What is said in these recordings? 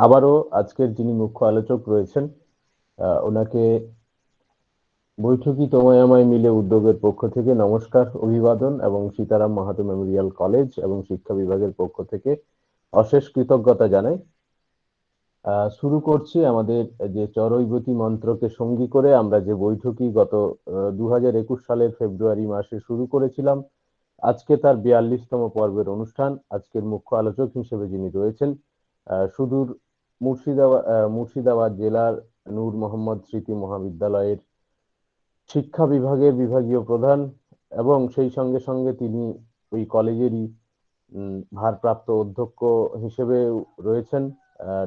আবারও আজকের যিনি মুখ্য আলোচক রয়েছেন ওনাকে বৈঠকি তোমায় আমায় মিলে উদ্যোগের পক্ষ থেকে নমস্কার, অভিবাদন এবং সীতারাম মাহাতো মেমোরিয়াল কলেজ এবং শিক্ষা বিভাগের পক্ষ থেকে অশেষ কৃতজ্ঞতা জানাই। শুরু করছি আমাদের যে চরৈবতী মন্ত্রকে সঙ্গী করে আমরা যে বৈঠকি গত 2021 সালের ফেব্রুয়ারি মাসে শুরু করেছিলাম। আজকে তার 42তম পর্বের অনুষ্ঠান। আজকের মুখ্য আলোচক হিসেবে যিনি রয়েছেন সুদূর মুর্শিদাবাদ জেলার নূর মোহাম্মদ স্মৃতি মহাবিদ্যালয়ের শিক্ষা বিভাগের বিভাগীয় প্রধান এবং সেই সঙ্গে সঙ্গে তিনি ওই কলেজেরই ভারপ্রাপ্ত অধ্যক্ষ হিসেবে রয়েছেন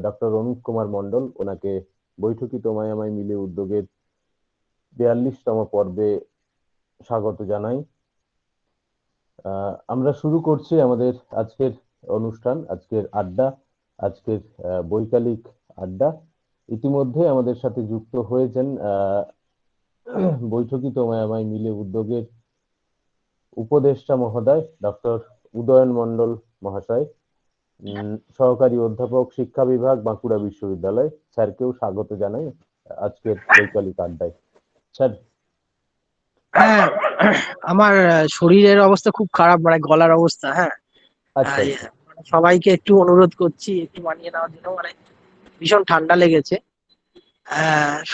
ডক্টর অনুপ কুমার মন্ডল। ওনাকে বৈঠকি তোমায় আমায় মিলে উদ্যোগের 42তম পর্বে স্বাগত জানাই। আমরা শুরু করছি আমাদের আজকের অনুষ্ঠান, আজকের আড্ডা, আজকের বৈকালিক আড্ডা। ইতিমধ্যে আমাদের সাথে যুক্ত হয়েছেন বৈঠকি তোমায় আমায় মিলে উদ্যোগের উপদেষ্টা মহোদয় ডক্টর উদয়ন মন্ডল মহাশয়, সহকারী অধ্যাপক শিক্ষা বিভাগ বাঁকুড়া বিশ্ববিদ্যালয়। স্যারকেও স্বাগত জানাই আজকের বৈকালিক আড্ডায়। স্যার। হ্যাঁ, আমার শরীরের অবস্থা খুব খারাপ, মানে গলার অবস্থা। হ্যাঁ, আচ্ছা আচ্ছা। সবাইকে একটু অনুরোধ করছি একটু মানিয়ে নেওয়ার জন্য, মানে ভীষণ ঠান্ডা লেগেছে।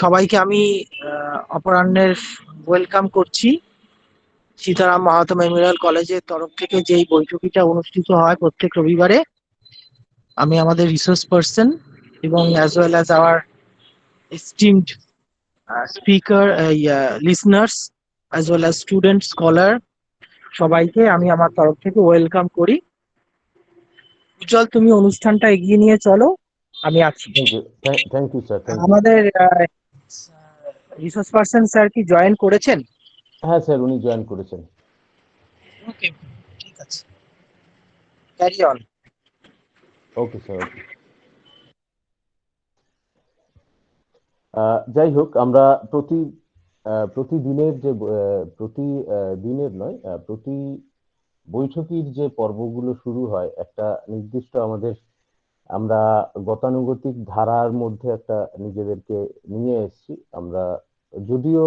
সবাইকে আমি অপরাহ্নের ওয়েলকাম করছি সীতারাম মাহাতো মেমোরিয়াল কলেজের তরফ থেকে। যেই বৈঠকিটা অনুষ্ঠিত হয় প্রত্যেক রবিবারে, আমি আমাদের রিসোর্স পার্সন এবং as well as our esteemed speaker, listeners, as well as student, scholar, সবাইকে আমি আমার তরফ থেকে ওয়েলকাম করি। উজ্জ্বল, তুমি অনুষ্ঠানটা এগিয়ে নিয়ে চলো, আমি আছি। Thank you. Thank you sir, thank you. আমাদের রিসোর্স পার্সন স্যার কি জয়েন করেছেন? হ্যাঁ স্যার, উনি জয়েন করেছেন। ওকে, ঠিক আছে, carry on. Okay sir, okay. যাই হোক, আমরা প্রতি প্রতিদিনের যে প্রতিদিনের নয়, প্রতি বৈঠকির যে পর্বগুলো শুরু হয় একটা নির্দিষ্ট আমাদের, আমরা গতানুগতিক ধারার মধ্যে একটা নিজেদেরকে নিয়ে এসেছি আমরা। যদিও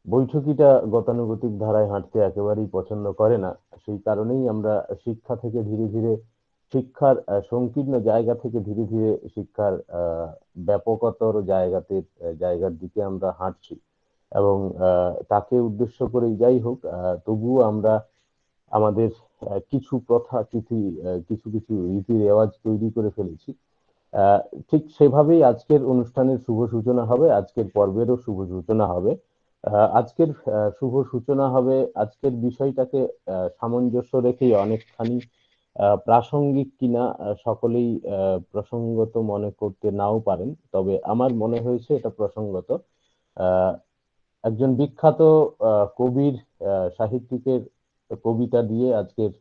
বৈঠকিটা গতানুগতিক ধারায় হাঁটতে একেবারেই পছন্দ করে না, সেই কারণেই আমরা শিক্ষা থেকে ধীরে ধীরে শিক্ষার সংকীর্ণ জায়গা থেকে ধীরে ধীরে শিক্ষার ব্যাপকতর জায়গার দিকে আমরা হাঁটছি। এবং তাকে উদ্দেশ্য করেই যাই হোক, তবুও আমরা আমাদের কিছু প্রথা কিছু কিছু রীতি রেওয়াজ তৈরি করে ফেলেছি। আহ, ঠিক সেভাবেই আজকের অনুষ্ঠানের শুভ সূচনা হবে, আজকের পর্বেরও শুভ সূচনা হবে। আজকের শুভ সূচনা হবে আজকের বিষয়টাকে সামঞ্জস্য রেখেই অনেকখানি প্রাসঙ্গিক কিনা সকলেই প্রসঙ্গত মনে করতে নাও পারেন, তবে আমার মনে হয়েছে এটা প্রসঙ্গত। আহ, একজন বিখ্যাত কবির, সাহিত্যিকের কবিতা দিয়ে আজকের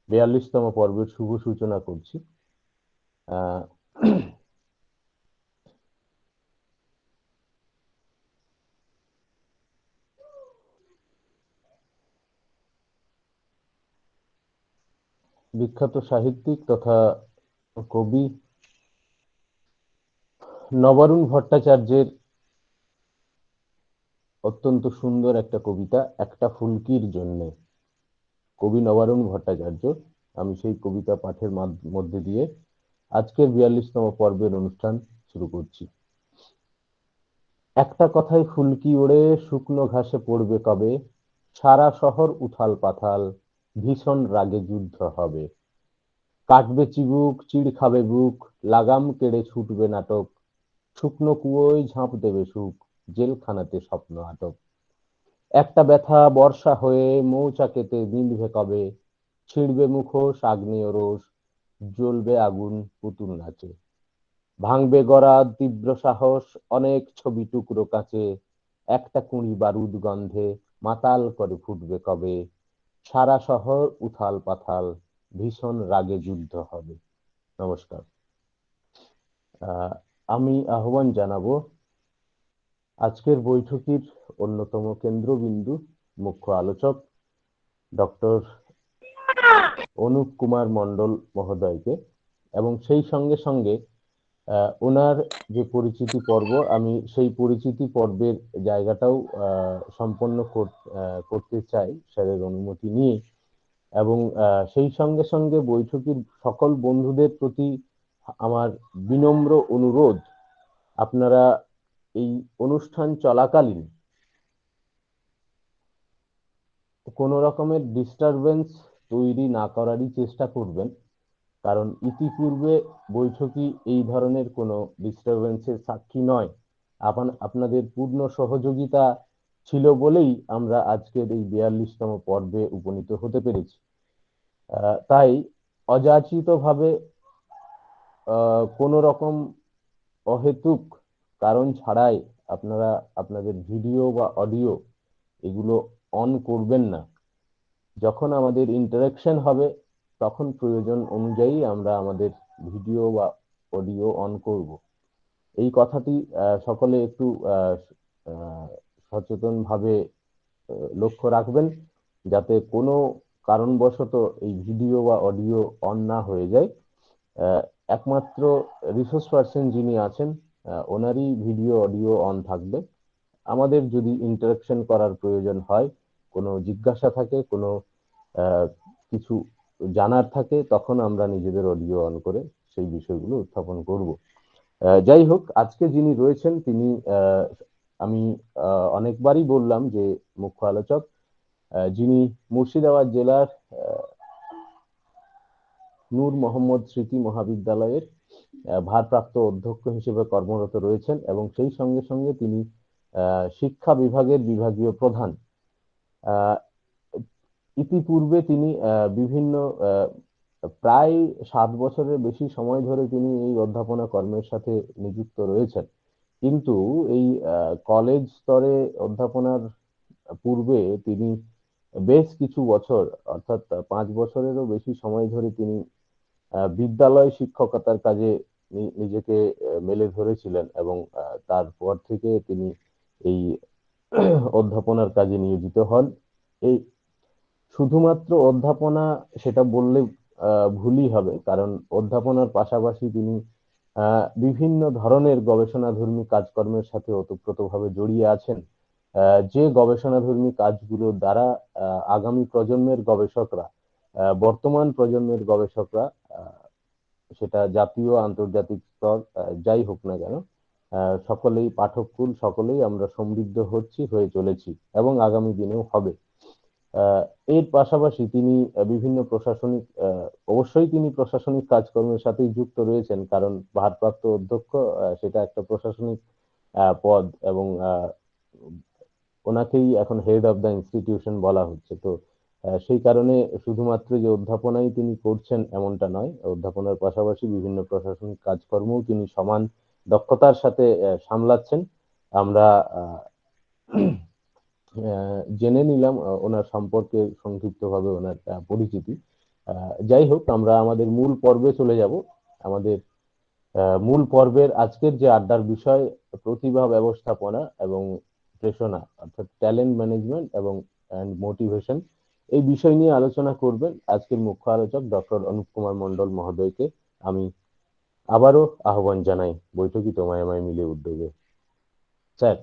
42তম পর্বের শুভ সূচনা করছি। আহ বিখ্যাত সাহিত্যিক তথা কবি নবারুণ ভট্টাচার্যের অত্যন্ত সুন্দর একটা কবিতা, একটা ফুলকির জন্যে। কবি নবারুণ ভট্টাচার্য। আমি সেই কবিতা পাঠের মধ্যে দিয়ে আজকের 42তম পর্বের অনুষ্ঠান শুরু করছি। একটা কথায় ফুলকি ওড়ে শুকনো ঘাসে পড়বে কবে, সারা শহর উথাল পাথাল, ভীষণ রাগে যুদ্ধ হবে। কাটবে চিবুক, চিড় খাবে বুক, লাগাম কেড়ে ছুটবে নাটক, শুকনো কুয়োয় ঝাঁপ দেবে সুখ, জেলখানাতে স্বপ্ন আটক। একটা ব্যথা বর্ষা হয়ে মৌচাকেতে বিঁধবে কবে, ছিঁড়বে মুখোশ আগ্নেয় রোষ, জ্বলবে আগুন পুতুল নাচে। ভাঙবে গড়া তীব্র সাহস, অনেক ছবি টুকরো কাঁচে, একটা কুঁড়ি বারুদ গন্ধে মাতাল করে ফুটবে কবে, সারা শহর উথাল পাথাল, ভীষণ রাগে যুদ্ধ হবে। নমস্কার। আহ, আমি আহ্বান জানাবো আজকের বৈঠকের অন্যতম কেন্দ্রবিন্দু, মুখ্য আলোচক ডক্টর অনুপ কুমার মন্ডল মহোদয়কে। এবং সেই সঙ্গে সঙ্গে ওনার যে পরিচিতি পর্ব, আমি সেই পরিচিতি পর্বের জায়গাটাও সম্পন্ন করতে চাই স্যারের অনুমতি নিয়ে। এবং সেই সঙ্গে সঙ্গে বৈঠকের সকল বন্ধুদের প্রতি আমার বিনম্র অনুরোধ, আপনারা এই অনুষ্ঠান চলাকালীন কোনো রকমের ডিস্টারবেন্স তৈরি না করারই চেষ্টা করবেন। কারণ ইতিপূর্বে বৈঠকই এই ধরনের কোনো ডিস্টারবেন্সের সাক্ষী নয়। আপনাদের পূর্ণ সহযোগিতা ছিল বলেই আমরা আজকের এই 42তম পর্বে উপনীত হতে পেরেছি। তাই অযাচিতভাবে কোনো রকম অহেতুক কারণ ছাড়াই আপনারা আপনাদের ভিডিও বা অডিও এগুলো অন করবেন না। যখন আমাদের ইন্টারাকশন হবে তখন প্রয়োজন অনুযায়ী আমরা আমাদের ভিডিও বা অডিও অন করব। এই কথাটি সকলে একটু সচেতনভাবে লক্ষ্য রাখবেন, যাতে কোনো কারণবশত এই ভিডিও বা অডিও অন না হয়ে যায়। আহ, একমাত্র রিসোর্স পার্সন যিনি আছেন, ওনারই ভিডিও অডিও অন থাকবে। আমাদের যদি ইন্টারাকশন করার প্রয়োজন হয়, কোনো জিজ্ঞাসা থাকে, কোনো কিছু জানার থাকে, তখন আমরা নিজেদের অডিও অন করে সেই বিষয়গুলো উত্থাপন করব। যাই হোক, আজকে যিনি রয়েছেন তিনি, আমি অনেকবারই বললাম যে মুখ্য আলোচক, যিনি মুর্শিদাবাদ জেলার নূর মোহাম্মদ স্মৃতি মহাবিদ্যালয়ের ভারপ্রাপ্ত অধ্যক্ষ হিসেবে কর্মরত রয়েছেন, এবং সেই সঙ্গে সঙ্গে তিনি শিক্ষা বিভাগের বিভাগীয় প্রধান। ইতিপূর্বে তিনি বিভিন্ন প্রায় 7 বছরের বেশি সময় ধরে তিনি এই অধ্যাপনা কর্মের সাথে নিযুক্ত রয়েছেন। কিন্তু এই কলেজ স্তরে অধ্যাপনার পূর্বে তিনি বেশ কিছু বছর, অর্থাৎ 5 বছরেরও বেশি সময় ধরে তিনি বিদ্যালয় শিক্ষকতার কাজে নিজেকে মেলে ধরেছিলেন, এবং তারপর থেকে তিনি এই অধ্যাপনার কাজে নিয়োজিত হন। এই শুধুমাত্র অধ্যাপনা সেটা বললে ভুলই হবে, কারণ অধ্যাপনার পাশাপাশি তিনি বিভিন্ন ধরনের গবেষণাধর্মী কাজকর্মের সাথে ওতপ্রোতভাবে জড়িয়ে আছেন। যে গবেষণাধর্মী কাজগুলোর দ্বারা আগামী প্রজন্মের গবেষকরা, বর্তমান প্রজন্মের গবেষকরা, সেটা জাতীয় আন্তর্জাতিক স্তর যাই হোক না কেন, সকলেই পাঠককুল, সকলেই আমরা সমৃদ্ধ হয়ে চলেছি এবং আগামী দিনেও হবে। এর পাশাপাশি তিনি বিভিন্ন প্রশাসনিক, অবশ্যই তিনি প্রশাসনিক কাজকর্মের সাথেই যুক্ত রয়েছেন, কারণ ভারপ্রাপ্ত অধ্যক্ষ সেটা একটা প্রশাসনিক পদ, এবং ওনাকেই এখন হেড অফ দ্য ইনস্টিটিউশন বলা হচ্ছে। তো সেই কারণে শুধুমাত্র যে অধ্যাপনাই তিনি করছেন এমনটা নয়, অধ্যাপনার পাশাপাশি বিভিন্ন প্রশাসনিক কাজকর্মও তিনি সমান দক্ষতার সাথে সামলাচ্ছেন। আমরা জেনে নিলাম ওনার সম্পর্কে সংক্ষিপ্তভাবে ওনার পরিচিতি। যাই হোক, আমরা আমাদের মূল পর্বে চলে যাব। আমাদের মূল পর্বের আজকের যে আড্ডার বিষয়, প্রতিভা ব্যবস্থাপনা এবং প্রেরণা, অর্থাৎ ট্যালেন্ট ম্যানেজমেন্ট এবং মোটিভেশন, এই বিষয় নিয়ে আলোচনা করবেন আজকের মুখ্য আলোচক ডক্টর অনুপ কুমার মণ্ডল মহোদয়কে আমি আবারও আহ্বান জানাই বৈঠকি তোমায় আমায় মিলে উদ্যোগে। স্যার।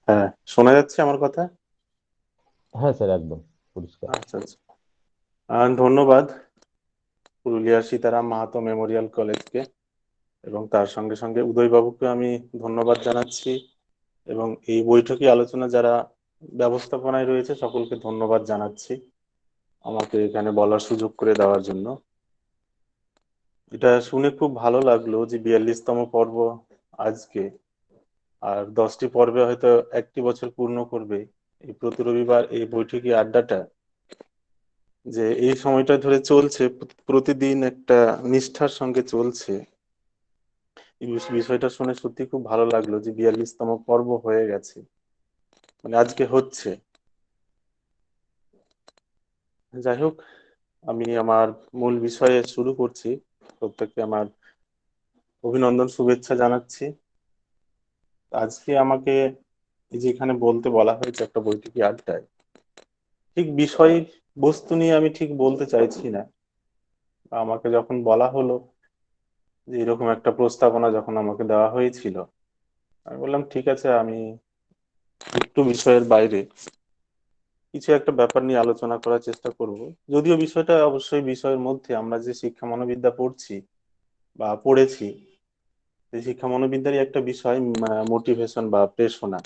হ্যাঁ, শোনা যাচ্ছে আমার কথা? হ্যাঁ স্যার, একদম পরিষ্কার। আচ্ছা আচ্ছা। ধন্যবাদ পুরুলিয়ার সীতারাম মাহাতো মেমোরিয়াল কলেজকে, এবং তার সঙ্গে সঙ্গে উদয়বাবুকে আমি ধন্যবাদ জানাচ্ছি, এবং এই বৈঠকে আলোচনা যারা ব্যবস্থাপনায় রয়েছে সকলকে ধন্যবাদ জানাচ্ছি আমাকে এখানে বলার সুযোগ করে দেওয়ার জন্য। এটা শুনে খুব ভালো লাগলো যে 42তম পর্ব আজকে, আর 10টি পর্বে হয়তো 1টি বছর পূর্ণ করবে এই প্রতি রবিবার এই বৈঠকি আড্ডাটা, যে এই সময়টা ধরে চলছে, প্রতিদিন একটা নিষ্ঠার সঙ্গে চলছে। এই বিষয়টা শুনে সত্যি খুব ভালো লাগলো যে 42তম পর্ব হয়ে গেছে, মানে আজকে হচ্ছে। যাই হোক, আমি আমার মূল বিষয়ে শুরু করছি। প্রত্যেককে আমার অভিনন্দন, শুভেচ্ছা জানাচ্ছি। আজকে আমাকে এই যে এখানে বলতে বলা হয়েছে একটা বৈঠকি আড্ডায়, ঠিক বিষয় বস্তু নিয়ে আমি ঠিক বলতে চাইছি না। আমাকে যখন বলা হলো যে এরকম একটা প্রস্তাবনা যখন আমাকে দেওয়া হয়েছিল, আমি বললাম ঠিক আছে, আমি একটু বিষয়ের বাইরে কিছু একটা ব্যাপার নিয়ে আলোচনা করার চেষ্টা করব। যদিও বিষয়টা অবশ্যই বিষয়ের মধ্যে, আমরা যে শিক্ষা মনোবিদ্যা পড়ছি বা পড়েছি, এই শিক্ষা মনোবিদ্যারই একটা বিষয় মোটিভেশন বা প্রেরণা।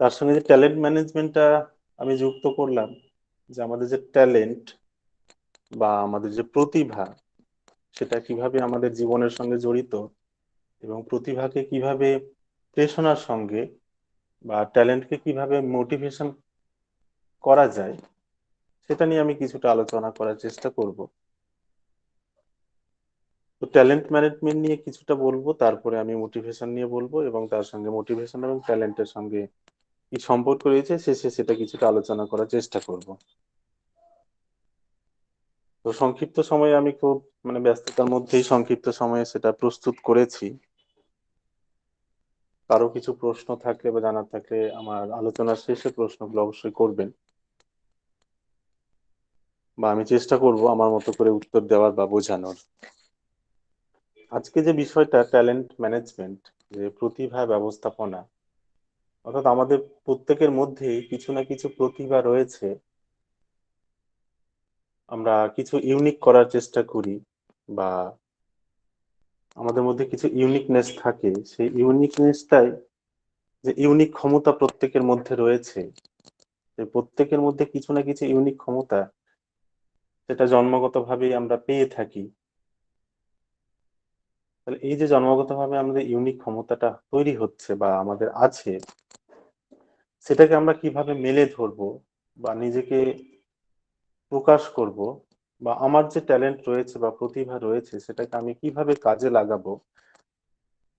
তার সঙ্গে যে ট্যালেন্ট ম্যানেজমেন্টটা আমি যুক্ত করলাম, যে আমাদের যে ট্যালেন্ট বা আমাদের যে প্রতিভা, সেটা কিভাবে আমাদের জীবনের সঙ্গে জড়িত, এবং প্রতিভাকে কিভাবে প্রেরণার সঙ্গে বা ট্যালেন্টকে কিভাবে মোটিভেশন করা যায়, সেটা নিয়ে আমি কিছুটা আলোচনা করার চেষ্টা করব। তো ট্যালেন্ট ম্যানেজমেন্ট নিয়ে কিছুটা বলবো, তারপরে আমি মোটিভেশন নিয়ে বলবো, এবং তার সঙ্গে মোটিভেশন এবং ট্যালেন্টের সঙ্গে কি সম্পর্ক রয়েছে শেষে সেটা কিছুটা আলোচনা করার চেষ্টা করব। তো সংক্ষিপ্ত সময়ে আমি খুব ব্যস্ততার মধ্যেই সংক্ষিপ্ত সময়ে সেটা প্রস্তুত করেছি। কারো কিছু প্রশ্ন থাকলে বা জানার থাকলে আমার আলোচনার শেষে প্রশ্নগুলো অবশ্যই করবেন, বা আমি চেষ্টা করব আমার মতো করে উত্তর দেওয়ার বা বোঝানোর। আজকে যে বিষয়টা ট্যালেন্ট ম্যানেজমেন্ট, যে প্রতিভা ব্যবস্থাপনা, অর্থাৎ আমাদের প্রত্যেকের মধ্যেই কিছু না কিছু প্রতিভা রয়েছে, আমরা কিছু ইউনিক করার চেষ্টা করি, বা আমাদের মধ্যে কিছু ইউনিকনেস থাকে। সেই ইউনিকনেসটাই, যে ইউনিক ক্ষমতা প্রত্যেকের মধ্যে রয়েছে, যে প্রত্যেকের মধ্যে কিছু না কিছু ইউনিক ক্ষমতা, সেটা জন্মগতভাবেই আমরা পেয়ে থাকি। তাহলে এই যে জন্মগতভাবে আমাদের ইউনিক ক্ষমতাটা তৈরি হচ্ছে বা আমাদের আছে, সেটাকে আমরা কিভাবে মেলে ধরবো বা নিজেকে প্রকাশ করব, বা আমার যে ট্যালেন্ট রয়েছে বা প্রতিভা রয়েছে সেটাকে আমি কিভাবে কাজে লাগাবো,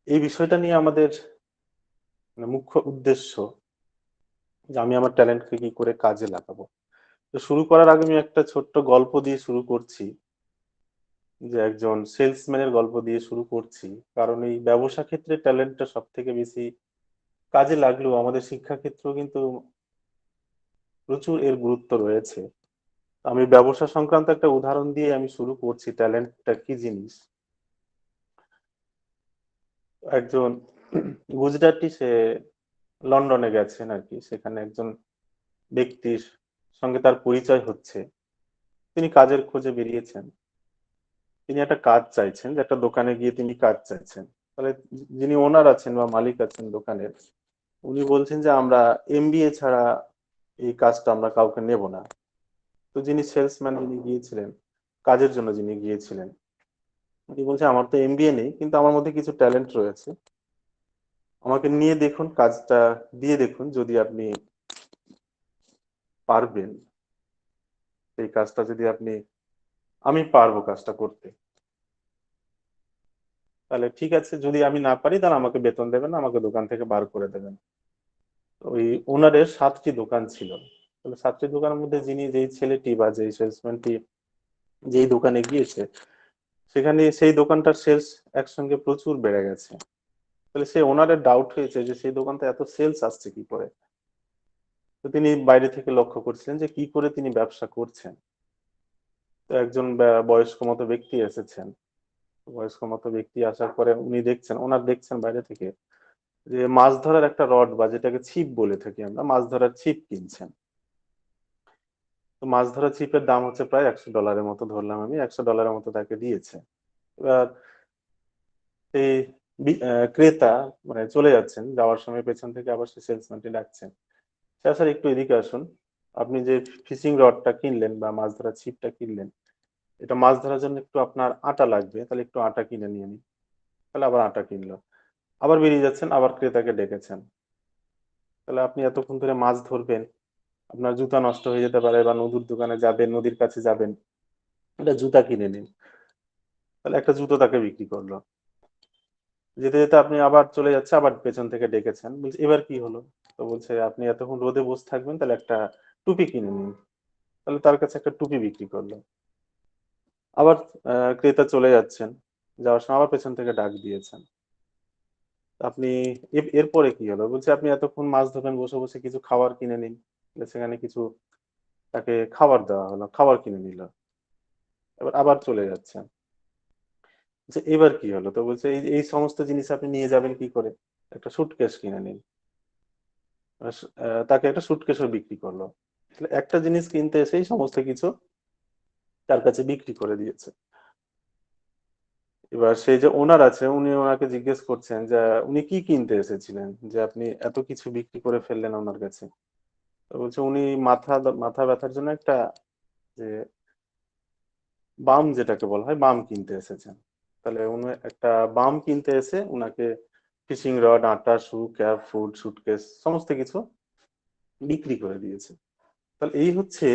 এই বিষয়টা নিয়ে আমাদের মুখ্য উদ্দেশ্য, যে আমি আমার ট্যালেন্টকে কি করে কাজে লাগাবো। তো শুরু করার আগে আমি একটা ছোট্ট গল্প দিয়ে শুরু করছি, যে একজন সেলসম্যানের গল্প দিয়ে শুরু করছি। কারণ এই ব্যবসা ক্ষেত্রে ট্যালেন্টটা সব থেকে বেশি কাজে লাগলেও আমাদের শিক্ষাক্ষেত্রেও কিন্তু প্রচুর এর গুরুত্ব রয়েছে। আমি ব্যবসা সংক্রান্ত একটা উদাহরণ দিয়ে আমি শুরু করছি, ট্যালেন্টটা কি জিনিস। একজন গুজরাটি, সে লন্ডনে গেছেন আর কি, সেখানে একজন ব্যক্তির সঙ্গে তার পরিচয় হচ্ছে। তিনি কাজের খোঁজে বেরিয়েছেন, তিনি একটা কাজ চাইছেন, যে একটা দোকানে গিয়ে তিনি কাজ চাইছেন। তাহলে যিনি ওনার আছেন বা মালিক আছেন দোকানের, উনি বলছেন যে আমরা এমবিএ ছাড়া এই কাজটা আমরা কাউকে নেব না। তো যিনি সেলসম্যান, যিনি গিয়েছিলেন কাজের জন্য, যিনি গিয়েছিলেন, উনি বলছে আমার তো এমবিএ নেই, কিন্তু আমার মধ্যে কিছু ট্যালেন্ট রয়েছে, আমাকে নিয়ে দেখুন, কাজটা দিয়ে দেখুন, যদি আপনি পারবেন এই কাজটা, যদি আপনি, আমি পারবো কাজটা করতে, তাহলে ঠিক আছে। যদি আমি না পারি তাহলে আমাকে বেতন দেবেন না, আমাকে দোকান থেকে বার করে দেবেন। ওই ওনারের 7টি দোকান ছিল। তাহলে 7টি দোকানের মধ্যে যিনি, যেই ছেলেটি বা যেই সেলসম্যানটি যেই দোকানে গিয়েছে, সেখানে সেই দোকানটার সেলস একসঙ্গে প্রচুর বেড়ে গেছে। তাহলে সেই ওনারের ডাউট হয়েছে যে সেই দোকানটা এত সেলস আসছে কি করে। তো তিনি বাইরে থেকে লক্ষ্য করছিলেন যে কি করে তিনি ব্যবসা করছেন। তো একজন বয়স্ক মতো ব্যক্তি এসেছেন। বয়স্ক মতো ব্যক্তি আসার পরে উনি দেখছেন, ওনার দেখছেন বাইরে থেকে, যে মাছ ধরার একটা রড, বা যেটাকে ছিপ বলে থাকি আমরা, মাছ ধরার ছিপ কিনছেন। তো মাছ ধরার ছিপের দাম হচ্ছে প্রায় $100 মতো, ধরলাম আমি, $100 মতো তাকে দিয়েছে। এবার এই ক্রেতা চলে যাচ্ছেন, যাওয়ার সময় পেছন থেকে আবার সে সেলসম্যানটি ডাকছেন, স্যার একটু এদিকে আসুন, আপনি যে ফিশিং রডটা কিনলেন বা মাছ ধরার ছিপটা কিনলেন, এটা মাছ ধরার জন্য একটু আপনার আটা লাগবে, তাহলে একটু আটা কিনে নিয়ে নিন। তাহলে আবার আটা কিনলো। আবার বেরিয়ে যাচ্ছেন, আবার ক্রেতাকে ডেকেছেন, তাহলে আপনি এতক্ষণ ধরে মাছ ধরবেন, আপনার জুতা নষ্ট হয়ে যেতে পারে, বা নদীর দোকানে যাবেন, নদীর কাছে যাবেন, এটা জুতা কিনে নিন। তাহলে একটা জুতো তাকে বিক্রি করলো। যেতে যেতে আপনি আবার চলে যাচ্ছে, আবার পেছন থেকে ডেকেছেন, বলছে এবার কি হলো। তো বলছে আপনি এতক্ষণ রোদে বসে থাকবেন, তাহলে একটা টুপি কিনে নিন। তাহলে তার কাছে একটা টুপি বিক্রি করলো। আবার ক্রেতা চলে যাচ্ছেন, যাওয়ার সময় আবার পেছন থেকে ডাক দিয়েছেন, আপনি এরপরে কি হলো। বলছে আপনি এতক্ষণ মাছ ধরবেন, বসে বসে কিছু খাবার কিনে নিন। সেখানে কিছু তাকে খাবার দেওয়া হলো, খাবার কিনে নিল। এবার আবার চলে যাচ্ছেন, যে এবার কি হলো, তো বলছে এই এই সমস্ত জিনিস আপনি নিয়ে যাবেন কি করে, একটা সুটকেস কিনে নিন। তাকে একটা সুটকেসও বিক্রি করলো। তাহলে একটা জিনিস কিনতে এসেই সমস্ত কিছু তার কাছে বিক্রি করে দিয়েছে। এবার সেই যে ওনার আছে, উনি ওনাকে জিজ্ঞেস করছেন যে উনি কি কিনতে এসেছিলেন যে আপনি এত কিছু বিক্রি করে ফেললেন ওনার কাছে। তো বলছে উনি মাথা ব্যথার জন্য একটা, যে বাম যেটাকে বলা হয়, বাম কিনতে এসেছেন। তাহলে উনি একটা বাম কিনতে এসে উনাকে ফিশিং রড, আটা, শু, ক্যাপ, ফুড, সুটকেস সমস্ত কিছু বিক্রি করে দিয়েছে। তাহলে এই হচ্ছে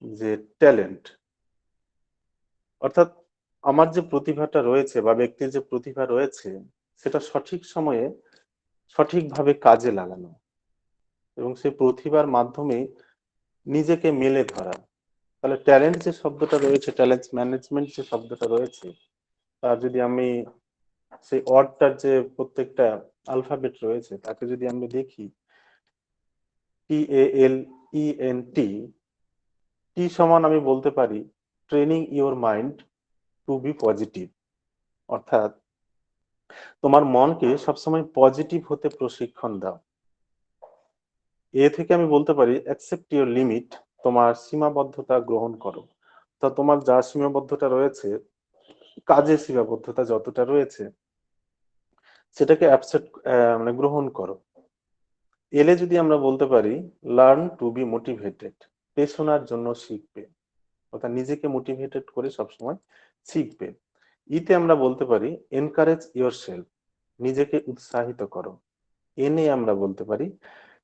যে ট্যালেন্ট, অর্থাৎ আমার যে প্রতিভাটা রয়েছে বা ব্যক্তির যে প্রতিভা রয়েছে সেটা সঠিক সময়ে সঠিকভাবে কাজে লাগানো এবং সেই প্রতিভার মাধ্যমে নিজেকে মেলে ধরা। তাহলে ট্যালেন্ট যে শব্দটা রয়েছে, ট্যালেন্ট ম্যানেজমেন্ট যে শব্দটা রয়েছে, তার যদি আমি সেই ওয়ার্ডটার যে প্রত্যেকটা আলফাবেট রয়েছে তাকে যদি আমরা দেখি, TALENT, টি সমান আমি বলতে পারি training your mind to be positive, অর্থাৎ তোমার মনকে সবসময় পজিটিভ হতে প্রশিক্ষণ দাও। এ থেকে আমি বলতে পারি অ্যাকসেপ্ট ইওর লিমিট, তোমার সীমাবদ্ধতা গ্রহণ করো। তা তোমার যা সীমাবদ্ধতা রয়েছে, কাজের সীমাবদ্ধতা যতটা রয়েছে সেটাকে মানে গ্রহণ করো। এলে যদি আমরা বলতে পারি লার্ন টু বি মোটিভেটেড, পেছানোর জন্য শিখবে, অর্থাৎ নিজেকে মোটিভেটেড করে সবসময় শিখবে। ইতে আমরা বলতে পারি এনকারেজ ইওর সেলফ, নিজেকে উৎসাহিত করো। এনে আমরা বলতে পারি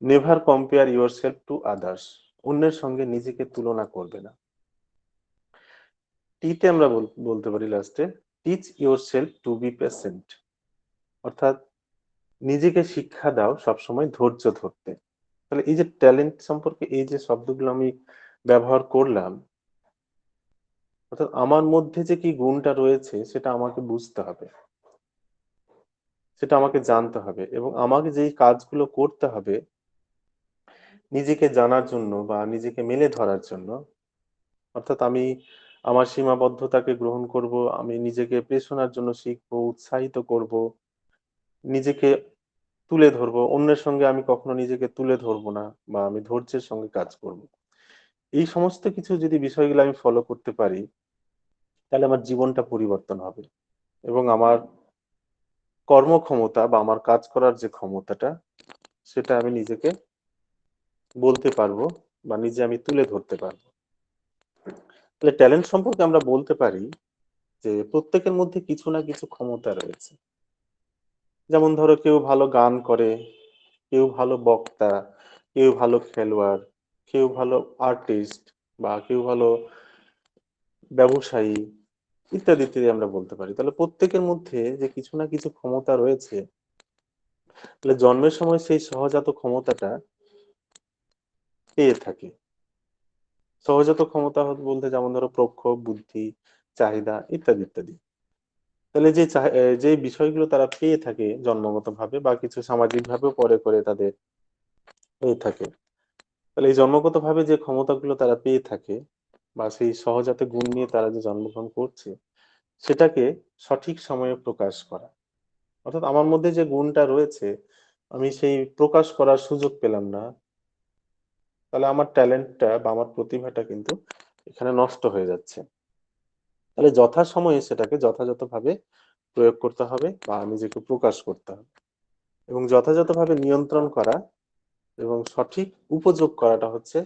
never compare your self to others, অন্যের সঙ্গে নিজেকে তুলনা করবে না। টিতে আমরা বলতে পারি লাস্টে teach your self to be patient, অর্থাৎ নিজেকে শিক্ষা দাও সবসময় ধৈর্য ধরতে। তাহলে এই যে ট্যালেন্ট সম্পর্কে এই যে শব্দগুলো আমি ব্যবহার করলাম, অর্থাৎ আমার মধ্যে যে কি গুণটা রয়েছে সেটা আমাকে বুঝতে হবে, সেটা আমাকে জানতে হবে এবং আমাকে যেই কাজগুলো করতে হবে নিজেকে জানার জন্য বা নিজেকে মেলে ধরার জন্য, অর্থাৎ আমি আমার সীমাবদ্ধতাকে গ্রহণ করব, আমি নিজেকে পেছানোর জন্য শিখবো, উৎসাহিত করব, নিজেকে তুলে ধরবো, অন্যের সঙ্গে আমি কখনো নিজেকে তুলে ধরবো না, বা আমি ধৈর্যের সঙ্গে কাজ করব। এই সমস্ত কিছু যদি বিষয়গুলো আমি ফলো করতে পারি তাহলে আমার জীবনটা পরিবর্তন হবে এবং আমার কর্মক্ষমতা বা আমার কাজ করার যে ক্ষমতাটা সেটা আমি নিজেকে বলতে পারবো বা নিজে আমি তুলে ধরতে পারবো। তাহলে ট্যালেন্ট সম্পর্কে আমরা বলতে পারি যে প্রত্যেকের মধ্যে কিছু না কিছু ক্ষমতা রয়েছে। যেমন ধরো কেউ ভালো গান করে, কেউ ভালো বক্তা, কেউ ভালো খেলোয়াড়, কেউ ভালো আর্টিস্ট, বা কেউ ভালো ব্যবসায়ী, ইত্যাদি ইত্যাদি আমরা বলতে পারি। তাহলে প্রত্যেকের মধ্যে যে কিছু না কিছু ক্ষমতা রয়েছে, তাহলে জন্মের সময় সেই সহজাত ক্ষমতাটা পেয়ে থাকে। সহজাত ক্ষমতা বলতে যেমন ধরো প্রক্ষোভ, বুদ্ধি, চাহিদা, ইত্যাদি ইত্যাদি। তাহলে যে বিষয়গুলো তারা পেয়ে থাকে জন্মগত ভাবে বা কিছু সামাজিক ভাবেও পরে করে তাদের হয়ে থাকে, তাহলে এই জন্মগত ভাবে যে ক্ষমতাগুলো তারা পেয়ে থাকে বা সেই সহজাত গুণ নিয়ে তারা যে জন্মগ্রহণ করছে সেটাকে সঠিক সময়ে প্রকাশ করা। অর্থাৎ আমার মধ্যে যে গুণটা রয়েছে আমি সেই প্রকাশ করার সুযোগ পেলাম না, তাহলে আমার ট্যালেন্টটা বা আমার প্রতিভাটা কিন্তু এখানে নষ্ট হয়ে যাচ্ছে। তাহলে যথাসময়ে সেটাকে যথাযথভাবে প্রয়োগ করতে হবে বা নিজেকে প্রকাশ করতে হবে এবং যথাযথভাবে নিয়ন্ত্রণ করা এবং সঠিক উপযোগ করাটা হচ্ছে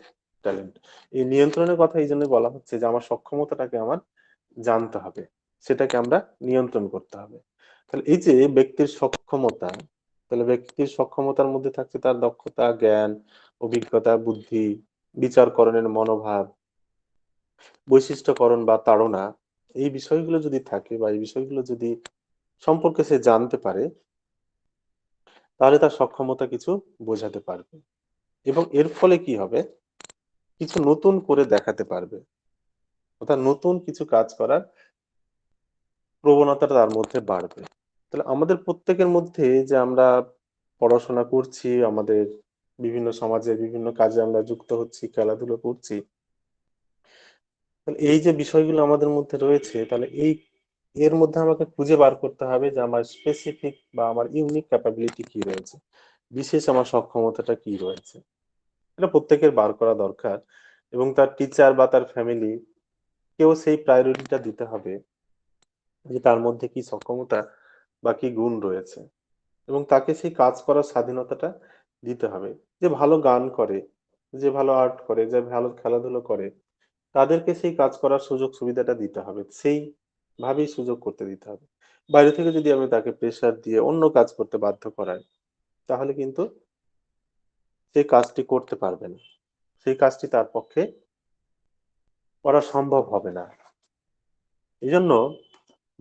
ট্যালেন্ট। এই নিয়ন্ত্রণের কথা এই জন্য বলা হচ্ছে যে আমার সক্ষমতাটাকে আমার জানতে হবে, সেটাকে আমরা নিয়ন্ত্রণ করতে হবে। তাহলে এই যে ব্যক্তির সক্ষমতা, তাহলে ব্যক্তির সক্ষমতার মধ্যে থাকছে তার দক্ষতা, জ্ঞান, অভিজ্ঞতা, বুদ্ধি, বিচারকরণের মনোভাব, বৈশিষ্ট্যকরণ বা তাড়না। এই বিষয়গুলো যদি থাকে বা এই বিষয়গুলো যদি সম্পর্কে সে জানতে পারে তাহলে তার সক্ষমতা কিছু বোঝাতে পারবে এবং এর ফলে কি হবে, কিছু নতুন করে দেখাতে পারবে, অর্থাৎ নতুন কিছু কাজ করার প্রবণতাটা তার মধ্যে বাড়বে। তাহলে আমাদের প্রত্যেকের মধ্যে যে আমরা পড়াশোনা করছি, আমাদের বিভিন্ন সমাজে বিভিন্ন কাজে আমরা যুক্ত হচ্ছি, খেলাধুলো করছি, তাহলে এই যে বিষয়গুলো আমাদের মধ্যে রয়েছে, তাহলে এর মধ্যে আমাকে খুঁজে বার করতে হবে যে আমার স্পেসিফিক বা আমার ইউনিক ক্যাপাবিলিটি কি রয়েছে, বিশেষ আমার সক্ষমতাটা কি রয়েছে। এটা প্রত্যেকের বার করা দরকার, এবং তার টিচার বা তার ফ্যামিলি কেউ সেই প্রায়োরিটিটা দিতে হবে যে তার মধ্যে কি সক্ষমতা বা কি গুণ রয়েছে, এবং তাকে সেই কাজ করার স্বাধীনতাটা দিতে হবে। যে ভালো গান করে, যে ভালো আর্ট করে, যে ভালো খেলাধুলো করে, তাদেরকে সেই কাজ করার সুযোগ সুবিধাটা দিতে হবে। সেই ভাবেই সুযোগ করতে দিতে হবে। বাইরে থেকে যদি আমি তাকে প্রেশার দিয়ে অন্য কাজ করতে বাধ্য করাই, তাহলে কিন্তু সে কাজটি করতে পারবে না। সেই কাজটি তার পক্ষে করা সম্ভব হবে না। এজন্য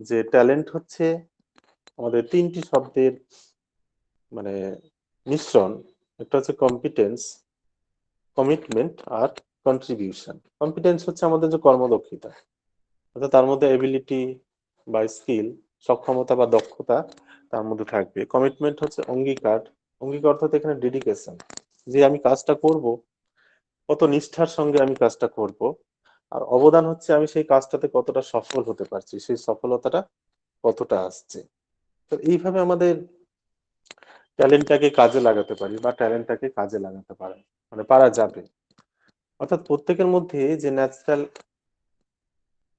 যে ট্যালেন্ট হচ্ছে আমাদের ৩ টি শব্দের মানে মিশ্রণ। একটা হচ্ছে কম্পিটেন্স, কমিটমেন্ট আর কন্ট্রিবিউশন। কম্পিটেন্স হচ্ছে আমাদের যে কর্মদক্ষতা, অর্থাৎ তার মধ্যে এবিলিটি বা স্কিল, সক্ষমতা বা দক্ষতা তার মধ্যে থাকবে। কমিটমেন্ট হচ্ছে অঙ্গীকার, অঙ্গীকার অর্থাৎ এখানে ডেডিকেশন, যে আমি কাজটা করব, কত নিষ্ঠার সঙ্গে আমি কাজটা করব। আর অবদান হচ্ছে আমি সেই কাজটাতে কতটা সফল হতে পারছি, সেই সফলতাটা কতটা আসছে। তো এইভাবে আমাদের ট্যালেন্টটাকে কাজে লাগাতে পারি বা ট্যালেন্টটাকে কাজে লাগাতে পারে মানে পারা যাবে। অর্থাৎ প্রত্যেকের মধ্যে যে ন্যাচারাল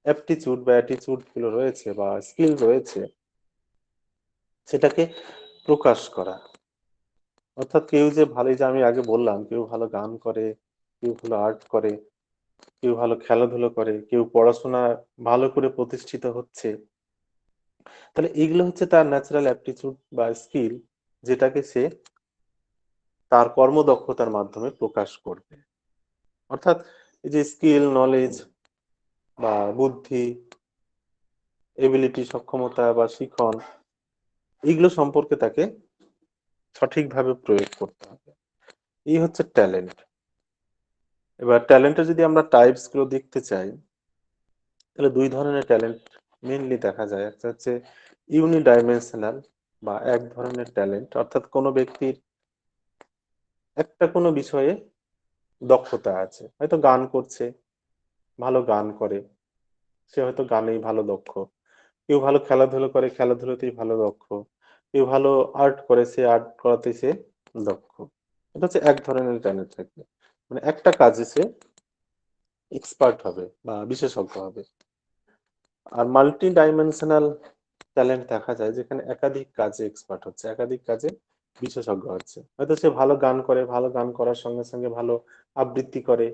অ্যাপটিচিউড বা অ্যাটিচিউড গুলো রয়েছে বা স্কিল রয়েছে, সেটাকে প্রকাশ করা। অর্থাৎ কেউ যে ভালো, এই যে আমি আগে বললাম, কেউ ভালো গান করে, কেউ ভালো আর্ট করে, কেউ ভালো খেলাধুলো করে, কেউ পড়াশোনা ভালো করে প্রতিষ্ঠিত হচ্ছে। তাহলে এগুলো হচ্ছে তার ন্যাচারাল অ্যাপটিচিউড বা স্কিল, যেটাকে সে তার কর্মদক্ষতার মাধ্যমে প্রকাশ করবে। অর্থাৎ এই যে স্কিল, নলেজ বা বুদ্ধি, এবিলিটি, সক্ষমতা বা শিখন, এগুলো সম্পর্কে তাকে সঠিকভাবে প্রয়োগ করতে হবে। এই হচ্ছে ট্যালেন্ট। এবার ট্যালেন্টের যদি আমরা টাইপস গুলো দেখতে চাই, তাহলে ২ ধরনের ট্যালেন্ট মেইনলি দেখা যায়। একটা হচ্ছে ইউনিডাইমেনশনাল বা এক ধরনের ট্যালেন্ট, অর্থাৎ কোনো ব্যক্তির একটা কোনো বিষয়ে দক্ষতা আছে। হয়তো গান করছে, ভালো গান করে, সে হয়তো গানেই ভালো দক্ষ। কেউ ভালো খেলাধুলো করে, খেলাধুলোতেই ভালো দক্ষ। কেউ ভালো আর্ট করে, সে আর্ট করাতেই সে দক্ষ। এটা হচ্ছে এক ধরনের ট্যালেন্ট থাকবে। মানে একটা কাজে সে এক্সপার্ট হবে বা বিশেষজ্ঞ হবে। আর মাল্টি ডাইমেনশনাল ট্যালেন্ট দেখা যায় যেখানে একাধিক কাজে এক্সপার্ট হচ্ছে, একাধিক কাজে বিশেষজ্ঞ হচ্ছে। হয়তো সে ভালো গান করে, ভালো গান করার সঙ্গে সঙ্গে ভালো আবৃত্তি করে,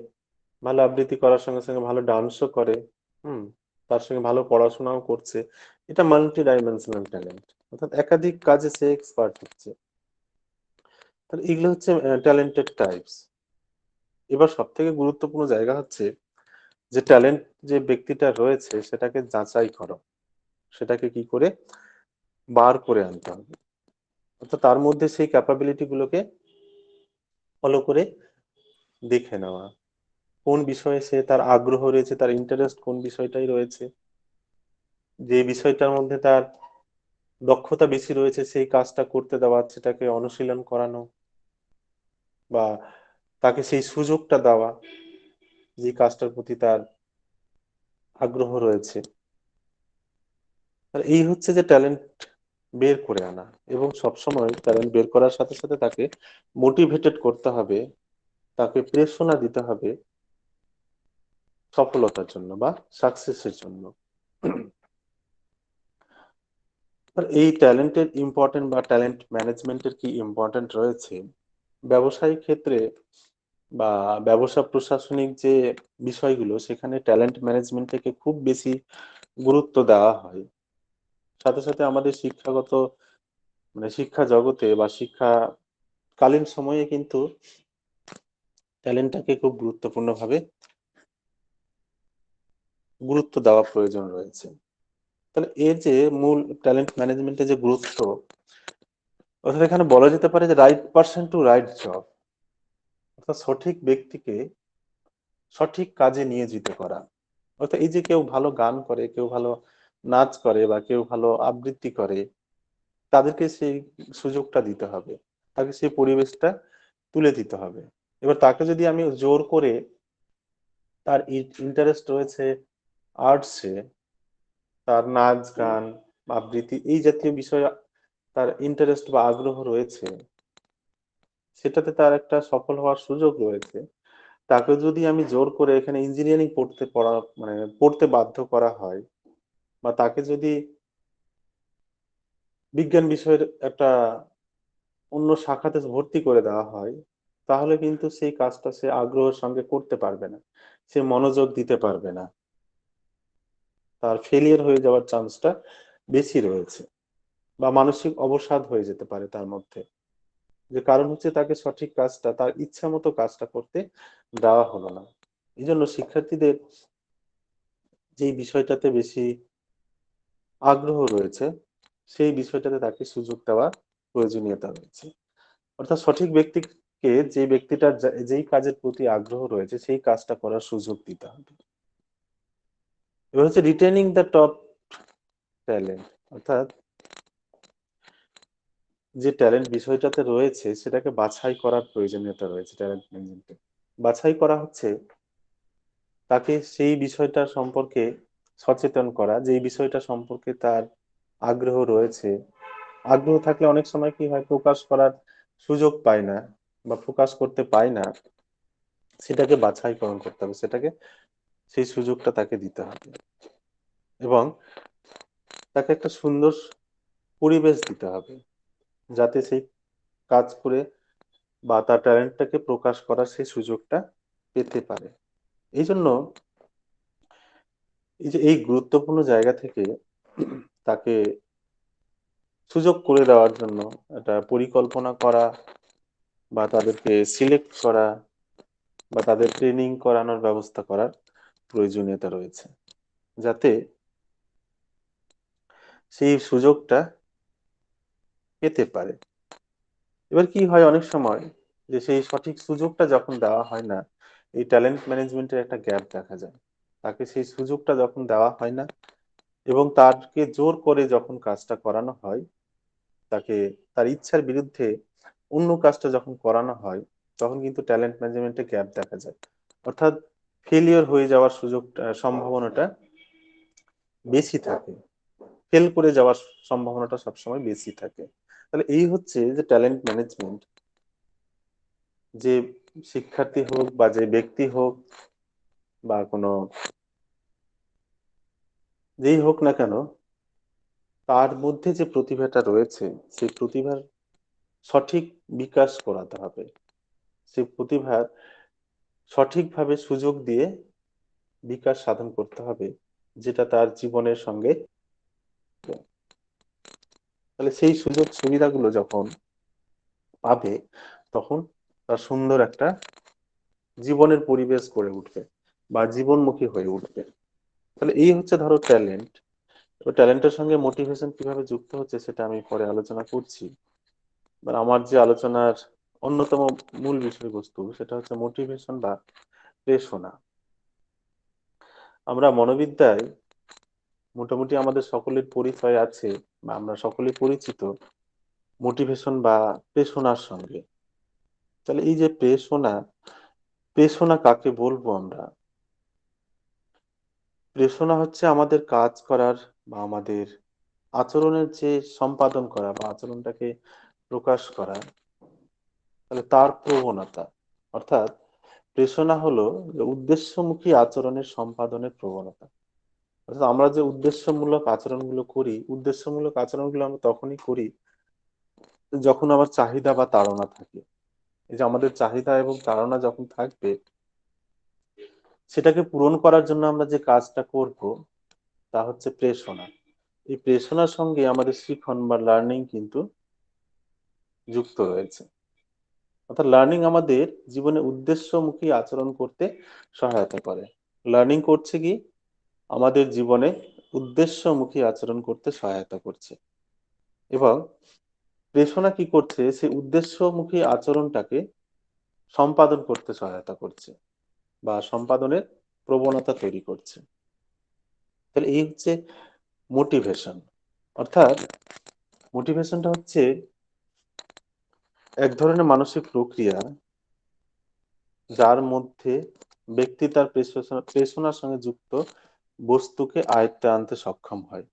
ভালো আবৃত্তি করার সঙ্গে সঙ্গে ভালো ডান্সও করে, হুম, তার সঙ্গে ভালো পড়াশোনাও করছে। এটা মাল্টি ডাইমেনশনাল ট্যালেন্ট, অর্থাৎ একাধিক কাজে সে এক্সপার্ট হচ্ছে। তাহলে এগুলো হচ্ছে ট্যালেন্টেড টাইপস। এবার সব থেকে গুরুত্বপূর্ণ জায়গা হচ্ছে যে ট্যালেন্ট যে ব্যক্তিটা রয়েছে সেটাকে যাচাই করো, সেটাকে কি করে বার করে আনতে হবে। অর্থাৎ তার মধ্যে সেই ক্যাপাবিলিটি গুলোকে ফলো করে দেখে নেওয়া, কোন বিষয়ে সে তার আগ্রহ রয়েছে, তার ইন্টারেস্ট কোন বিষয়টাই রয়েছে, যে বিষয়টার মধ্যে তার দক্ষতা বেশি রয়েছে সেই কাজটা করতে দেওয়া, সেটাকে অনুশীলন করানো বা তাকে সেই সুযোগটা দেওয়া, যে কাজটার প্রতি তার আগ্রহ রয়েছে। আর এই হচ্ছে যে ট্যালেন্ট বের করে আনা, এবং সবসময় ট্যালেন্ট বের করার সাথে সাথে তাকে মোটিভেটেড করতে হবে, তাকে প্রেরণা দিতে হবে সফলতার জন্য বা সাকসেসের জন্য। আর এই ট্যালেন্টের ইম্পর্টেন্ট বা ট্যালেন্ট ম্যানেজমেন্টের কি ইম্পর্টেন্ট রয়েছে ব্যবসায়িক ক্ষেত্রে বা ব্যবসা প্রশাসনিক যে বিষয়গুলো, সেখানে ট্যালেন্ট ম্যানেজমেন্টকে খুব বেশি গুরুত্ব দেওয়া হয়। সাথে সাথে আমাদের শিক্ষাগত মানে শিক্ষা জগতে বা শিক্ষাকালীন সময়ে কিন্তু ট্যালেন্টটাকে খুব গুরুত্বপূর্ণভাবে গুরুত্ব দেওয়া প্রয়োজন রয়েছে। তাহলে এর যে মূল ট্যালেন্ট ম্যানেজমেন্টের যে গুরুত্ব, অর্থাৎ এখানে বলা যেতে পারে যে right person to right job, অর্থাৎ সঠিক ব্যক্তিকে সঠিক কাজে নিয়োজিত করা। অর্থাৎ এই যে কেউ ভালো গান করে, কেউ ভালো নাচ করে বা কেউ ভালো আবৃত্তি করে, তাদেরকে সেই সুযোগটা দিতে হবে, তাকে সেই পরিবেশটা তুলে দিতে হবে। এবার তাকে যদি আমি জোর করে তার ইন্টারেস্ট রয়েছে আর্টসে, তার নাচ গান আবৃত্তি এই জাতীয় বিষয়ে তার ইন্টারেস্ট বা আগ্রহ রয়েছে, সেটাতে তার একটা সফল হওয়ার সুযোগ রয়েছে। তাকে যদি আমি জোর করে এখানে ইঞ্জিনিয়ারিং পড়তে বাধ্য করা হয়, বা তাকে যদি বিজ্ঞান বিষয়ের একটা অন্য শাখাতে ভর্তি করে দেওয়া হয়, তাহলে কিন্তু সেই কাজটা সে আগ্রহের সঙ্গে করতে পারবে না, সে মনোযোগ দিতে পারবে না, তার ফেলিয়ার হয়ে যাওয়ার চান্সটা বেশি রয়েছে, বা মানসিক অবসাদ হয়ে যেতে পারে তার মধ্যে। যে কারণ হচ্ছে তাকে সঠিক কাজটা, তার ইচ্ছা মতো কাজটা করতে দেওয়া হলো না। এই জন্য শিক্ষার্থীদের যেই বিষয়টাতে বেশি আগ্রহ রয়েছে, সেই বিষয়টাতে তাকে সুযোগ দেওয়ার প্রয়োজনীয়তা রয়েছে। অর্থাৎ সঠিক ব্যক্তিকে, যে ব্যক্তিটার যেই কাজের প্রতি আগ্রহ রয়েছে সেই কাজটা করার সুযোগ দিতে হবে। এবার হচ্ছে রিটেনিং দ্য টপ ট্যালেন্ট, অর্থাৎ যে ট্যালেন্ট বিষয়টাতে রয়েছে সেটাকে বাছাই করার প্রয়োজনীয়তা রয়েছে ট্যালেন্ট ম্যানেজমেন্টে। বাছাই করা হচ্ছে তাকে সেই বিষয়টা সম্পর্কে সচেতন করা, যেই বিষয়টা সম্পর্কে তার আগ্রহ রয়েছে। আগ্রহ থাকলে অনেক সময় কি হয়, প্রকাশ করার সুযোগ পায় না বা প্রকাশ করতে পায় না, সেটাকে বাছাইকরণ করতে হবে, সেটাকে সেই সুযোগটা তাকে দিতে হবে, এবং তাকে একটা সুন্দর পরিবেশ দিতে হবে যাতে সেই কাজ করে বা তার ট্যালেন্টটাকে প্রকাশ করার সেই সুযোগটা পেতে পারে। এই জন্য এই যে এই গুরুত্বপূর্ণ জায়গা থেকে তাকে সুযোগ করে দেওয়ার জন্য একটা পরিকল্পনা করা, বা তাদেরকে সিলেক্ট করা, বা তাদের ট্রেনিং করানোর ব্যবস্থা করার প্রয়োজনীয়তা রয়েছে, যাতে সেই সুযোগটা পেতে পারে। এবার কি হয় অনেক সময়, যে সেই সঠিক সুযোগটা যখন দেওয়া হয় না, এই ট্যালেন্ট ম্যানেজমেন্টের একটা গ্যাপ দেখা যায়। তাকে সেই সুযোগটা যখন দেওয়া হয় না এবং তাকে জোর করে যখন কাজটা করানো হয়, তাকে তার ইচ্ছার বিরুদ্ধে অন্য কাজটা যখন করানো হয়, তখন কিন্তু ট্যালেন্ট ম্যানেজমেন্টে গ্যাপ দেখা যায়। অর্থাৎ ফেলিওর হয়ে যাওয়ার সম্ভাবনাটা বেশি থাকে, ফেল করে যাওয়ার সম্ভাবনাটা সবসময় বেশি থাকে। তাহলে এই হচ্ছে যে ট্যালেন্ট ম্যানেজমেন্ট, যে শিক্ষার্থী হোক বা যে ব্যক্তি হোক বা কোনো যেই হোক না কেন, তার মধ্যে যে প্রতিভাটা রয়েছে সেই প্রতিভার সঠিক বিকাশ করাতে হবে, সেই প্রতিভার সঠিকভাবে সুযোগ দিয়ে বিকাশ সাধন করতে হবে, যেটা তার জীবনের সঙ্গে। তাহলে সেই সুযোগ সুবিধাগুলো যখন পাবে, তখন তার সুন্দর একটা জীবনের পরিবেশ গড়ে উঠবে বা জীবনমুখী হয়ে উঠবে। তাহলে এই হচ্ছে ধরো ট্যালেন্ট। এবার ট্যালেন্টের সঙ্গে মোটিভেশন কিভাবে যুক্ত হচ্ছে সেটা আমি পরে আলোচনা করছি। এবার আমার যে আলোচনার অন্যতম মূল বিষয়বস্তু সেটা হচ্ছে মোটিভেশন বা প্রেরণা। আমরা মনোবিদ্যায় মোটামুটি আমাদের সকলের পরিচয় আছে, বা আমরা সকলেই পরিচিত মোটিভেশন বা প্রেরণার সঙ্গে। তাহলে এই যে প্রেরণা, প্রেরণা কাকে বলবো আমরা? প্রেরণা হচ্ছে আমাদের কাজ করার বা আমাদের আচরণের যে সম্পাদন করা বা আচরণটাকে প্রকাশ করা, তাহলে তার প্রবণতা। অর্থাৎ প্রেরণা হলো যে উদ্দেশ্যমুখী আচরণের সম্পাদনের প্রবণতা। অর্থাৎ আমরা যে উদ্দেশ্যমূলক আচরণগুলো করি, উদ্দেশ্যমূলক আচরণগুলো আমরা তখনই করি যখন আমার চাহিদা বা তাড়না থাকে। এই যে আমাদের চাহিদা এবং তাড়না যখন থাকবে, সেটাকে পূরণ করার জন্য আমরা যে কাজটা করব তা হচ্ছে প্রেরণা। এই প্রেরণার সঙ্গে আমাদের শিখন বা লার্নিং কিন্তু যুক্ত রয়েছে। অর্থাৎ লার্নিং আমাদের জীবনে উদ্দেশ্যমুখী আচরণ করতে সহায়তা করে। লার্নিং করছে কি, আমাদের জীবনে উদ্দেশ্যমুখী আচরণ করতে সহায়তা করছে, এবং প্রেরণা কি করছে, সেই উদ্দেশ্যমুখী আচরণটাকে সম্পাদন করতে সহায়তা করছে বা সম্পাদনের প্রবণতা তৈরি করছে। তাহলে এই হচ্ছে মোটিভেশন। অর্থাৎ মোটিভেশনটা হচ্ছে এক ধরনের মানসিক প্রক্রিয়া যার মধ্যে ব্যক্তি তার প্রেষণার সঙ্গে যুক্ত বস্তুকে আয়ত্তে আনতে সক্ষম হয়।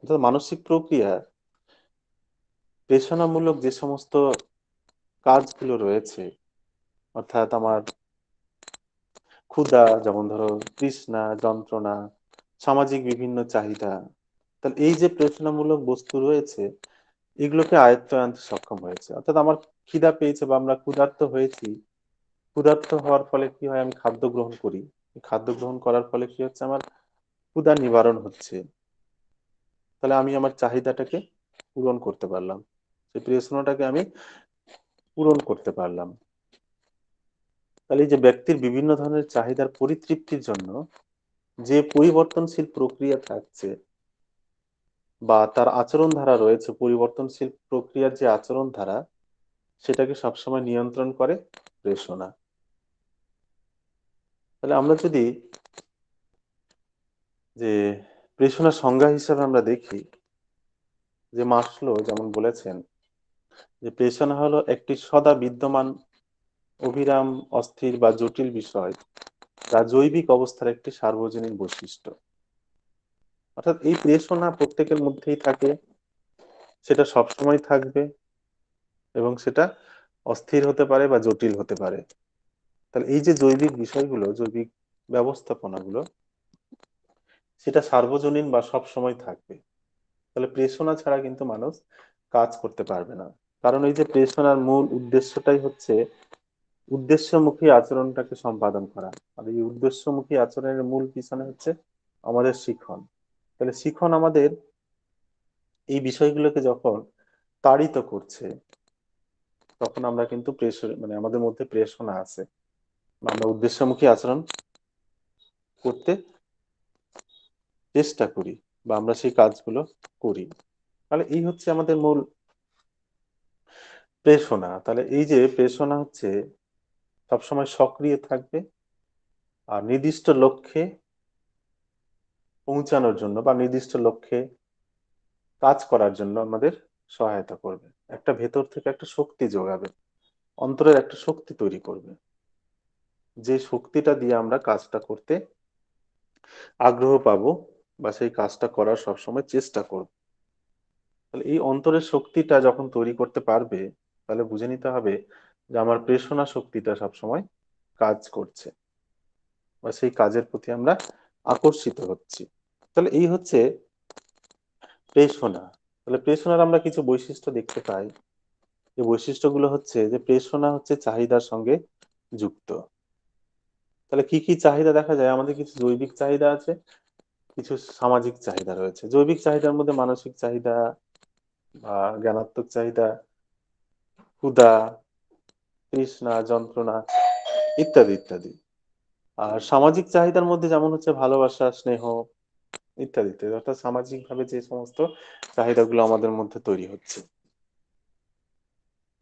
অর্থাৎ মানসিক প্রক্রিয়া প্রেষণামূলক যে সমস্ত কাজগুলো রয়েছে, অর্থাৎ আমার ক্ষুধা, যেমন ধরো তৃষ্ণা, যন্ত্রণা, সামাজিক বিভিন্ন চাহিদা, তাহলে এই যে প্রেষণামূলক বস্তু রয়েছে এগুলোকে আয়ত্তে আনতে সক্ষম হয়েছে। অর্থাৎ আমার খিদা পেয়েছে বা আমরা ক্ষুধার্ত হয়েছি, ক্ষুধার্ত হওয়ার ফলে কি হয়, আমি খাদ্য গ্রহণ করি, খাদ্য গ্রহণ করার ফলে কি হচ্ছে, আমার ক্ষুধা নিবারণ হচ্ছে, তাহলে আমি আমার চাহিদাটাকে পূরণ করতে পারলাম, সেই প্রেষণাটাকে আমি পূরণ করতে পারলাম। তাহলে এই যে ব্যক্তির বিভিন্ন ধরনের চাহিদার পরিতৃপ্তির জন্য যে পরিবর্তনশীল প্রক্রিয়া থাকছে বা তার আচরণ ধারা রয়েছে, পরিবর্তনশীল প্রক্রিয়ার যে আচরণ ধারা সেটাকে সবসময় নিয়ন্ত্রণ করে প্রেষণা। তাহলে আমরা যদি যে প্রেষণার সংজ্ঞা হিসাবে আমরা দেখি, যে মাসলো যেমন বলেছেন যে প্রেষণা হলো একটি সদা বিদ্যমান, অবিরাম, অস্থির বা জটিল বিষয় যা জৈবিক অবস্থার একটি সার্বজনীন বৈশিষ্ট্য। অর্থাৎ এই প্রেষণা প্রত্যেকের মধ্যেই থাকে, সেটা সবসময় থাকবে এবং সেটা অস্থির হতে পারে বা জটিল হতে পারে। তাহলে এই যে জৈবিক বিষয়গুলো, জৈবিক ব্যবস্থাপনাগুলো, সেটা সার্বজনীন বা সব সময় থাকবে। তাহলে প্রেষণা ছাড়া কিন্তু মানুষ কাজ করতে পারবে না। কারণ এই যে প্রেষণার মূল উদ্দেশ্যটাই হচ্ছে উদ্দেশ্যমুখী আচরণটাকে সম্পাদন করা। আর এই উদ্দেশ্যমুখী আচরণের মূল পিছনে হচ্ছে আমাদের শিখন। তাহলে শিখন আমাদের এই বিষয়গুলোকে যখন তাড়িত করছে, তখন আমরা কিন্তু মানে আমাদের মধ্যে প্রেষণা আছে, আমরা উদ্দেশ্যমুখী আচরণ করতে চেষ্টা করি বা আমরা সেই কাজগুলো করি। তাহলে এই হচ্ছে আমাদের মূল প্রেষণা। তাহলে এই যে প্রেষণা হচ্ছে সবসময় সক্রিয় থাকবে আর নির্দিষ্ট লক্ষ্যে পৌঁছানোর জন্য বা নির্দিষ্ট লক্ষ্যে কাজ করার জন্য আমাদের সহায়তা করবে, একটা ভেতর থেকে একটা শক্তি যোগাবে, অন্তরের একটা শক্তি তৈরি করবে, যে শক্তিটা দিয়ে আমরা কাজটা করতে আগ্রহ পাবো বা সেই কাজটা করার সবসময় চেষ্টা করব। তাহলে এই অন্তরের শক্তিটা যখন তৈরি করতে পারবে, তাহলে বুঝে নিতে হবে যে আমার প্রেষণা শক্তিটা সবসময় কাজ করছে বা সেই কাজের প্রতি আমরা আকর্ষিত হচ্ছি। তাহলে এই হচ্ছে প্রেষণা। তাহলে প্রেষণার আমরা কিছু বৈশিষ্ট্য দেখতে পাই। যে বৈশিষ্ট্যগুলো হচ্ছে যে প্রেষণা হচ্ছে চাহিদার সঙ্গে যুক্ত। তাহলে কি কি চাহিদা দেখা যায়, আমাদের কিছু জৈবিক চাহিদা আছে, কিছু সামাজিক চাহিদা রয়েছে। জৈবিক চাহিদার মধ্যে মানসিক চাহিদা বা জ্ঞানাত্মক চাহিদা, ক্ষুধা, তৃষ্ণা, যন্ত্রণা ইত্যাদি ইত্যাদি। আর সামাজিক চাহিদার মধ্যে যেমন হচ্ছে ভালোবাসা, স্নেহ ইত্যাদি ইত্যাদি। অর্থাৎ সামাজিক ভাবে যে সমস্ত চাহিদাগুলো আমাদের মধ্যে তৈরি হচ্ছে।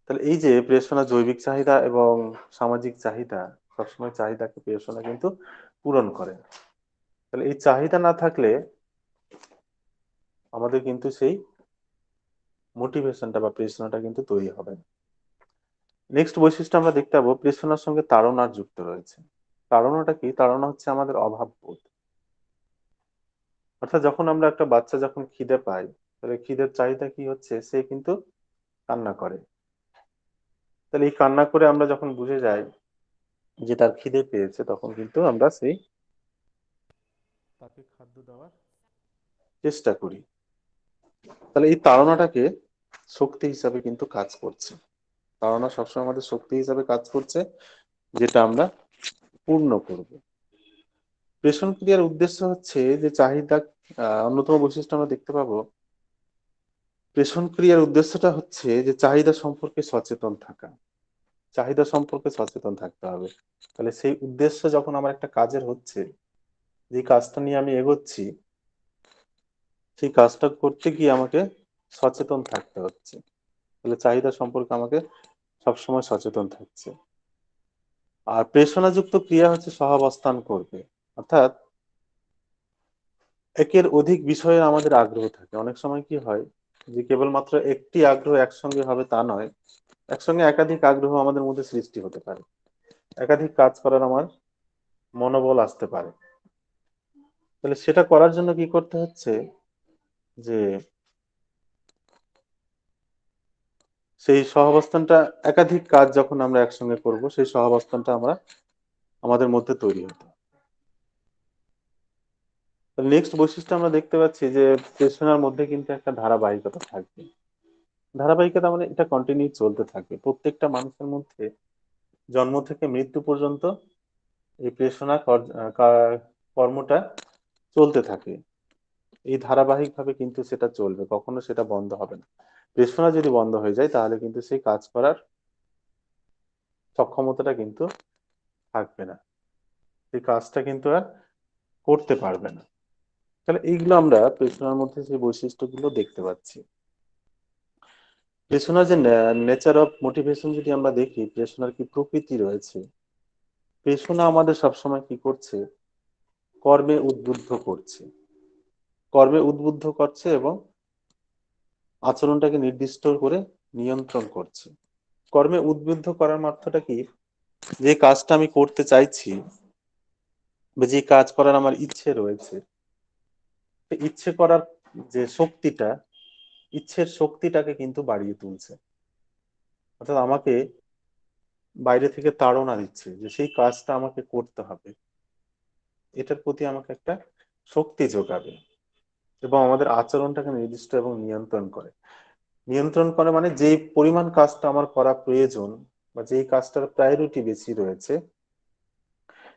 তাহলে এই যে প্রেষণা, জৈবিক চাহিদা এবং সামাজিক চাহিদা, সবসময় চাহিদাকে প্রেষণা কিন্তু পূরণ করে। তাহলে এই চাহিদা না থাকলে আমাদের কিন্তু সেই মোটিভেশনটা বা প্রেরণাটা কিন্তু তৈরি হবে না। নেক্সট বৈশিষ্ট্য আমরা দেখতে পাবো প্রেরণার সঙ্গে তাড়নার যুক্ত রয়েছে। তাড়নাটা কি? তাড়না হচ্ছে আমাদের অভাব বোধ। অর্থাৎ যখন আমরা একটা বাচ্চা যখন খিদে পায়, তাহলে খিদের চাহিদা কি হচ্ছে, সে কিন্তু কান্না করে। তাহলে এই কান্না করে আমরা যখন বুঝে যাই যে তার খিদে পেয়েছে, তখন কিন্তু আমরা সেই তাকে খাদ্য দেওয়ার চেষ্টা করি। তাহলে এই তাড়নাটাকে শক্তি হিসাবে কিন্তু কাজ করছে। তাড়না সবসময় আমাদের শক্তি হিসাবে কাজ করছে, যেটা আমরা পূর্ণ করব। প্রেষণ ক্রিয়ার উদ্দেশ্য হচ্ছে যে চাহিদা, অন্যতম বৈশিষ্ট্য আমরা দেখতে পাবো, প্রেষণ ক্রিয়ার উদ্দেশ্যটা হচ্ছে যে চাহিদা সম্পর্কে সচেতন থাকা। চাহিদা সম্পর্কে সচেতন থাকতে হবে। তাহলে সেই উদ্দেশ্য যখন আমার একটা কাজের হচ্ছে, যে কাজটা নিয়ে আমি এগোচ্ছি, সেই কাজটা করতে গিয়ে আমাকে সচেতন থাকতে হচ্ছে। তাহলে চাহিদা সম্পর্কে আমাকে সবসময় সচেতন থাকছে। আর প্রেষণাযুক্ত ক্রিয়া হচ্ছে সহাবস্থান করবে। অর্থাৎ একের অধিক বিষয়ে আমাদের আগ্রহ থাকে। অনেক সময় কি হয় যে কেবলমাত্র একটি আগ্রহ একসঙ্গে হবে তা নয়, একসঙ্গে একাধিক আগ্রহ আমাদের মধ্যে সৃষ্টি হতে পারে। একাধিক কাজ করার আমার মনোবল আসতে পারে। তাহলে সেটা করার জন্য কি করতে হচ্ছে, যে সেই সহাবস্থানটা, একাধিক কাজ যখন আমরা একসঙ্গে করব, সেই সহাবস্থানটা আমাদের মধ্যে তৈরি হতো। নেক্সট বৈশিষ্ট্য আমরা দেখতে পাচ্ছি যে প্রেষণার মধ্যে কিন্তু একটা ধারাবাহিকতা থাকবে। ধারাবাহিকতা মানে এটা কন্টিনিউ চলতে থাকবে। প্রত্যেকটা মানুষের মধ্যে জন্ম থেকে মৃত্যু পর্যন্ত এই প্রেষণা কর্মটা চলতে থাকে। এই ধারাবাহিকভাবে কিন্তু সেটা চলবে, কখনো সেটা বন্ধ হবে না। প্রেষণা যদি বন্ধ হয়ে যায় তাহলে কিন্তু সেই কাজ করার সক্ষমতাটা কিন্তু থাকবে না, সেই কাজটা কিন্তু আর করতে পারবে না। তাহলে এইগুলো আমরা প্রেষণার মধ্যে যে বৈশিষ্ট্যগুলো দেখতে পাচ্ছি। প্রেষণার যে নেচার অফ মোটিভেশন যদি আমরা দেখি, প্রেষণার কি প্রকৃতি রয়েছে, প্রেষণা আমাদের সবসময় কি করছে, কর্মে উদ্বুদ্ধ করছে, কর্মে উদ্বুদ্ধ করছে এবং আচরণটাকে নির্দিষ্ট করে নিয়ন্ত্রণ করছে। কর্মে উদ্বুদ্ধ করার মাত্রাটা কি, যে কাজটা আমি করতে চাইছি বা যে কাজ করার আমার ইচ্ছে রয়েছে, ইচ্ছে করার যে শক্তিটা, ইচ্ছের শক্তিটাকে কিন্তু বাড়িয়ে তুলছে। অর্থাৎ আমাকে বাইরে থেকে তাড়না দিচ্ছে যে সেই কাজটা আমাকে করতে হবে, এটার প্রতি আমাকে একটা শক্তি যোগাবে এবং আমাদের আচরণটাকে নির্দিষ্ট এবং নিয়ন্ত্রণ করে। নিয়ন্ত্রণ করে মানে যে পরিমাণ কাজটা আমার করা প্রয়োজন বা যেই কাজটার প্রায়োরিটি বেশি রয়েছে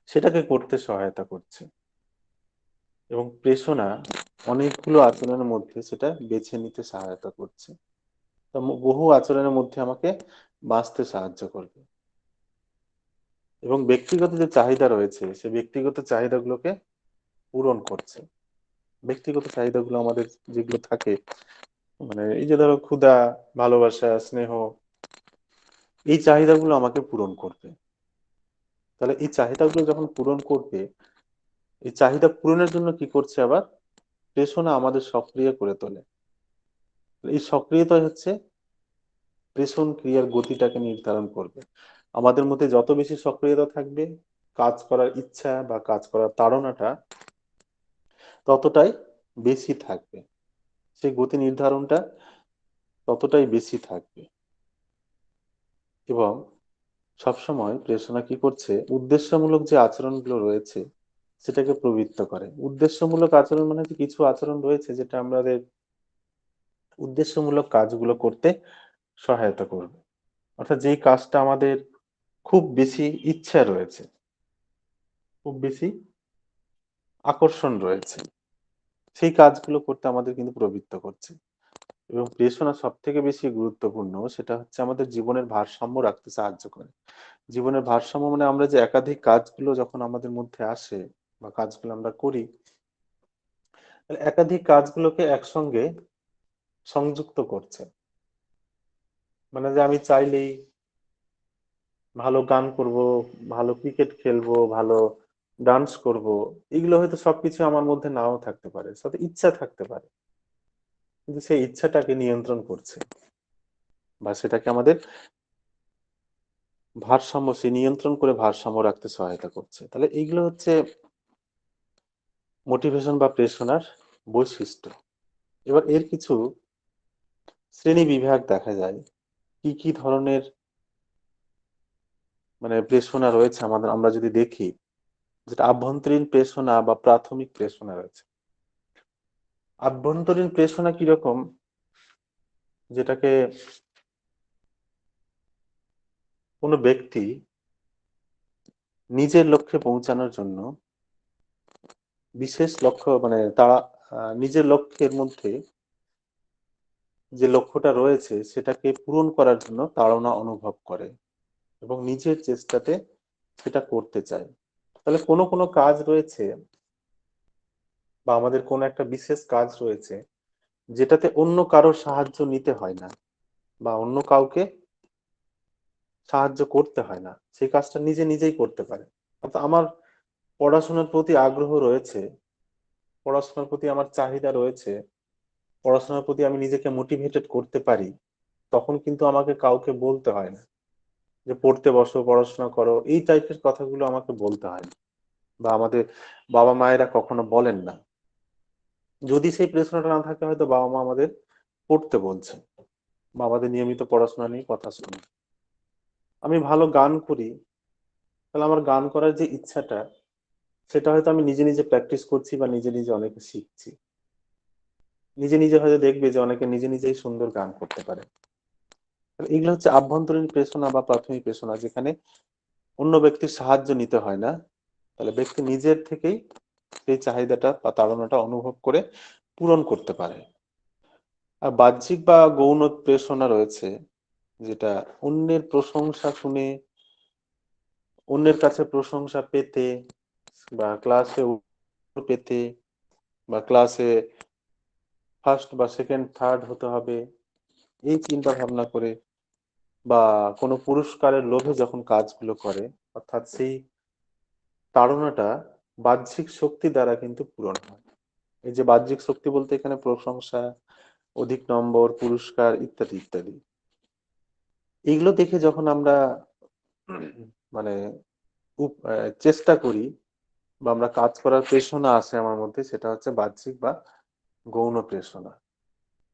সেটাকে করতে সহায়তা করছে। এবং প্রেষণা অনেকগুলো আচরণের মধ্যে সেটা বেছে নিতে সহায়তা করছে। তো বহু আচরণের মধ্যে আমাকে বাঁচতে সাহায্য করবে এবং ব্যক্তিগত যে চাহিদা রয়েছে সে ব্যক্তিগত চাহিদাগুলোকে পূরণ করছে। ব্যক্তিগত চাহিদাগুলো আমাদের যেগুলো থাকে, মানে এই যে ধরো ক্ষুধা, ভালোবাসা, স্নেহ, এই চাহিদাগুলো আমাকে পূরণ করবে। তাহলে এই চাহিদাগুলো যখন পূরণ করবে, এই চাহিদা পূরণের জন্য কি করছে আবার, প্রেষণা আমাদের সক্রিয় করে তোলে। এই সক্রিয়তা হচ্ছে প্রেষণ ক্রিয়ার গতিটাকে নির্ধারণ করবে। আমাদের মধ্যে যত বেশি সক্রিয়তা থাকবে, কাজ করার ইচ্ছা বা কাজ করার তাড়নাটা ততটাই বেশি থাকবে, সেই গতি নির্ধারণটা ততটাই বেশি থাকবে। এবং সবসময় প্রেষণা কি করছে, উদ্দেশ্যমূলক যে আচরণগুলো রয়েছে সেটাকে প্রবৃত্ত করে। উদ্দেশ্যমূলক আচরণ মানে কিছু আচরণ রয়েছে যেটা আমাদের উদ্দেশ্যমূলক কাজগুলো করতে সহায়তা করবে। অর্থাৎ যেই কাজটা আমাদের খুব বেশি ইচ্ছা রয়েছে, খুব বেশি আকর্ষণ রয়েছে, সেই কাজগুলো করতে আমাদের কিন্তু প্রবৃত্ত করছে। এবং প্রেষণা সব থেকে বেশি গুরুত্বপূর্ণ, সেটা হচ্ছে আমাদের জীবনের ভারসাম্য রাখতে সাহায্য করে। জীবনের ভারসাম্য মানে আমরা যে একাধিক কাজগুলো যখন আমাদের মধ্যে আসে বা কাজগুলো আমরা করি, তাহলে একাধিক কাজগুলোকে একসঙ্গে সংযুক্ত করছে। মানে যে আমি চাইলেই ভালো গান করব, ভালো ক্রিকেট খেলবো, ভালো ডান্স করব, এগুলো হয়তো সবকিছু আমার মধ্যে নাও থাকতে পারে, সাথে ইচ্ছা থাকতে পারে, কিন্তু সেই ইচ্ছাটাকে নিয়ন্ত্রণ করছে বা সেটাকে আমাদের ভারসাম্য, সে নিয়ন্ত্রণ করে ভারসাম্য রাখতে সহায়তা করছে। তাহলে এইগুলো হচ্ছে মোটিভেশন বা প্রেরণার বৈশিষ্ট্য। এবার এর কিছু শ্রেণী বিভাগ দেখা যায়, কি কি ধরনের মানে প্রেরণা রয়েছে আমাদের, আমরা যদি দেখি, যেটা আভ্যন্তরীণ প্রেরণা বা প্রাথমিক প্রেরণা রয়েছে। আভ্যন্তরীণ প্রেরণা কিরকম, যেটাকে কোনো ব্যক্তি নিজের লক্ষ্যে পৌঁছানোর জন্য বিশেষ লক্ষ্য, মানে তারা নিজের লক্ষ্যের মধ্যে যে লক্ষ্যটা রয়েছে সেটাকে পূরণ করার জন্য তাড়না অনুভব করে এবং নিজের চেষ্টাতে সেটা করতে চায়। তাহলে কোনো কোনো কাজ রয়েছে বা আমাদের কোনো একটা বিশেষ কাজ রয়েছে যেটাতে অন্য কারোর সাহায্য নিতে হয় না বা অন্য কাউকে সাহায্য করতে হয় না, সেই কাজটা নিজে নিজেই করতে পারে। অর্থাৎ আমার পড়াশোনার প্রতি আগ্রহ রয়েছে, পড়াশোনার প্রতি আমার চাহিদা রয়েছে, পড়াশোনার প্রতি আমি নিজেকে মোটিভেটেড করতে পারি, তখন কিন্তু আমাকে কাউকে বলতে হয় না যে পড়তে বসো, পড়াশোনা করো, এই টাইপের কথাগুলো আমাকে বলতে হয় না। বা আমাদের বাবা মায়েরা কখনো বলেন না। যদি সেই প্রেরণাটা না থাকে, হয়তো বাবা মা আমাদের পড়তে বলছে বা আমাদের নিয়মিত পড়াশোনা নিয়ে কথা শুনে। আমি ভালো গান করি, তাহলে আমার গান করার যে ইচ্ছাটা, সেটা হয়তো আমি নিজে নিজে প্র্যাকটিস করছি বা নিজে নিজে অনেকে শিখছি। নিজে নিজে হয়তো দেখবে যে অনেকে নিজে নিজেই সুন্দর গান করতে পারে। তাহলে এগুলো হচ্ছে আভ্যন্তরীণ প্রেরণা বা প্রাথমিক প্রেরণা, যেখানে অন্য ব্যক্তির সাহায্য নিতে হয় না। তাহলে ব্যক্তি নিজের থেকেই সেই চাহিদাটা বা তাড়নাটা অনুভব করে পূরণ করতে পারে। আর বাহ্যিক বা গৌণ প্রেরণা রয়েছে, যেটা অন্যের প্রশংসা শুনে, অন্যের কাছে প্রশংসা পেতে, বা ক্লাসে পেতে, বা ক্লাসে ফার্স্ট বা সেকেন্ড থার্ড হতে হবে, এই চিন্তা ভাবনা করে, বা কোনো পুরস্কারের লোভে যখন কাজগুলো করে, অর্থাৎ সেই তাড়নাটা বাহ্যিক শক্তি দ্বারা কিন্তু পূরণ হয়। এই যে বাহ্যিক শক্তি বলতে এখানে প্রশংসা, অধিক নম্বর, পুরস্কার ইত্যাদি ইত্যাদি। এগুলো দেখে যখন আমরা মানে চেষ্টা করি বা আমরা কাজ করার প্রেরণা আসে আমার মধ্যে, সেটা হচ্ছে বাহ্যিক বা গৌণ প্রেরণা।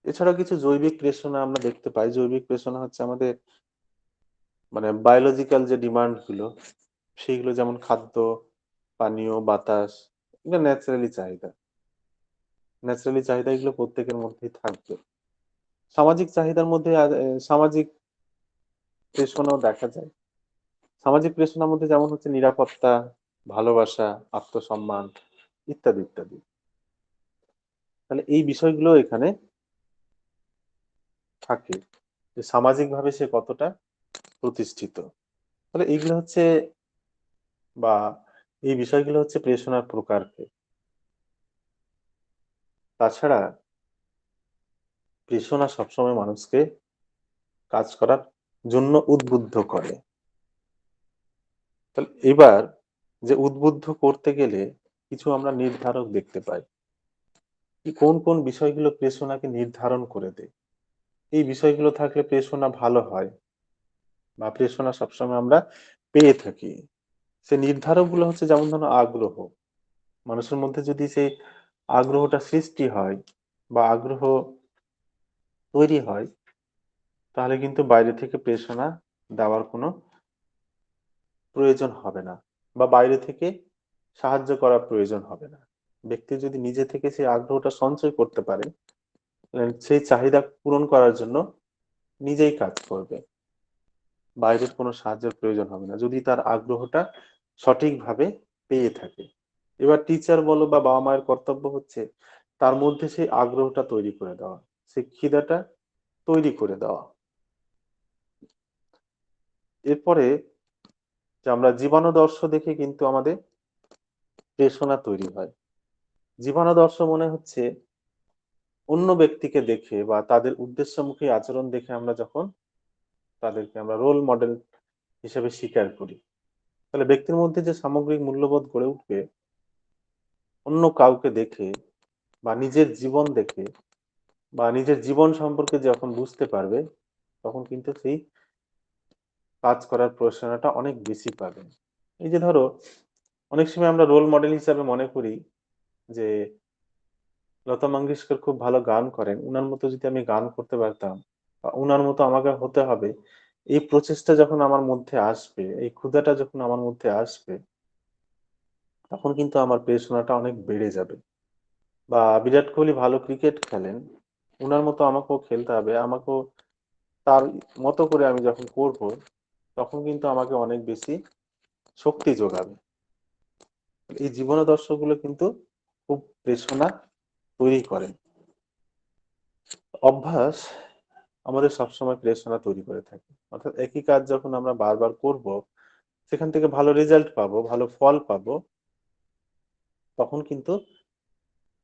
এছাড়া কিছু জৈবিক প্রেরণা আমরা দেখতে পাই। জৈবিক প্রেরণা হচ্ছে আমাদের বায়োলজিক্যাল যে ডিমান্ড গুলো, সেইগুলো যেমন খাদ্য, পানীয়, বাতাস, এগুলো ন্যাচারালি চাহিদা এগুলো প্রত্যেকের মধ্যেই থাকবে। সামাজিক চাহিদার মধ্যে সামাজিক প্রেরণাও দেখা যায়। সামাজিক প্রেরণার মধ্যে যেমন হচ্ছে নিরাপত্তা, ভালোবাসা, আত্মসম্মান ইত্যাদি ইত্যাদি। তাহলে এই বিষয়গুলো এখানে থাকে, যে সামাজিক ভাবে সে কতটা প্রতিষ্ঠিত। তাহলে এইগুলো হচ্ছে, বা এই বিষয়গুলো হচ্ছে প্রেরণার প্রকারকে। তাছাড়া প্রেরণা সবসময় মানুষকে কাজ করার জন্য উদ্বুদ্ধ করে। তাহলে এবার যে উদ্বুদ্ধ করতে গেলে কিছু আমরা নির্ধারক দেখতে পাই, কি কোন কোন বিষয়গুলো প্রেরণাকে নির্ধারণ করে দেয়। এই বিষয়গুলো থাকলে প্রেরণা ভালো হয় বা প্রেরণা সবসময় আমরা পেয়ে থাকি। সে নির্ধারক গুলো হচ্ছে, যেমন ধরো আগ্রহ। মানুষের মধ্যে যদি সেই আগ্রহটা সৃষ্টি হয় বা আগ্রহ তৈরি হয়, তাহলে কিন্তু বাইরে থেকে প্রেরণা দেওয়ার কোনো প্রয়োজন হবে না, বা বাইরে থেকে সাহায্য করার প্রয়োজন হবে না। ব্যক্তি যদি নিজে থেকে সেই আগ্রহটা সঞ্চয় করতে পারে, সেই চাহিদা পূরণ করার জন্য নিজেই কাজ করবে, বাইরের কোনো সাহায্যের প্রয়োজন হবে না, যদি তার আগ্রহটা সঠিকভাবে পেয়ে থাকে। এবার টিচার বলো বা বাবা মায়ের কর্তব্য হচ্ছে তার মধ্যে সেই আগ্রহটা তৈরি করে দেওয়া, সেই খিদাটা তৈরি করে দেওয়া। এরপরে যে আমরা জীবনাদর্শ দেখে কিন্তু আমাদের প্রেরণা তৈরি হয়। জীবনাদর্শ মনে হচ্ছে অন্য ব্যক্তিকে দেখে বা তাদের উদ্দেশ্যমুখী আচরণ দেখে আমরা যখন তাদেরকে আমরা রোল মডেল হিসেবে স্বীকার করি, তাহলে ব্যক্তির মধ্যে যে সামগ্রিক মূল্যবোধ গড়ে উঠবে অন্য কাউকে দেখে, বা নিজের জীবন দেখে, বা নিজের জীবন সম্পর্কে যখন বুঝতে পারবে, তখন কিন্তু সেই কাজ করার প্রয়োজনটা অনেক বেশি পাবে। এই যে ধরো, অনেক সময় আমরা রোল মডেল হিসাবে মনে করি যে লতা মঙ্গেশকর খুব ভালো গান করেন, উনার মতো যদি আমি গান করতে পারতাম বা উনার মতো আমাকে হতে হবে, এই প্রচেষ্টা যখন আমার মধ্যে আসবে, এই ক্ষুধাটা যখন আমার মধ্যে আসবে, তখন কিন্তু আমার প্রেরণাটা অনেক বেড়ে যাবে। বা বিরাট কোহলি ভালো ক্রিকেট খেলেন, উনার মতো আমাকেও খেলতে হবে, আমাকেও তার মতো করে আমি যখন করব, তখন কিন্তু আমাকে অনেক বেশি শক্তি যোগাবে। এই জীবনাদর্শ গুলো কিন্তু খুব প্রেরণা তৈরি করে। অভ্যাস আমাদের সবসময় প্রেরণা তৈরি করে থাকে। অর্থাৎ একই কাজ যখন আমরা বারবার করব, সেখান থেকে ভালো রেজাল্ট পাবো, ভালো ফল পাবো, তখন কিন্তু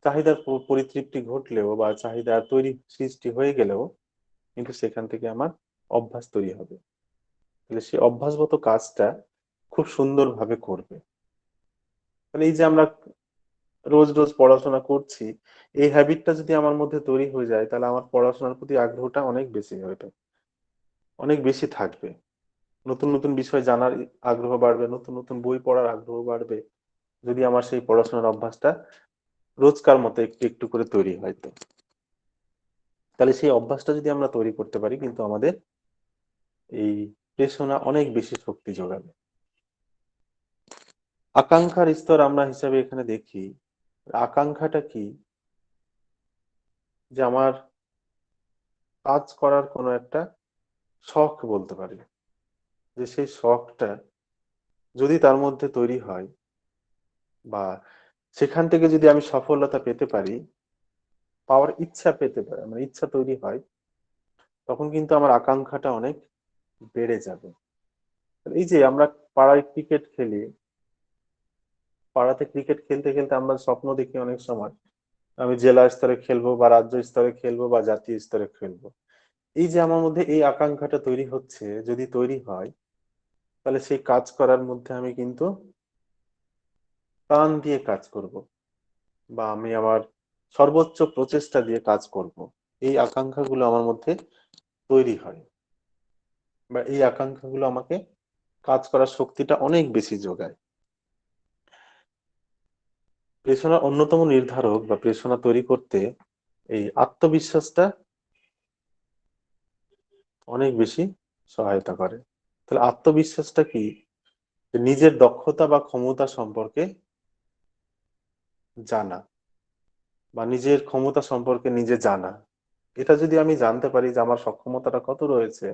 চাহিদার পরিতৃপ্তি ঘটলেও বা চাহিদার তৈরি সৃষ্টি হয়ে গেলেও কিন্তু সেখান থেকে আমার অভ্যাস তৈরি হবে। তাহলে সেই অভ্যাসগত কাজটা খুব সুন্দরভাবে করবে। মানে এই যে আমরা রোজ রোজ পড়াশোনা করছি, এই হ্যাবিটটা যদি আমার মধ্যে তৈরি হয়ে যায়, তাহলে আমার পড়াশোনার প্রতি আগ্রহটা অনেক বেশি হবে, অনেক বেশি থাকবে। নতুন নতুন বিষয় জানার আগ্রহ বাড়বে, নতুন নতুন বই পড়ার আগ্রহ বাড়বে, যদি আমার সেই পড়াশোনার অভ্যাসটা রোজকার মতো একটু একটু করে তৈরি হয়। তো তাহলে সেই অভ্যাসটা যদি আমরা তৈরি করতে পারি, কিন্তু আমাদের এই প্রেরণা অনেক বেশি শক্তি যোগাবে। আকাঙ্ক্ষার স্তর আমরা হিসাবে এখানে দেখি, আকাঙ্ক্ষাটা কি, যে আমার কাজ করার কোনো একটা শখ বলতে পারি, যে সেই শখটা যদি তার মধ্যে তৈরি হয় বা সেখান থেকে যদি আমি সফলতা পেতে পারি, পাওয়ার ইচ্ছা পেতে পারি, মানে ইচ্ছা তৈরি হয়, তখন কিন্তু আমার আকাঙ্ক্ষাটা অনেক বেড়ে যাবে। এই যে আমরা পাড়ায় ক্রিকেট খেলি, পাড়াতে ক্রিকেট খেলতে খেলতে আমরা স্বপ্ন দেখি অনেক সময় আমি জেলা স্তরে খেলবো বা রাজ্য স্তরে খেলবো বা জাতীয় স্তরে খেলবো। এই যে আমার মধ্যে এই আকাঙ্ক্ষাটা তৈরি হচ্ছে, যদি তৈরি হয়, তাহলে সেই কাজ করার মধ্যে আমি কিন্তু প্রাণ দিয়ে কাজ করব, বা আমি আমার সর্বোচ্চ প্রচেষ্টা দিয়ে কাজ করব। এই আকাঙ্ক্ষাগুলো আমার মধ্যে তৈরি হয়, বা এই আকাঙ্ক্ষাগুলো আমাকে কাজ করার শক্তিটা অনেক বেশি যোগায়। প্রেরণার অন্যতম নির্ধারক বা প্রেরণা তৈরি করতে এই আত্মবিশ্বাসটা অনেক বেশি সহায়তা করে। তাহলে আত্মবিশ্বাসটা কি? যে নিজের দক্ষতা বা ক্ষমতা সম্পর্কে জানা, বা নিজের ক্ষমতা সম্পর্কে নিজে জানা। এটা যদি আমি জানতে পারি যে আমার সক্ষমতাটা কত রয়েছে,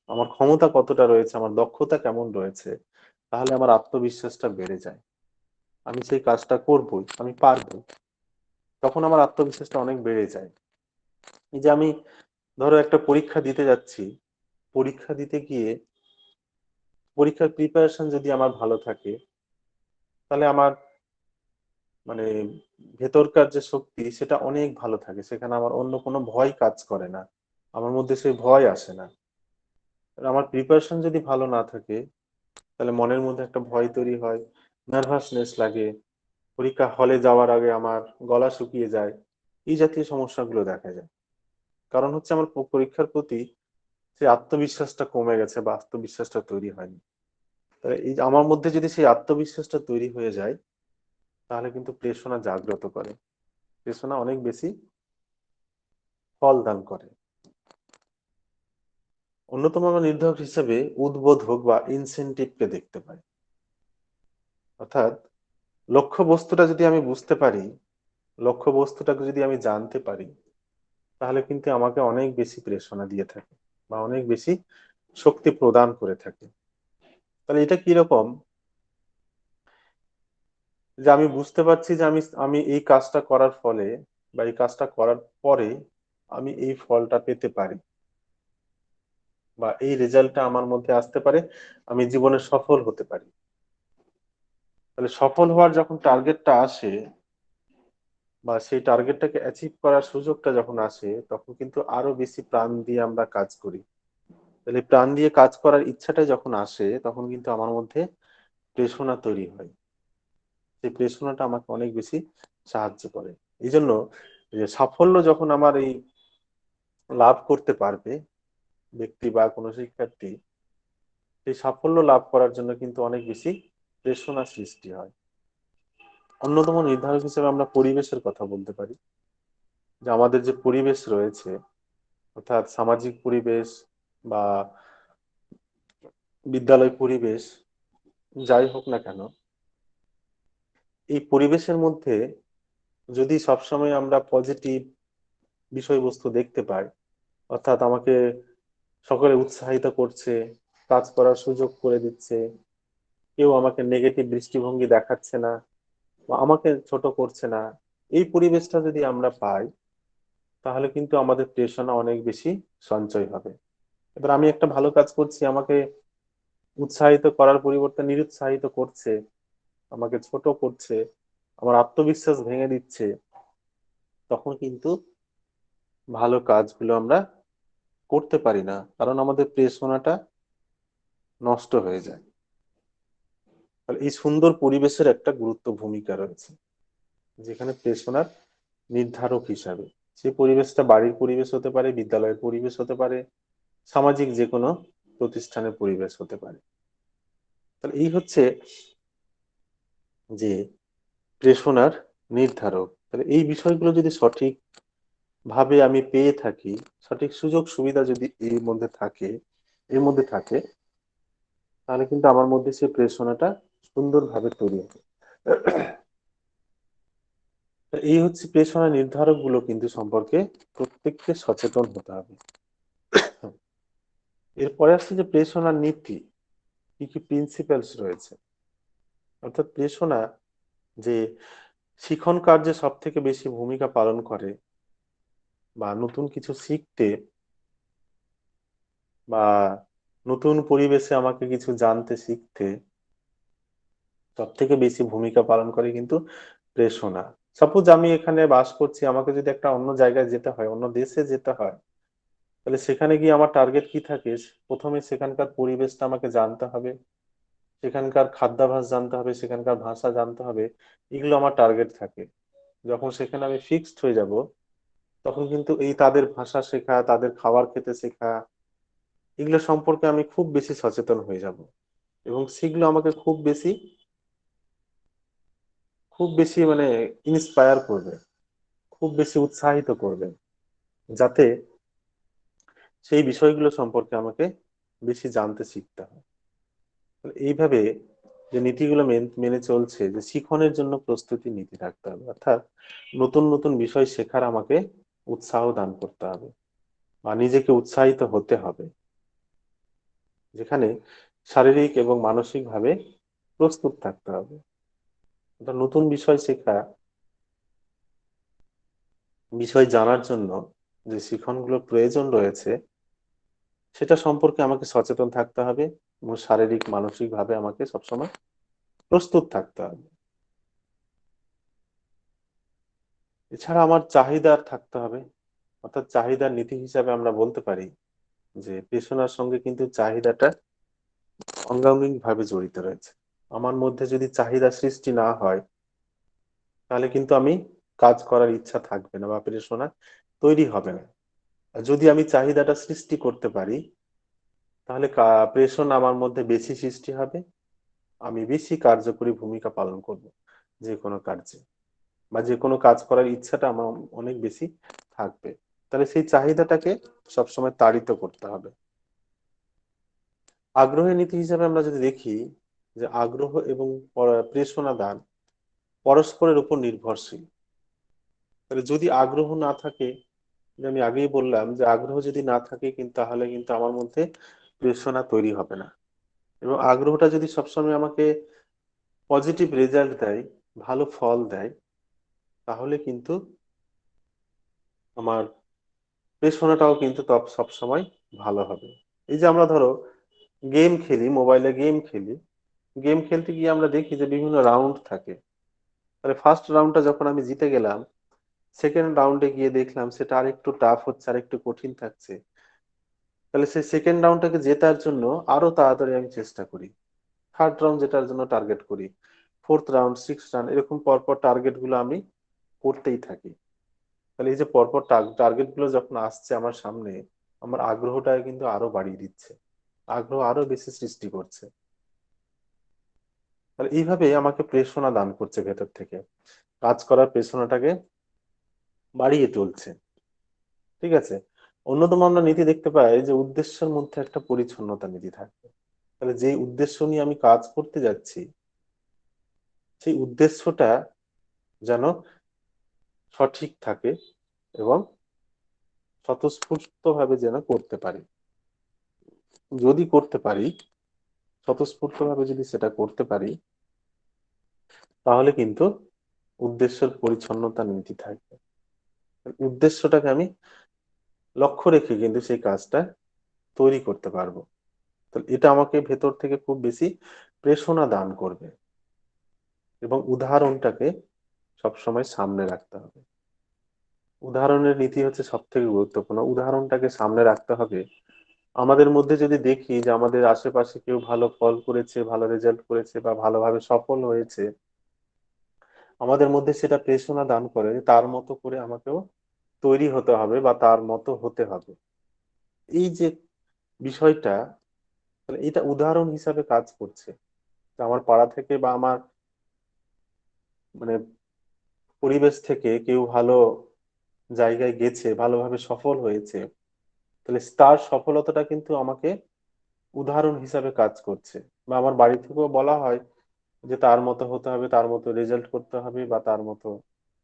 আমার ক্ষমতা কতটা রয়েছে, আমার দক্ষতা কেমন রয়েছে, তাহলে আমার আত্মবিশ্বাসটা বেড়ে যায়। আমি সেই কাজটা করবই, আমি পারবো, তখন আমার আত্মবিশ্বাসটা অনেক বেড়ে যায়। এই যে আমি ধরো একটা পরীক্ষা দিতে যাচ্ছি, পরীক্ষা দিতে গিয়ে পরীক্ষার প্রিপারেশন যদি আমার ভালো থাকে, তাহলে আমার মানে ভেতরকার যে শক্তি সেটা অনেক ভালো থাকে, সেখানে আমার অন্য কোনো ভয় কাজ করে না, আমার মধ্যে সেই ভয় আসে না। আর আমার প্রিপারেশন যদি ভালো না থাকে, তাহলে মনের মধ্যে একটা ভয় তৈরি হয়, নার্ভাসনেস লাগে, পরীক্ষা হলে যাওয়ার আগে আমার গলা শুকিয়ে যায়, এই জাতীয় সমস্যাগুলো দেখা যায়। কারণ হচ্ছে আমার পরীক্ষার প্রতি সেই আত্মবিশ্বাসটা কমে গেছে বা আত্মবিশ্বাসটা তৈরি হয়নি। তাহলে এই যে আমার মধ্যে যদি সেই আত্মবিশ্বাসটা তৈরি হয়ে যায়, তাহলে কিন্তু প্রেরণা জাগ্রত করে, প্রেরণা অনেক বেশি ফল দান করে। অন্যতম আমরা নির্ধারক হিসেবে উদ্বোধক বা ইনসেনটিভকে দেখতে পাই। অর্থাৎ লক্ষ্য বস্তুটা যদি আমি বুঝতে পারি, লক্ষ্য বস্তুটাকে যদি আমি জানতে পারি, তাহলে কিন্তু আমাকে অনেক বেশি প্রেরণা দিয়ে থাকে বা অনেক বেশি শক্তি প্রদান করে থাকে। তাহলে এটা কিরকম, যে আমি বুঝতে পারছি যে আমি আমি এই কাজটা করার ফলে বা এই কাজটা করার পরে আমি এই ফলটা পেতে পারি, বা এই রেজাল্টটা আমার মধ্যে আসতে পারে, আমি জীবনে সফল হতে পারি। তাহলে সফল হওয়ার যখন টার্গেটটা আসে, বা সেই টার্গেটটাকে অ্যাচিভ করার সুযোগটা যখন আসে, তখন কিন্তু আরো বেশি প্রাণ দিয়ে আমরা কাজ করি। তাহলে প্রাণ দিয়ে কাজ করার ইচ্ছাটা যখন আসে, তখন কিন্তু আমার মধ্যে প্রেরণা তৈরি হয়। সেই প্রেরণাটা আমাকে অনেক বেশি সাহায্য করে। এই জন্য যে সাফল্য যখন আমার এই লাভ করতে পারবে ব্যক্তি বা কোনো শিক্ষার্থী, সেই সাফল্য লাভ করার জন্য কিন্তু অনেক বেশি প্রেরণা সৃষ্টি হয়। অন্যতম নির্ধারক হিসেবে আমরা পরিবেশের কথা বলতে পারি, যে আমাদের যে পরিবেশ রয়েছে, অর্থাৎ সামাজিক পরিবেশ বা বিদ্যালয় পরিবেশ, যাই হোক না কেন, এই পরিবেশের মধ্যে যদি সবসময় আমরা পজিটিভ বিষয়বস্তু দেখতে পাই, অর্থাৎ আমাকে সকলে উৎসাহিত করছে, কাজ করার সুযোগ করে দিচ্ছে, কেউ আমাকে নেগেটিভ দৃষ্টিভঙ্গি দেখাচ্ছে না বা আমাকে ছোট করছে না, এই পরিবেশটা যদি আমরা পাই, তাহলে কিন্তু আমাদের প্রেরণা অনেক বেশি সঞ্চয় হবে। এবার আমি একটা ভালো কাজ করছি, আমাকে উৎসাহিত করার পরিবর্তে নিরুৎসাহিত করছে, আমাকে ছোট করছে, আমার আত্মবিশ্বাস ভেঙে দিচ্ছে, তখন কিন্তু ভালো কাজগুলো আমরা করতে পারি না, কারণ আমাদের প্রেরণাটা নষ্ট হয়ে যায়। তাহলে এই সুন্দর পরিবেশের একটা গুরুত্ব ভূমিকা রয়েছে, যেখানে প্রেরণার নির্ধারক হিসাবে সেই পরিবেশটা বাড়ির পরিবেশ হতে পারে, বিদ্যালয়ের পরিবেশ হতে পারে, সামাজিক যে কোনো প্রতিষ্ঠানের পরিবেশ হতে পারে। তাহলে এই হচ্ছে যে প্রেষণার নির্ধারক। তাহলে এই বিষয়গুলো যদি সঠিক ভাবে আমি পেয়ে থাকি, সঠিক সুযোগ সুবিধা যদি এর মধ্যে থাকে, তাহলে কিন্তু আমার মধ্যে সেই প্রেষণাটা সুন্দরভাবে তৈরি হবে। এই হচ্ছে প্রেষণা নির্ধারক গুলো কিন্তু সম্পর্কে প্রত্যেককে সচেতন হতে হবে। এরপরে আসছে যে প্রেষণার নীতি, কি কি প্রিন্সিপালস রয়েছে। অর্থাৎ প্রেষণা যে শিখন কার্যে সব থেকে বেশি ভূমিকা পালন করে, বা নতুন কিছু শিখতে বা নতুন পরিবেশে আমাকে কিছু জানতে শিখতে সব থেকে বেশি ভূমিকা পালন করে কিন্তু প্রেষণা। সাপোজ আমি এখানে বাস করছি, আমাকে যদি একটা অন্য জায়গায় যেতে হয়, অন্য দেশে যেতে হয়, তাহলে সেখানে গিয়ে আমার টার্গেট কি থাকে? প্রথমে সেখানকার পরিবেশটা আমাকে জানতে হবে, সেখানকার খাদ্যাভ্যাস জানতে হবে, সেখানকার ভাষা জানতে হবে। এগুলো আমার টার্গেট থাকে। যখন সেখানে আমি ফিক্সড হয়ে যাব, তখন কিন্তু এই তাদের ভাষা শেখা, তাদের খাবার খেতে শেখা, এগুলো সম্পর্কে আমি খুব বেশি সচেতন হয়ে যাব। এবং সেগুলো আমাকে খুব বেশি মানে ইন্সপায়ার করবে, খুব বেশি উৎসাহিত করবে, যাতে সেই বিষয়গুলো সম্পর্কে আমাকে বেশি জানতে শিখতে হয়। এইভাবে যে নীতিগুলো মেনে চলছে, যে শিখনের জন্য প্রস্তুতি নীতি রাখতে হবে, অর্থাৎ নতুন নতুন বিষয় শেখার আমাকে উৎসাহ দান করতে হবে, বা নিজেকে উৎসাহিত হতে হবে, যেখানে শারীরিক এবং মানসিক ভাবে প্রস্তুত থাকতে হবে। একটা নতুন বিষয় শেখা, বিষয় জানার জন্য যে শিখনগুলোর প্রয়োজন রয়েছে, সেটা সম্পর্কে আমাকে সচেতন থাকতে হবে, এবং শারীরিক মানসিক ভাবে আমাকে সবসময় প্রস্তুত থাকতে হবে। এছাড়া আমার চাহিদার থাকতে হবে। অর্থাৎ চাহিদার নীতি হিসাবে আমরা বলতে পারি যে পেশনার সঙ্গে কিন্তু চাহিদাটা অঙ্গাঙ্গিক ভাবে জড়িত রয়েছে। আমার মধ্যে যদি চাহিদা সৃষ্টি না হয়, তাহলে কিন্তু আমি কাজ করার ইচ্ছা থাকবে না, বা পেশনা তৈরি হবে না। আর যদি আমি চাহিদাটা সৃষ্টি করতে পারি, তাহলে প্রেষণা আমার মধ্যে বেশি সৃষ্টি হবে, আমি বেশি কার্যকরী ভূমিকা পালন করব যে কোনো কার্যে, বা যে কোনো কাজ করার ইচ্ছাটা আমার অনেক বেশি থাকবে। তাহলে সেই চাহিদাটাকে সবসময় তাড়িত করতে হবে। আগ্রহের নীতি হিসাবে আমরা যদি দেখি, যে আগ্রহ এবং প্রেষণা দান পরস্পরের উপর নির্ভরশীল। তাহলে যদি আগ্রহ না থাকে, যে আমি আগেই বললাম যে আগ্রহ যদি না থাকে কিন্তু, তাহলে কিন্তু আমার মধ্যে প্রেষণা তৈরি হবে না। এবং আগ্রহটা যদি সবসময় আমাকে পজিটিভ রেজাল্ট দেয়, ভালো ফল দেয়, তাহলে কিন্তু আমার প্রেষণাটাও কিন্তু সবসময় ভালো হবে। এই যে আমরা ধরো গেম খেলি, মোবাইলে গেম খেলি, গেম খেলতে গিয়ে আমরা দেখি যে বিভিন্ন রাউন্ড থাকে। তাহলে ফার্স্ট রাউন্ডটা যখন আমি জিতে গেলাম, সেকেন্ড রাউন্ডে গিয়ে দেখলাম সেটা আরেকটু টাফ হচ্ছে, আরেকটু কঠিন থাকছে। তাহলে সেই সেকেন্ড রাউন্ডটাকে জেতার জন্য আরো তাড়াতাড়ি আমি চেষ্টা করি, থার্ড রাউন্ড জেতার জন্য টার্গেট করি, ফোর্থ রাউন্ড, সিক্স রাউন্ড, এরকম পরপর টার্গেট গুলো আমি করতেই থাকি। তাহলে এই যে পরপর টার্গেট গুলো যখন আসছে আমার সামনে, আমার আগ্রহটা কিন্তু আরো বাড়িয়ে দিচ্ছে, আগ্রহ আরো বেশি সৃষ্টি করছে। তাহলে এইভাবে আমাকে প্রেরণা দান করছে ভেতর থেকে, কাজ করার প্রেরণাটাকে বাড়িয়ে তুলছে। ঠিক আছে। অন্যতম আমরা নীতি দেখতে পাই যে উদ্দেশ্যের মধ্যে একটা পরিচ্ছন্নতা নীতি থাকবে। তাহলে যে উদ্দেশ্য নিয়ে আমি কাজ করতে যাচ্ছি, সেই উদ্দেশ্যটা যেন সঠিক থাকে, এবং স্বতঃস্ফূর্ত ভাবে যেন করতে পারি। যদি করতে পারি, স্বতঃস্ফূর্ত ভাবে যদি সেটা করতে পারি, তাহলে কিন্তু উদ্দেশ্যের পরিচ্ছন্নতা নীতি থাকবে। উদ্দেশ্যটাকে আমি লক্ষ্য রেখে কিন্তু সেই কাজটা তৈরি করতে পারবো। তো এটা আমাকে ভেতর থেকে খুব বেশি প্রেরণা দান করবে, এবং উদাহরণটাকে সবসময় সামনে রাখতে হবে। উদাহরণের নীতি হচ্ছে সব থেকে গুরুত্বপূর্ণ। উদাহরণটাকে সামনে রাখতে হবে। আমাদের মধ্যে যদি দেখি যে আমাদের আশেপাশে কেউ ভালো ফল করেছে, ভালো রেজাল্ট করেছে, বা ভালোভাবে সফল হয়েছে, আমাদের মধ্যে সেটা প্রেরণা দান করে তার মতো করে আমাকেও তৈরি হতে হবে, বা তার মতো হতে হবে। এই যে বিষয়টা, তাহলে এটা উদাহরণ হিসাবে কাজ করছে। যে আমার পাড়া থেকে বা আমার মানে পরিবেশ থেকে কেউ ভালো জায়গায় গেছে, ভালোভাবে সফল হয়েছে, তাহলে তার সফলতাটা কিন্তু আমাকে উদাহরণ হিসাবে কাজ করছে। বা আমার বাড়ি থেকেও বলা হয় যে তার মতো হতে হবে, তার মতো রেজাল্ট করতে হবে, বা তার মতো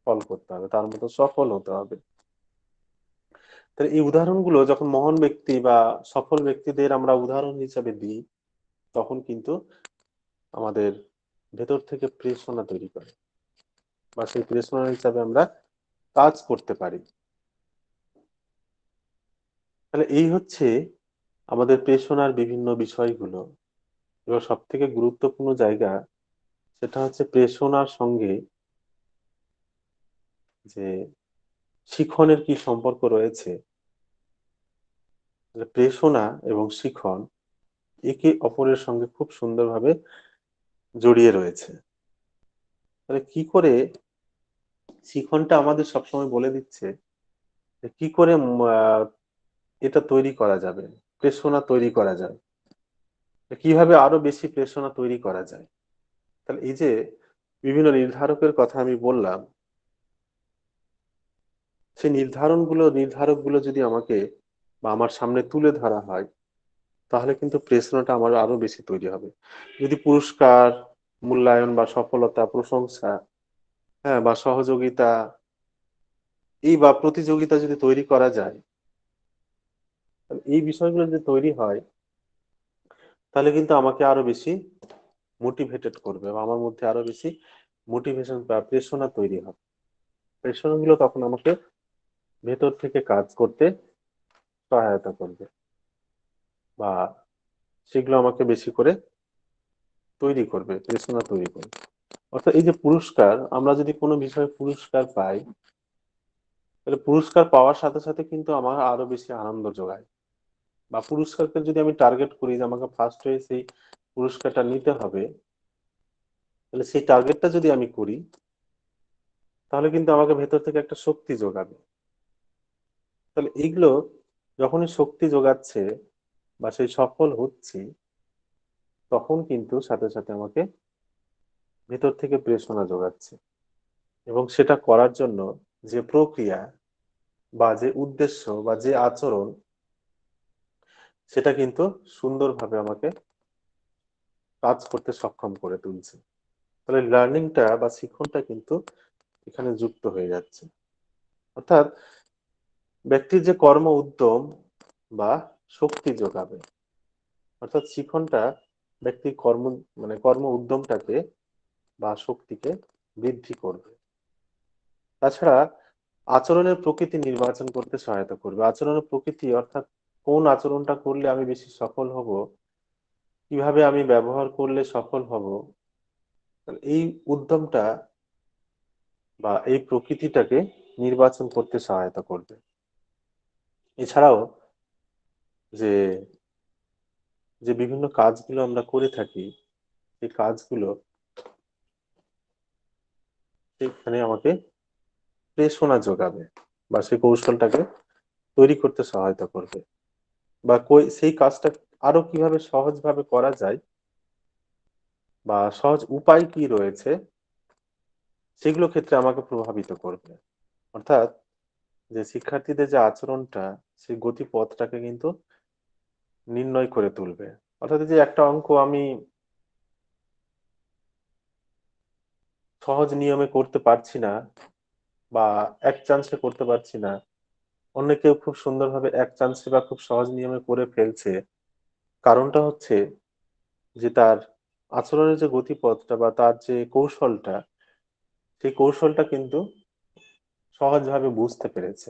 ফল করতে হবে, তার মতো সফল হতে হবে। তাহলে এই উদাহরণগুলো যখন মহান ব্যক্তি বা সফল ব্যক্তিদের আমরা উদাহরণ হিসাবে দিই, তখন কিন্তু আমাদের ভেতর থেকে প্রেরণা তৈরি করে, বা সেই প্রেরণা হিসাবে আমরা কাজ করতে পারি। তাহলে এই হচ্ছে আমাদের প্রেরণার বিভিন্ন বিষয়গুলো। এবার সব থেকে গুরুত্বপূর্ণ জায়গা, সেটা হচ্ছে প্রেরণার সঙ্গে যে শিখনের কি সম্পর্ক রয়েছে। প্রেরণা এবং শিখন একে অপরের সঙ্গে খুব সুন্দরভাবে জড়িয়ে রয়েছে। তাহলে কি করে শিখনটা আমাদের সবসময় বলে দিচ্ছে যে কি করে এটা তৈরি করা যাবে, প্রেরণা তৈরি করা যায়, কিভাবে আরো বেশি প্রেরণা তৈরি করা যায়। তাহলে এই যে বিভিন্ন নির্ধারকের কথা আমি বললাম, সেই নির্ধারকগুলো যদি আমাকে বা আমার সামনে তুলে ধরা হয়, তাহলে কিন্তু প্রেরণাটা আমার আরো বেশি তৈরি হবে। যদি পুরস্কার, মূল্যায়ন বা সফলতা, প্রশংসা, হ্যাঁ, বা সহযোগিতা, এই বা প্রতিযোগিতা যদি তৈরি করা যায়, তাহলে এই বিষয়গুলো যদি তৈরি হয়, তাহলে কিন্তু আমাকে আরো বেশি মোটিভেটেড করবে, বা আমার মধ্যে আরো বেশি মোটিভেশন বা প্রেরণা তৈরি হবে। প্রেরণাগুলো তখন আমাকে ভেতর থেকে কাজ করতে সহায়তা করবে, বা সেগুলো আমাকে বেশি করে তৈরি করবে, প্রেরণা তৈরি করবে। অর্থাৎ এই যে পুরস্কার, আমরা যদি কোনো বিষয়ে পুরস্কার পাই, তাহলে পুরস্কার পাওয়ার সাথে সাথে কিন্তু আমার আরো বেশি আনন্দ যোগায়। বা পুরস্কারকে যদি আমি টার্গেট করি যে আমাকে ফার্স্ট হয়ে সেই পুরস্কারটা নিতে হবে, তাহলে সেই টার্গেটটা যদি আমি করি, তাহলে কিন্তু আমাকে ভেতর থেকে একটা শক্তি যোগাবে। তাহলে এইগুলো যখনই শক্তি যোগাচ্ছে বা সেই সফল হচ্ছি, তখন কিন্তু সাথে সাথে আমাকে ভেতর থেকে প্রেরণা যোগাচ্ছে। এবং সেটা করার জন্য যে প্রক্রিয়া বা যে উদ্দেশ্য বা যে আচরণ, সেটা কিন্তু সুন্দরভাবে আমাকে কাজ করতে সক্ষম করে তুলছে। তাহলে লার্নিংটা বা শিক্ষণটা কিন্তু এখানে যুক্ত হয়ে যাচ্ছে। অর্থাৎ ব্যক্তির যে কর্ম উদ্যম বা শক্তি যোগাবে। অর্থাৎ শিক্ষণটা ব্যক্তির কর্ম উদ্যমটাকে বা শক্তিকে বৃদ্ধি করবে। তাছাড়া আচরণের প্রকৃতি নির্বাচন করতে সহায়তা করবে। আচরণের প্রকৃতি অর্থাৎ কোন আচরণটা করলে আমি বেশি সফল হব, কিভাবে আমি ব্যবহার করলে সফল হব, এই উদ্যমটা বা এই প্রকৃতিটাকে নির্বাচন করতে সহায়তা করবে। এছাড়াও যে যে বিভিন্ন কাজগুলো আমরা করে থাকি, সেই কাজগুলো সেখানে আমাকে প্রেরণা যোগাবে, বা সেই কৌশলটাকে তৈরি করতে সহায়তা করবে। বা সেই কাজটা আরো কিভাবে সহজভাবে করা যায়, বা সহজ উপায় কি রয়েছে, সেগুলো ক্ষেত্রে আমাকে প্রভাবিত করবে। অর্থাৎ যে শিক্ষার্থীদের যে আচরণটা, সেই গতিপথটাকে কিন্তু নির্ণয় করে তুলবে। অর্থাৎ এই যে একটা অঙ্ক আমি সহজ নিয়মে করতে পারছি না, বা এক চান্সে করতে পারছি না, অন্য কেউ খুব সুন্দরভাবে এক চান্সে বা খুব সহজ নিয়মে করে ফেলছে, কারণটা হচ্ছে যে তার আচরণের যে গতিপথটা বা তার যে কৌশলটা, সেই কৌশলটা কিন্তু সহজভাবে বুঝতে পেরেছে।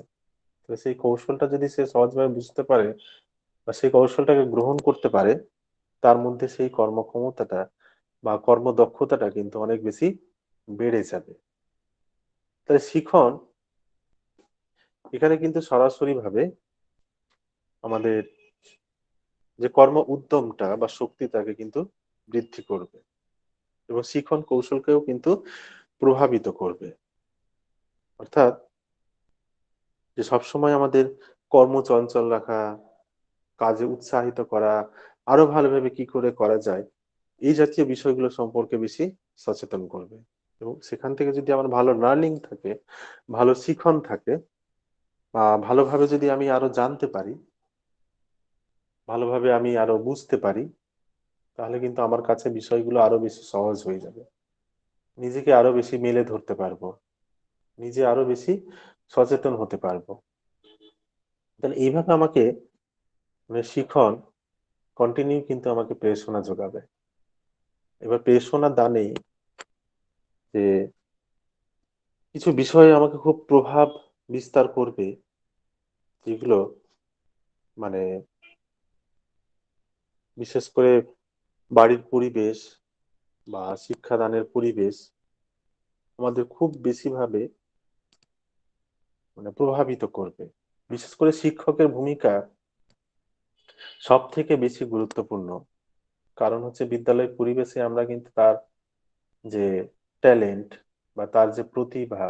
তো সেই কৌশলটা যদি সে সহজভাবে বুঝতে পারে বা সেই কৌশলটাকে গ্রহণ করতে পারে, তার মধ্যে সেই কর্মক্ষমতাটা বা কর্মদক্ষতাটা কিন্তু অনেক বেশি বেড়ে যাবে। তাই শিখন এখানে কিন্তু সরাসরি ভাবে আমাদের যে কর্ম উদ্যমটা বা শক্তিটাকে কিন্তু বৃদ্ধি করবে, এবং শিখন কৌশলকেও কিন্তু প্রভাবিত করবে। অর্থাৎ যে সবসময় আমাদের কর্ম চঞ্চল রাখা, কাজে উৎসাহিত করা, আরো ভালোভাবে কি করে করা যায়, এই জাতীয় বিষয়গুলো সম্পর্কে বেশি সচেতন করবে। এবং সেখান থেকে যদি আমার ভালো লার্নিং থাকে, ভালো শিখন থাকে, বা ভালোভাবে যদি আমি আরো জানতে পারি, ভালোভাবে আমি আরো বুঝতে পারি, তাহলে কিন্তু আমার কাছে বিষয়গুলো আরো বেশি সহজ হয়ে যাবে। নিজেকে আরো বেশি মেলে ধরতে পারবো, নিজে আরো বেশি সচেতন হতে পারবো। তাহলে এইভাবে আমাকে মানে শিখন কন্টিনিউ কিন্তু আমাকে প্রেরণা যোগাবে। এবার প্রেরণা দানে যে কিছু বিষয় আমাকে খুব প্রভাব বিস্তার করবে, যেগুলো মানে বিশেষ করে বাড়ির পরিবেশ বা শিক্ষাদানের পরিবেশ আমাদের খুব বেশি ভাবে মানে প্রভাবিত করবে। বিশেষ করে শিক্ষকের ভূমিকা সব থেকে বেশি গুরুত্বপূর্ণ। কারণ হচ্ছে বিদ্যালয়ের পরিবেশে আমরা কিন্তু তার যে ট্যালেন্ট বা তার যে প্রতিভা,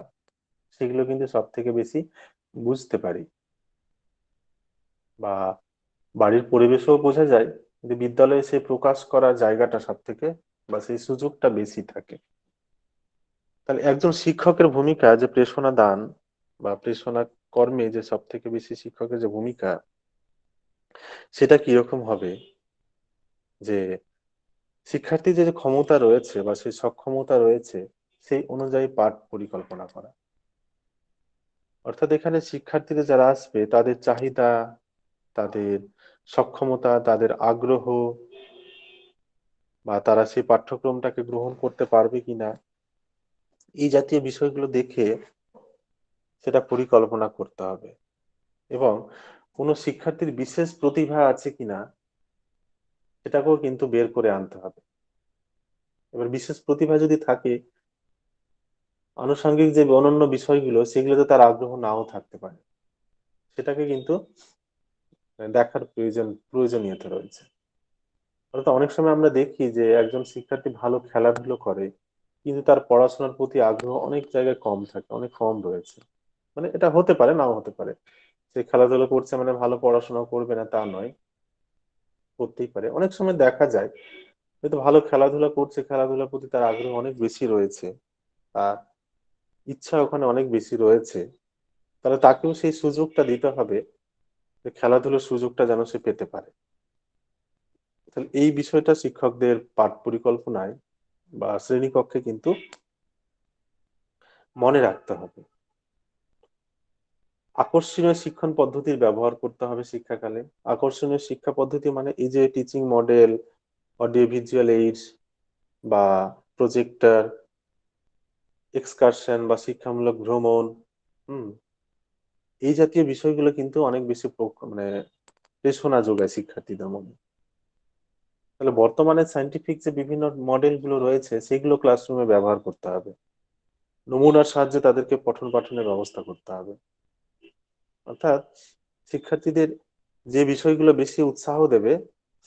সেগুলো কিন্তু সব থেকে বেশি বুঝতে পারি। বা বাড়ির পরিবেশেও বোঝা যায়, যে বিদ্যালয়ে সে প্রকাশ করার জায়গাটা সব থেকে বা সেই সুযোগটা বেশি থাকে। তাহলে একজন শিক্ষকের ভূমিকা যে প্রেরণা দান বা প্রেরণা কর্মে যে সব থেকে বেশি শিক্ষকের যে ভূমিকা, সেটা কিরকম হবে, যে শিক্ষার্থীর যে ক্ষমতা রয়েছে বা সেই সক্ষমতা রয়েছে, সেই অনুযায়ী পাঠ পরিকল্পনা করা। অর্থাৎ এখানে শিক্ষার্থীরা যারা আসবে তাদের চাহিদা, তাদের সক্ষমতা, তাদের আগ্রহ, বা তারা সেই পাঠ্যক্রমটাকে গ্রহণ করতে পারবে কিনা, এই জাতীয় বিষয়গুলো দেখে সেটা পরিকল্পনা করতে হবে। এবং কোনো শিক্ষার্থীর বিশেষ প্রতিভা আছে কিনা সেটাকেও কিন্তু বের করে আনতে হবে। এবার বিশেষ প্রতিভা যদি থাকে, আনুষঙ্গিক যে অনন্য বিষয়গুলো সেগুলোতে তার আগ্রহ নাও থাকতে পারে, সেটাকে কিন্তু দেখার প্রয়োজনীয়তা রয়েছে। অর্থাৎ অনেক সময় আমরা দেখি যে একজন শিক্ষার্থী ভালো খেলাধুলো করে, কিন্তু তার পড়াশোনার প্রতি আগ্রহ অনেক জায়গায় কম থাকে, অনেক কম রয়েছে। মানে এটা হতে পারে, নাও হতে পারে। সে খেলাধুলা করছে মানে ভালো পড়াশোনা করবে না তা নয়, করতেই পারে। অনেক সময় দেখা যায় হয়তো ভালো খেলাধুলা করছে, খেলাধুলার প্রতি তার আগ্রহ অনেক বেশি রয়েছে, তার ইচ্ছা ওখানে অনেক বেশি রয়েছে। তাহলে তাকেও সেই সুযোগটা দিতে হবে, যে খেলাধুলার সুযোগটা যেন সে পেতে পারে। তাহলে এই বিষয়টা শিক্ষকদের পাঠ পরিকল্পনায় বা শ্রেণীকক্ষে কিন্তু মনে রাখতে হবে। আকর্ষণীয় শিক্ষণ পদ্ধতির ব্যবহার করতে হবে শিক্ষাকালে। আকর্ষণীয় শিক্ষা পদ্ধতি মানে এই যে teaching model, audio visual AIDS বা প্রজেক্টর, এক্সকারশন বা শিক্ষামূলক ভ্রমণ, হুম, এই জাতীয় বিষয়গুলো কিন্তু অনেক বেশি মানে প্রেরণা যোগায় শিক্ষার্থীদের মধ্যে। তাহলে বর্তমানে সায়েন্টিফিক যে বিভিন্ন মডেল গুলো রয়েছে সেগুলো ক্লাসরুমে ব্যবহার করতে হবে। নমুনার সাহায্যে তাদেরকে পঠন পাঠনের ব্যবস্থা করতে হবে। অর্থাৎ শিক্ষার্থীদের যে বিষয়গুলো বেশি উৎসাহ দেবে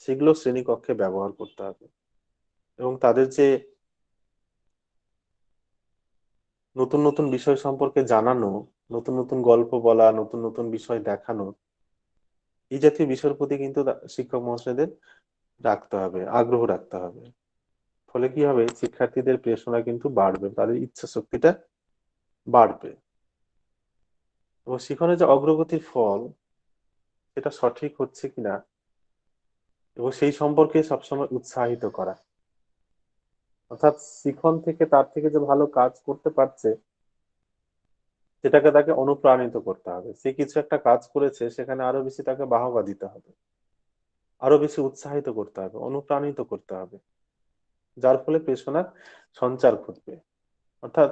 সেগুলো শ্রেণীকক্ষে ব্যবহার করতে হবে। এবং তাদের যে নতুন নতুন বিষয় সম্পর্কে জানানো, নতুন নতুন গল্প বলা, নতুন নতুন বিষয় দেখানো, এই জাতীয় বিষয়ের প্রতি কিন্তু শিক্ষক মহাশয়দের রাখতে হবে, আগ্রহ রাখতে হবে। ফলে কি হবে, শিক্ষার্থীদের প্রেরণা কিন্তু বাড়বে, তাদের ইচ্ছা শক্তিটা বাড়বে। এবং শিখনের যে অগ্রগতির ফল সেটা সঠিক হচ্ছে কিনা এবং সেই সম্পর্কে সবসময় উৎসাহিত করা। অর্থাৎ শিখন থেকে তার থেকে যে ভালো কাজ করতে পারছে সেটাকে তাকে অনুপ্রাণিত করতে হবে। সে কিছু একটা কাজ করেছে, সেখানে আরো বেশি তাকে বাহবা দিতে হবে, আরো বেশি উৎসাহিত করতে হবে, অনুপ্রাণিত করতে হবে, যার ফলে প্রেরণার সঞ্চার ঘটবে। অর্থাৎ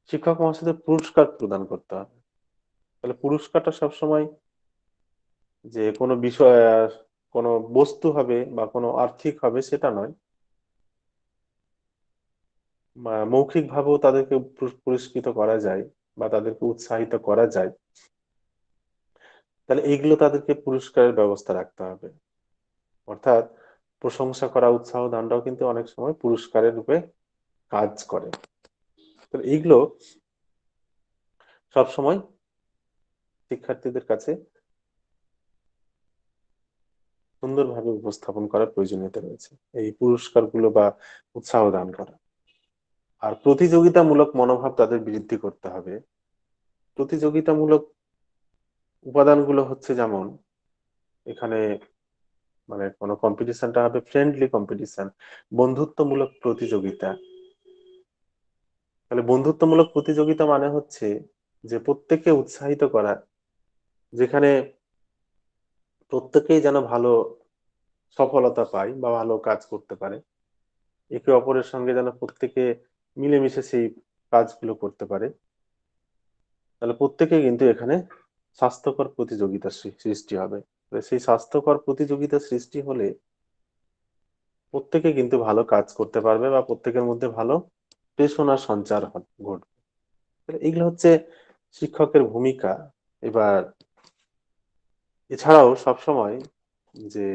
শিক্ষক মহাশয়দের পুরস্কার প্রদান করতে হবে। তাহলে পুরস্কারটা সবসময় যে কোনো বিষয় কোনো বস্তু হবে বা কোনো আর্থিক হবে সেটা নয়, মৌখিক ভাবেও তাদেরকে পুরস্কৃত করা যায় বা তাদেরকে উৎসাহিত করা যায়। তাহলে এইগুলো তাদেরকে পুরস্কারের ব্যবস্থা রাখতে হবে। অর্থাৎ প্রশংসা করা, উৎসাহ দানটাও কিন্তু অনেক সময় পুরস্কারের রূপে কাজ করে। তো এইগুলো সবসময় শিক্ষার্থীদের কাছে সুন্দরভাবে উপস্থাপন করার প্রয়োজনীয়তা রয়েছে, এই পুরস্কারগুলো বা উৎসাহ দান করা। আর প্রতিযোগিতামূলক মনোভাব তাদের বৃদ্ধি করতে হবে। প্রতিযোগিতামূলক উপাদানগুলো হচ্ছে যেমন এখানে মানে কোনো কম্পিটিশনটা হবে ফ্রেন্ডলি কম্পিটিশন, বন্ধুত্বমূলক প্রতিযোগিতা। তাহলে বন্ধুত্বমূলক প্রতিযোগিতা মানে হচ্ছে যে প্রত্যেককে উৎসাহিত করা, যেখানে প্রত্যেকেই যেন ভালো সফলতা পায় বা ভালো কাজ করতে পারে, একে অপরের সঙ্গে যেন প্রত্যেকে মিলেমিশে সেই কাজগুলো করতে পারে। তাহলে প্রত্যেকে কিন্তু এখানে স্বাস্থ্যকর প্রতিযোগিতার সৃষ্টি হবে। সেই স্বাস্থ্যকর প্রতিযোগিতা সৃষ্টি হলে প্রত্যেকে কিন্তু ভালো কাজ করতে পারবে বা প্রত্যেকের মধ্যে ভালো প্রেরণার সঞ্চার ঘটবে। এইগুলো হচ্ছে শিক্ষকের ভূমিকা। এবার এছাড়াও সবসময় যে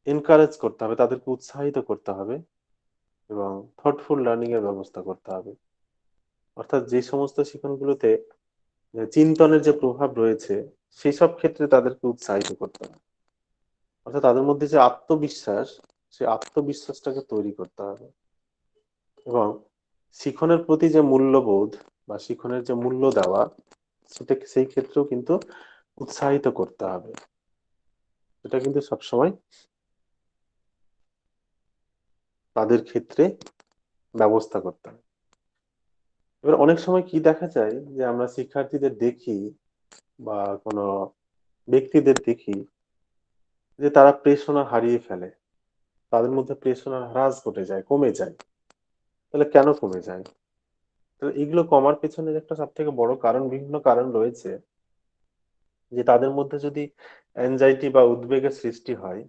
এনকারেজ করতে হবে, তাদেরকে উৎসাহিত করতে হবে এবং থটফুল লার্নিং এর ব্যবস্থা করতে হবে। অর্থাৎ যে সমস্ত শিক্ষণগুলোতে চিন্তনের যে প্রভাব রয়েছে সেই সব ক্ষেত্রে তাদেরকে উৎসাহিত করতে হবে। অর্থাৎ তাদের মধ্যে যে আত্মবিশ্বাস, সেই আত্মবিশ্বাসটাকে তৈরি করতে হবে এবং শিক্ষণের প্রতি যে মূল্যবোধ বা শিক্ষণের যে মূল্য দেওয়া, সেটাকে সেই ক্ষেত্রেও কিন্তু উৎসাহিত করতে হবে। এটা কিন্তু সবসময় তাদের ক্ষেত্রে ব্যবস্থা করতে হবে। এবার অনেক সময় কি দেখা যায় যে আমরা শিক্ষার্থীদের দেখি বা কোনো ব্যক্তিদের দেখি যে তারা প্রেরণা হারিয়ে ফেলে, তাদের মধ্যে প্রেরণার হ্রাস ঘটে যায়, কমে যায়। তাহলে কেন কমে যায়? তো এগুলো কমার পেছনে একটা সব থেকে বড় কারণ, বিভিন্ন কারণ রয়েছে। যে তাদের মধ্যে যদি অ্যাংজাইটি বা উদ্বেগের সৃষ্টি হয়,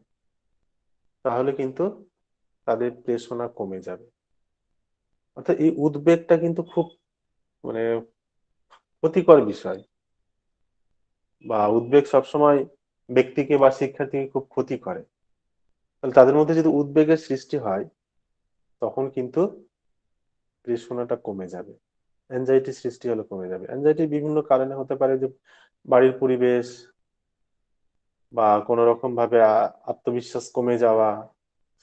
তাহলে কিন্তু তাদের প্রেরণা কমে যাবে। অর্থাৎ এই উদ্বেগটা কিন্তু খুব মানে ক্ষতিকর বিষয়, বা উদ্বেগ সবসময় ব্যক্তিকে বা শিক্ষার্থীকে খুব ক্ষতি করে। তাহলে তাদের মধ্যে যদি উদ্বেগের সৃষ্টি হয়, তখন কিন্তু প্রেরণাটা কমে যাবে। অ্যাংজাইটি সৃষ্টি হলে কমে যাবে। অ্যাংজাইটি বিভিন্ন কারণে হতে পারে, যে বাড়ির পরিবেশ বা কোনো রকম ভাবে আত্মবিশ্বাস কমে যাওয়া,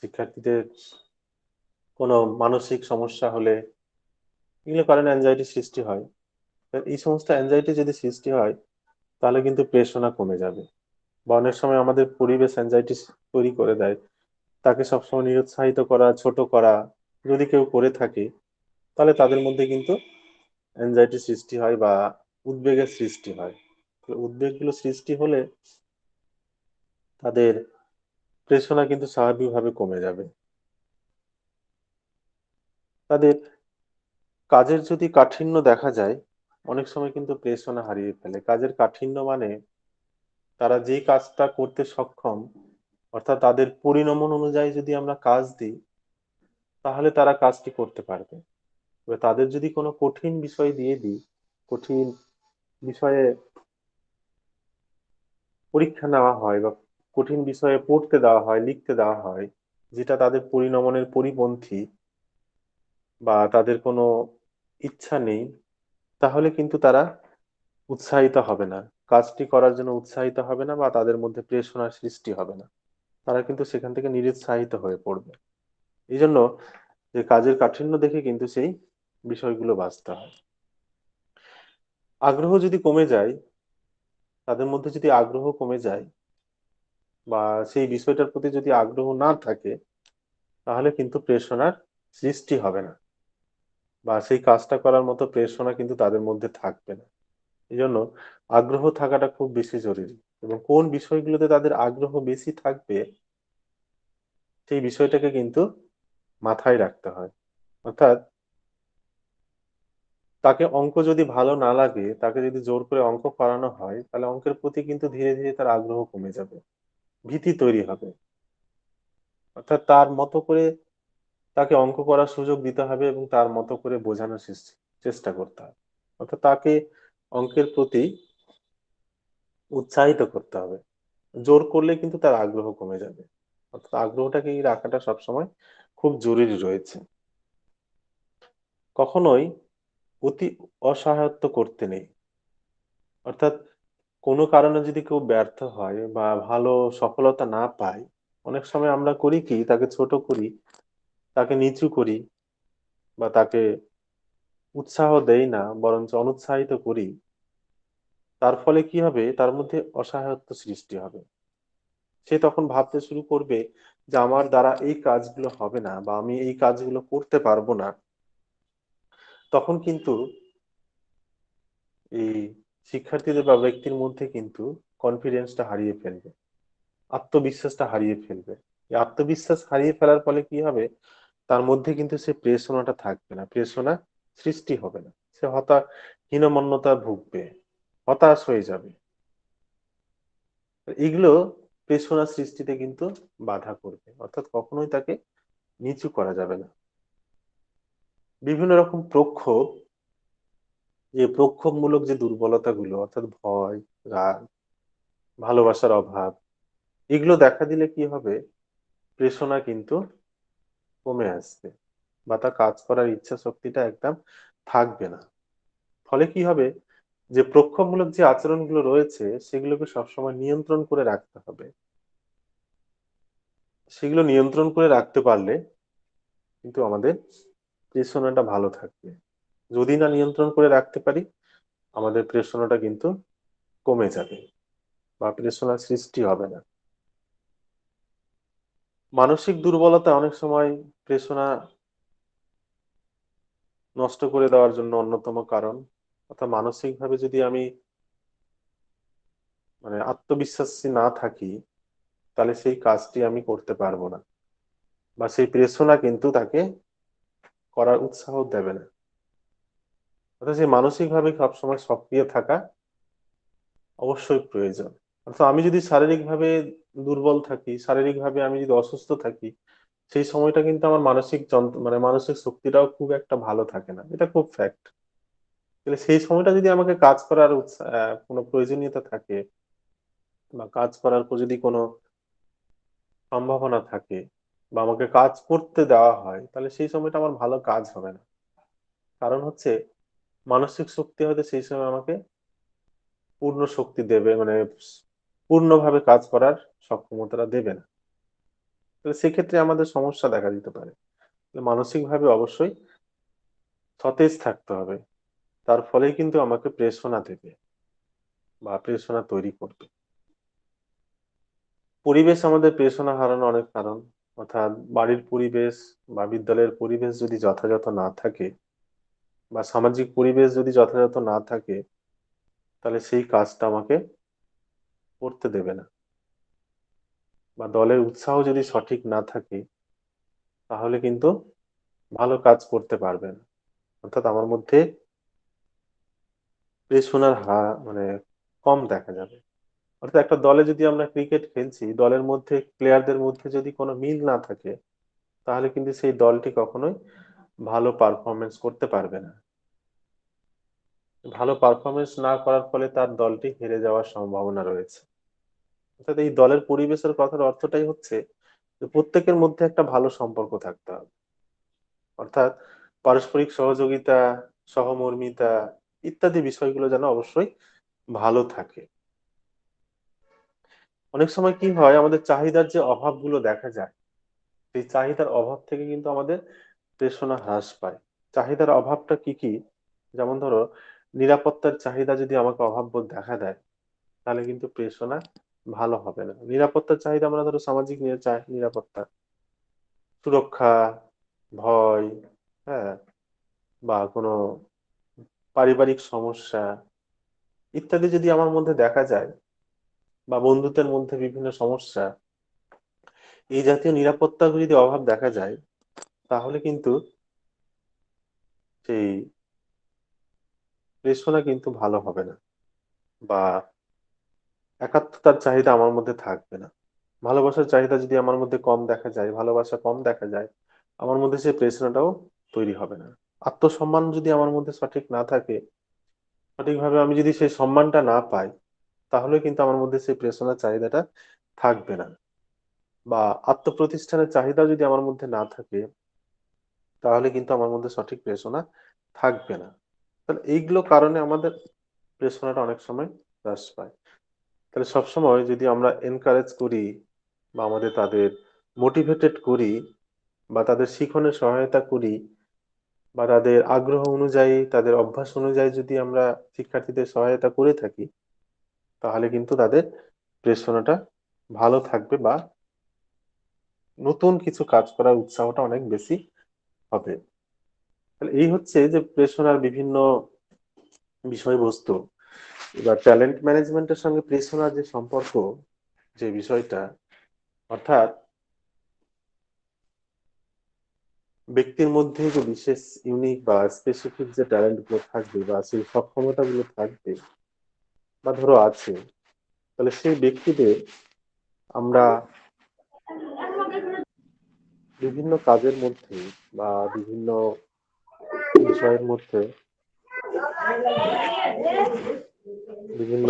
শিক্ষার্থীদের কোনো মানসিক সমস্যা হলে, এগুলো কারণে অ্যাংজাইটি সৃষ্টি হয়। এই সমস্ত অ্যাংজাইটি যদি সৃষ্টি হয়, তাহলে কিন্তু প্রেরণা কমে যাবে। বা অনেক সময় আমাদের পরিবেশ অ্যাংজাইটি তৈরি করে দেয়, তাকে সবসময় নিরুৎসাহিত করা, ছোট করা যদি কেউ করে থাকে, তাহলে তাদের মধ্যে কিন্তু অ্যাংজাইটি সৃষ্টি হয় বা উদ্বেগের সৃষ্টি হয়। উদ্বেগগুলো সৃষ্টি হলে তাদের প্রেরণা কিন্তু স্বাভাবিকভাবে কমে যাবে। তাদের কাজের যদি কাঠিন্য দেখা যায়, অনেক সময় কিন্তু প্রেরণা হারিয়ে ফেলে। কাজের কাঠিন্য মানে তারা যেই কাজটা করতে সক্ষম, অর্থাৎ তাদের পরিণমন অনুযায়ী যদি আমরা কাজ দিই, তাহলে তারা কাজটি করতে পারবে। এবার তাদের যদি কোনো কঠিন বিষয় দিয়ে দিই, কঠিন বিষয়ে পরীক্ষা নেওয়া হয় বা কঠিন বিষয়ে পড়তে দেওয়া হয়, লিখতে দেওয়া হয়, যেটা তাদের পরিণমনের পরিপন্থী বা তাদের কোনো ইচ্ছা নেই, তাহলে কিন্তু তারা উৎসাহিত হবে না, কাজটি করার জন্য উৎসাহিত হবে না, বা তাদের মধ্যে প্রেরণার সৃষ্টি হবে না। তারা কিন্তু সেখান থেকে নিরুৎসাহিত হয়ে পড়বে। এই জন্য যে কাজের কাঠিন্য দেখে কিন্তু সেই বিষয়গুলো বাছতে হয়। আগ্রহ যদি কমে যায়, তাদের মধ্যে যদি আগ্রহ কমে যায় বা সেই বিষয়টার প্রতি যদি আগ্রহ না থাকে, তাহলে কিন্তু প্রেরণার সৃষ্টি হবে না বা সেই কাজটা করার মতো প্রেরণা কিন্তু তাদের মধ্যে থাকবে না। এই জন্য আগ্রহ থাকাটা খুব বেশি জরুরি, এবং কোন বিষয়গুলোতে তাদের আগ্রহ বেশি থাকবে সেই বিষয়টাকে কিন্তু মাথায় রাখতে হয়। অর্থাৎ তাকে অঙ্ক যদি ভালো না লাগে, তাকে যদি জোর করে অঙ্ক করানো হয়, তাহলে অঙ্কের প্রতি কিন্তু ধীরে ধীরে তার আগ্রহ কমে যাবে, ভীতি তৈরি হবে। অর্থাৎ তার মতো করে তাকে অঙ্ক করার সুযোগ দিতে হবে এবং তার মতো করে বোঝানোর চেষ্টা করতে হবে। অর্থাৎ তাকে অঙ্কের প্রতি উৎসাহিত করতে হবে। জোর করলে কিন্তু তার আগ্রহ কমে যাবে। অর্থাৎ আগ্রহটাকে রাখাটা সবসময় খুব জরুরি রয়েছে। কখনোই অতি অসহায়ত্ব করতে নেই। অর্থাৎ কোনো কারণে যদি কেউ ব্যর্থ হয় বা ভালো সফলতা না পায়, অনেক সময় আমরা করি কি, তাকে ছোট করি, তাকে নিচু করি, বা তাকে উৎসাহ দেই না, বরঞ্চ অনুৎসাহিত করি, তার ফলে কি হবে, তার মধ্যে অসহায়ত্ব সৃষ্টি হবে। সে তখন ভাবতে শুরু করবে যে আমার দ্বারা এই কাজগুলো হবে না বা আমি এই কাজগুলো করতে পারবো না। তখন কিন্তু এই শিক্ষার্থীদের বা ব্যক্তির মধ্যে কিন্তু কনফিডেন্সটা হারিয়ে ফেলবে, আত্মবিশ্বাসটা হারিয়ে ফেলবে। এই আত্মবিশ্বাস হারিয়ে ফেলার ফলে কি হবে, তার মধ্যে কিন্তু সে প্রেরণাটা থাকবে না, প্রেরণা সৃষ্টি হবে না। সে হীনমন্যতা ভুগবে, হতাশ হয়ে যাবে। এগুলো প্রেরণা সৃষ্টিতে কিন্তু বাধা করবে, অর্থাৎ কখনোই তাকে নিচু করা যাবে না। বিভিন্ন রকম প্রক্ষোভ, যে প্রক্ষোভমূলক যে দুর্বলতাগুলো, অর্থাৎ ভয়, রাগ, ভালোবাসার অভাব, এগুলো দেখা দিলে কি হবে, প্রেরণা কিন্তু কমে আসবে বা তার কাজ করার ইচ্ছা শক্তিটা একদম থাকবে না। ফলে কি হবে, যে প্রক্ষোভমূলক যে আচরণগুলো রয়েছে সেগুলোকে সবসময় নিয়ন্ত্রণ করে রাখতে হবে। সেগুলো নিয়ন্ত্রণ করে রাখতে পারলে কিন্তু আমাদের প্রেরণাটা ভালো থাকবে। যদি না নিয়ন্ত্রণ করে রাখতে পারি, আমাদের প্রেরণাটা কিন্তু কমে যাবে বা প্রেরণার সৃষ্টি হবে না। মানসিক দুর্বলতা অনেক সময় প্রেরণা নষ্ট করে দেওয়ার জন্য অন্যতম কারণ। অর্থাৎ মানসিকভাবে যদি আমি আত্মবিশ্বাসী না থাকি, তাহলে সেই কাজটি আমি করতে পারবো না বা সেই প্রেরণা কিন্তু তাকে করার উৎসাহ দেবে না। অর্থাৎ সেই মানসিকভাবে সবসময় সক্রিয় থাকা অবশ্যই প্রয়োজন। অর্থাৎ আমি যদি শারীরিকভাবে দুর্বল থাকি, শারীরিকভাবে আমি যদি অসুস্থ থাকি, সেই সময়টা কিন্তু আমার মানসিক মানসিক শক্তিটাও খুব একটা ভালো থাকে না, এটা খুব ফ্যাক্ট। তাহলে সেই সময়টা যদি আমাকে কাজ করার কোনো প্রয়োজনীয়তা থাকে বা কাজ করার যদি কোনো সম্ভাবনা থাকে বা আমাকে কাজ করতে দেওয়া হয়, তাহলে সেই সময়টা আমার ভালো কাজ হবে না। কারণ হচ্ছে মানসিক শক্তি হয়তো সেই সময় আমাকে পূর্ণ শক্তি দেবে, পূর্ণভাবে কাজ করার সক্ষমতাটা দেবে না। তাহলে সেক্ষেত্রে আমাদের সমস্যা দেখা দিতে পারে। মানসিকভাবে অবশ্যই সতেজ থাকতে হবে, তার ফলেই কিন্তু আমাকে প্রেরণা দেবে বা প্রেরণা তৈরি করবে। পরিবেশ আমাদের প্রেরণা হারানোর অনেক কারণ। অর্থাৎ বাড়ির পরিবেশ বা বিদ্যালয়ের পরিবেশ যদি যথাযথ না থাকে বা সামাজিক পরিবেশ যদি যথাযথ না থাকে, তাহলে সেই কাজটা আমাকে করতে দেবে না। বা দলের উৎসাহ যদি সঠিক না থাকে, তাহলে কিন্তু ভালো কাজ করতে পারবে না। অর্থাৎ আমার মধ্যে প্রেরণার কম দেখা যাবে। অর্থাৎ একটা দলে যদি আমরা ক্রিকেট খেলছি, দলের মধ্যে প্লেয়ারদের মধ্যে যদি কোনো মিল না থাকে, তাহলে কিন্তু সেই দলটি কখনোই ভালো পারফরমেন্স করতে পারবে না। ভালো পারফরমেন্স না করার ফলে তার দলটি হেরে যাওয়ার সম্ভাবনা রয়েছে। অর্থাৎ এই দলের পরিবেশের কথার অর্থটাই হচ্ছে যে প্রত্যেকের মধ্যে একটা ভালো সম্পর্ক থাকতে হবে। অর্থাৎ পারস্পরিক সহযোগিতা, সহমর্মিতা ইত্যাদি বিষয়গুলো যেন অবশ্যই ভালো থাকে। অনেক সময় কি হয়, আমাদের চাহিদার যে অভাবগুলো দেখা যায়, সেই চাহিদার অভাব থেকে কিন্তু আমাদের প্রেরণা হ্রাস পায়। চাহিদার অভাবটা কি কি? যেমন ধরো, নিরাপত্তার চাহিদা যদি আমাকে অভাববোধ দেখা দেয়, তাহলে কিন্তু প্রেরণা ভালো হবে না। নিরাপত্তার চাহিদা আমরা ধরো সামাজিক নিরাপত্তা, সুরক্ষা, ভয়, হ্যাঁ, বা কোনো পারিবারিক সমস্যা ইত্যাদি যদি আমার মধ্যে দেখা যায়, বা বন্ধুত্বের মধ্যে বিভিন্ন সমস্যা, এই জাতীয় নিরাপত্তার যদি অভাব দেখা যায়, তাহলে কিন্তু সেই প্রেরণা কিন্তু ভালো হবে না বা একাত্মতার চাহিদা আমার মধ্যে থাকবে না। ভালোবাসার চাহিদা যদি আমার মধ্যে কম দেখা যায়, ভালোবাসা কম দেখা যায়, আমার মধ্যে সেই প্রেরণাটাও তৈরি হবে না। আত্মসম্মান যদি আমার মধ্যে সঠিক না থাকে, সঠিকভাবে আমি যদি সেই সম্মানটা না পাই, তাহলে কিন্তু আমার মধ্যে সেই প্রেরণার চাহিদাটা থাকবে না। বা আত্মপ্রতিষ্ঠানের চাহিদা যদি আমার মধ্যে না থাকে, তাহলে কিন্তু আমার মধ্যে সঠিক প্রেরণা থাকবে না। তাহলে এইগুলো কারণে আমাদের প্রেরণাটা অনেক সময় হ্রাস পায়। তাহলে সবসময় যদি আমরা এনকারেজ করি বা তাদের মোটিভেটেড করি বা তাদের শিখনে সহায়তা করি বা তাদের আগ্রহ অনুযায়ী, তাদের অভ্যাস অনুযায়ী যদি আমরা শিক্ষার্থীদের সহায়তা করে থাকি, তাহলে কিন্তু তাদের প্রেরণাটা ভালো থাকবে বা নতুন কিছু কাজ করার উৎসাহটা অনেক বেশি হবে। তাহলে এই হচ্ছে যে প্রেরণার বিভিন্ন বিষয়বস্তু। এবার ট্যালেন্ট ম্যানেজমেন্টের সঙ্গে প্রেরণার যে সম্পর্ক, যে বিষয়টা, অর্থাৎ ব্যক্তির মধ্যে যে বিশেষ ইউনিক বা স্পেসিফিক যে ট্যালেন্ট গুলো থাকবে বা সেই সক্ষমতা গুলো থাকবে বা ধরো আছে, তাহলে সেই ব্যক্তিদের আমরা বিভিন্ন কাজের মধ্যে বা বিভিন্ন বিষয়ের মধ্যে বিভিন্ন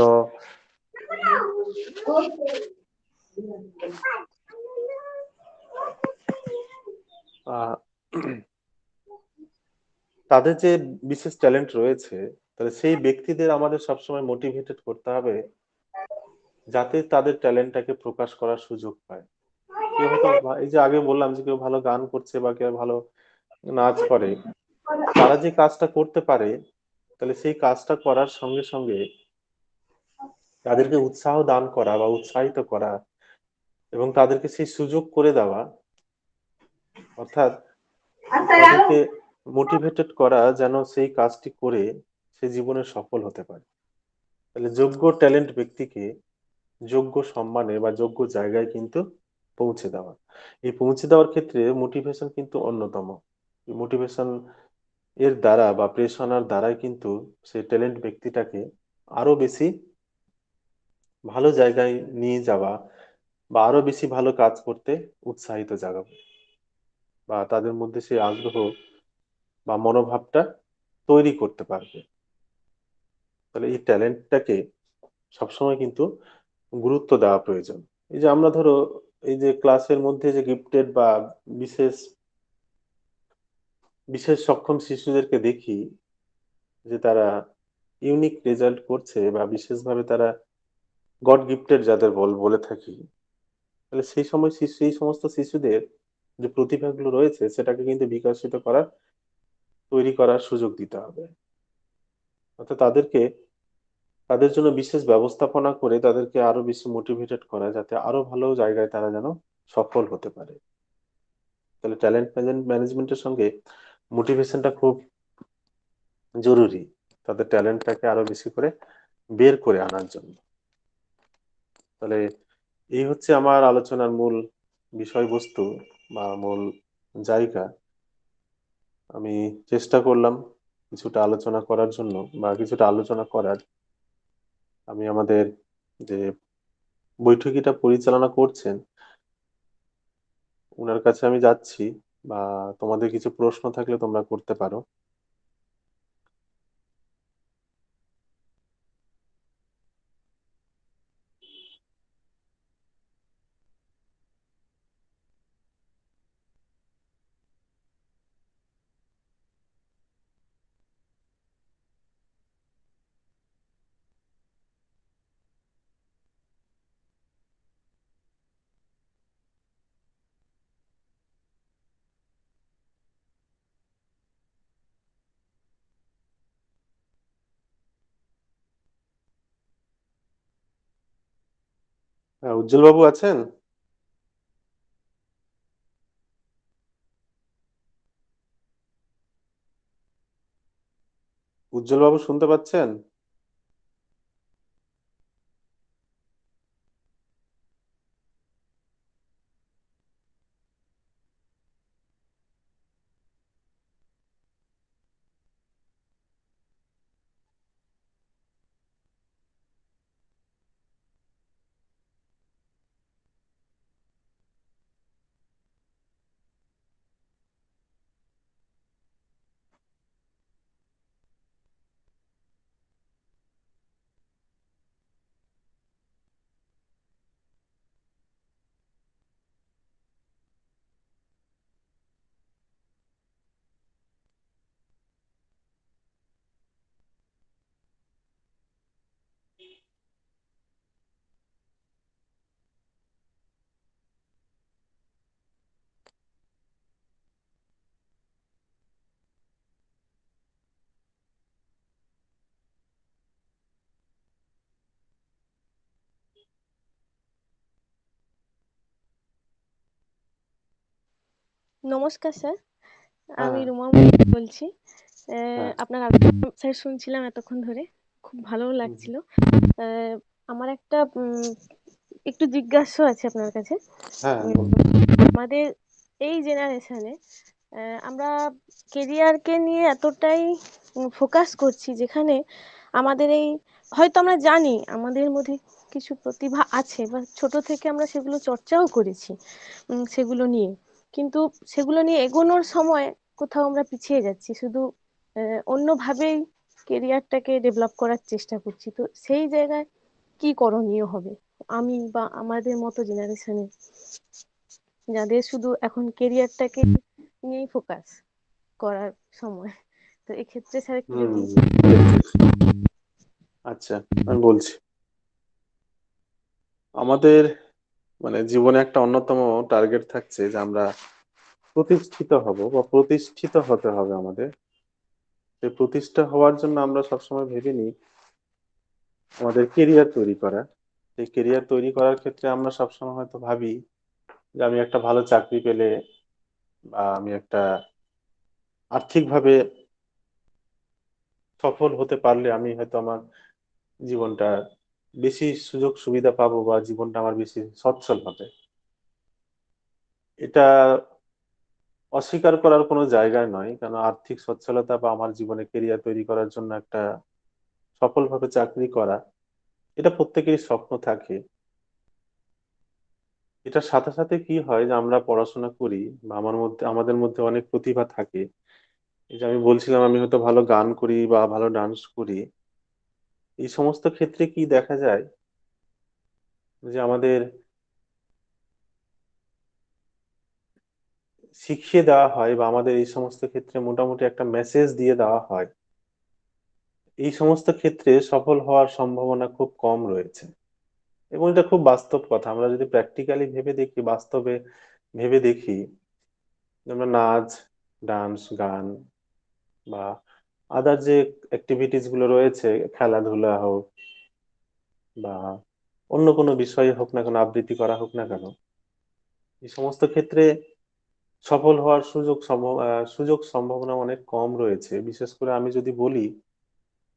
আহ, তাদের যে বিশেষ ট্যালেন্ট রয়েছে, তাহলে সেই ব্যক্তিদের আমাদের সবসময় মোটিভেটেড করতে হবে যাতে তাদের ট্যালেন্টটাকে প্রকাশ করার সুযোগ পায়। কেউ হয়তো এই যে আগে বললাম যে কেউ ভালো গান করছে বা কেউ ভালো নাচ করে, তারা যে কাজটা করতে পারে, তাহলে সেই কাজটা করার সঙ্গে সঙ্গে তাদেরকে উৎসাহ দান করা বা উৎসাহিত করা এবং তাদেরকে সেই সুযোগ করে দেওয়া, অর্থাৎ তাদেরকে মোটিভেটেড করা যেন সেই কাজটি করে সে জীবনে সফল হতে পারে। তাহলে যোগ্য ট্যালেন্ট ব্যক্তিকে যোগ্য সম্মানে বা যোগ্য জায়গায় কিন্তু পৌঁছে দেওয়া, এই পৌঁছে দেওয়ার ক্ষেত্রে মোটিভেশন কিন্তু অন্যতম। মোটিভেশন এর দ্বারা বা প্রেরণার দ্বারাই কিন্তু সেই ট্যালেন্ট ব্যক্তিটাকে আরো বেশি ভালো জায়গায় নিয়ে যাওয়া বা আরো বেশি ভালো কাজ করতে উৎসাহিত জাগাবে বা তাদের মধ্যে সেই আগ্রহ বা মনোভাবটা তৈরি করতে পারবে। তাহলে এই ট্যালেন্টটাকে সবসময় কিন্তু গুরুত্ব দেওয়া প্রয়োজন। এই যে আমরা ধরো এই যে ক্লাসের মধ্যে যে গিফটেড বা বিশেষ বিশেষ সক্ষম শিশুদেরকে দেখি যে তারা ইউনিক রেজাল্ট করছে বা বিশেষভাবে তারা গড গিফটেড যাদের বলে থাকি, তাহলে সেই সময় সেই সমস্ত শিশুদের যে প্রতিভাগুলো রয়েছে সেটাকে কিন্তু বিকশিত করার, তৈরি করার সুযোগ দিতে হবে। অর্থাৎ তাদের জন্য বিশেষ ব্যবস্থাপনা করে তাদেরকে আরো বেশি মোটিভেটেড করা যাতে আরো ভালো জায়গায় তারা যেন সফল হতে পারে। তাহলে ট্যালেন্ট ম্যানেজমেন্টের সঙ্গে মোটিভেশনটা খুব জরুরি, তাদের ট্যালেন্টটাকে আরো বেশি করে বের করে আনার জন্য। তাহলে এই হচ্ছে আমার আলোচনার মূল বিষয়বস্তু বা মূল জায়গা। আমি চেষ্টা করলাম কিছুটা আলোচনা করার জন্য বা কিছুটা আলোচনা করার। আমি আমাদের যে বৈঠকিটা পরিচালনা করছেন ওনার কাছে আমি যাচ্ছি, বা তোমাদের কিছু প্রশ্ন থাকলে তোমরা করতে পারো। হ্যাঁ, উজ্জ্বল বাবু আছেন? উজ্জ্বল বাবু শুনতে পাচ্ছেন? নমস্কার স্যার, আমি হ্যাঁ, রুমা বলছি। হ্যাঁ, আপনার আলোচনা স্যার শুনছিলাম এতক্ষণ ধরে, খুব ভালো হুম, লাগছিল। আমার একটা একটু জিজ্ঞাসা আছে আপনার কাছে। হ্যাঁ, উম, বলুন। আমাদের এই জেনারেশনে আমরা কেরিয়ারকে নিয়ে এতটাই ফোকাস করছি, যেখানে আমাদের এই হয়তো আমরা জানি আমাদের মধ্যে কিছু প্রতিভা আছে, বা ছোট থেকে আমরা সেগুলো চর্চাও করেছি সেগুলো নিয়ে, কিন্তু সেগুলো নিয়ে এগোনোর সময় কোথাও আমরা পিছিয়ে যাচ্ছি, শুধু অন্যভাবেই কেরিয়ারটাকে ডেভেলপ করার চেষ্টা করছি। তো সেই জায়গায় কি করণীয় হবে আমি বা আমাদের মতো জেনারেশনে, যাদের শুধু এখন কেরিয়ারটাকে নিয়েই ফোকাস করার সময়? তো এক্ষেত্রে স্যার একটু হুম, যদি ঠিক, আচ্ছা, আমি বলছি। আমাদের মানে জীবনে একটা অন্যতম টার্গেট থাকছে যে আমরা প্রতিষ্ঠিত হব বা প্রতিষ্ঠিত হতে হবে আমাদের। সেই প্রতিষ্ঠা হওয়ার জন্য আমরা সবসময় ভেবে নিই আমাদের কেরিয়ার তৈরি করা। সেই কেরিয়ার তৈরি করার ক্ষেত্রে আমরা সবসময় হয়তো ভাবি যে আমি একটা ভালো চাকরি পেলে বা আমি একটা আর্থিকভাবে সফল হতে পারলে আমি হয়তো আমার জীবনটা বেশি সুযোগ সুবিধা পাবো বা জীবনটা আমার বেশি সচ্ছল হবে। এটা অস্বীকার করার কোনো জায়গা নয়, কারণ আর্থিক সচ্ছলতা বা আমার জীবনে কেরিয়ার তৈরি করার জন্য একটা সফলভাবে চাকরি করা, এটা প্রত্যেকেরই স্বপ্ন থাকে। এটার সাথে সাথে কি হয় যে আমরা পড়াশোনা করি বা আমাদের মধ্যে অনেক প্রতিভা থাকে। এই যে আমি বলছিলাম আমি হয়তো ভালো গান করি বা ভালো ডান্স করি, এই সমস্ত ক্ষেত্রে কি দেখা যায় যে আমাদের শিখিয়ে দেওয়া হয় বা আমাদের এই সমস্ত ক্ষেত্রে মোটামুটি একটা মেসেজ দিয়ে দেওয়া হয়, এই সমস্ত ক্ষেত্রে সফল হওয়ার সম্ভাবনা খুব কম রয়েছে। এবং এটা খুব বাস্তব কথা, আমরা যদি প্র্যাকটিক্যালি ভেবে দেখি, বাস্তবে ভেবে দেখি, যে আমরা নাচ, ডান্স, গান বা আদার যে অ্যাক্টিভিটিস গুলো রয়েছে, খেলাধুলা হোক বা অন্য কোনো বিষয় হোক না কেন, আবৃত্তি করা হোক না কেন, এই সমস্ত ক্ষেত্রে সফল হওয়ার সুযোগ সম্ভাবনা অনেক কম রয়েছে। বিশেষ করে আমি যদি বলি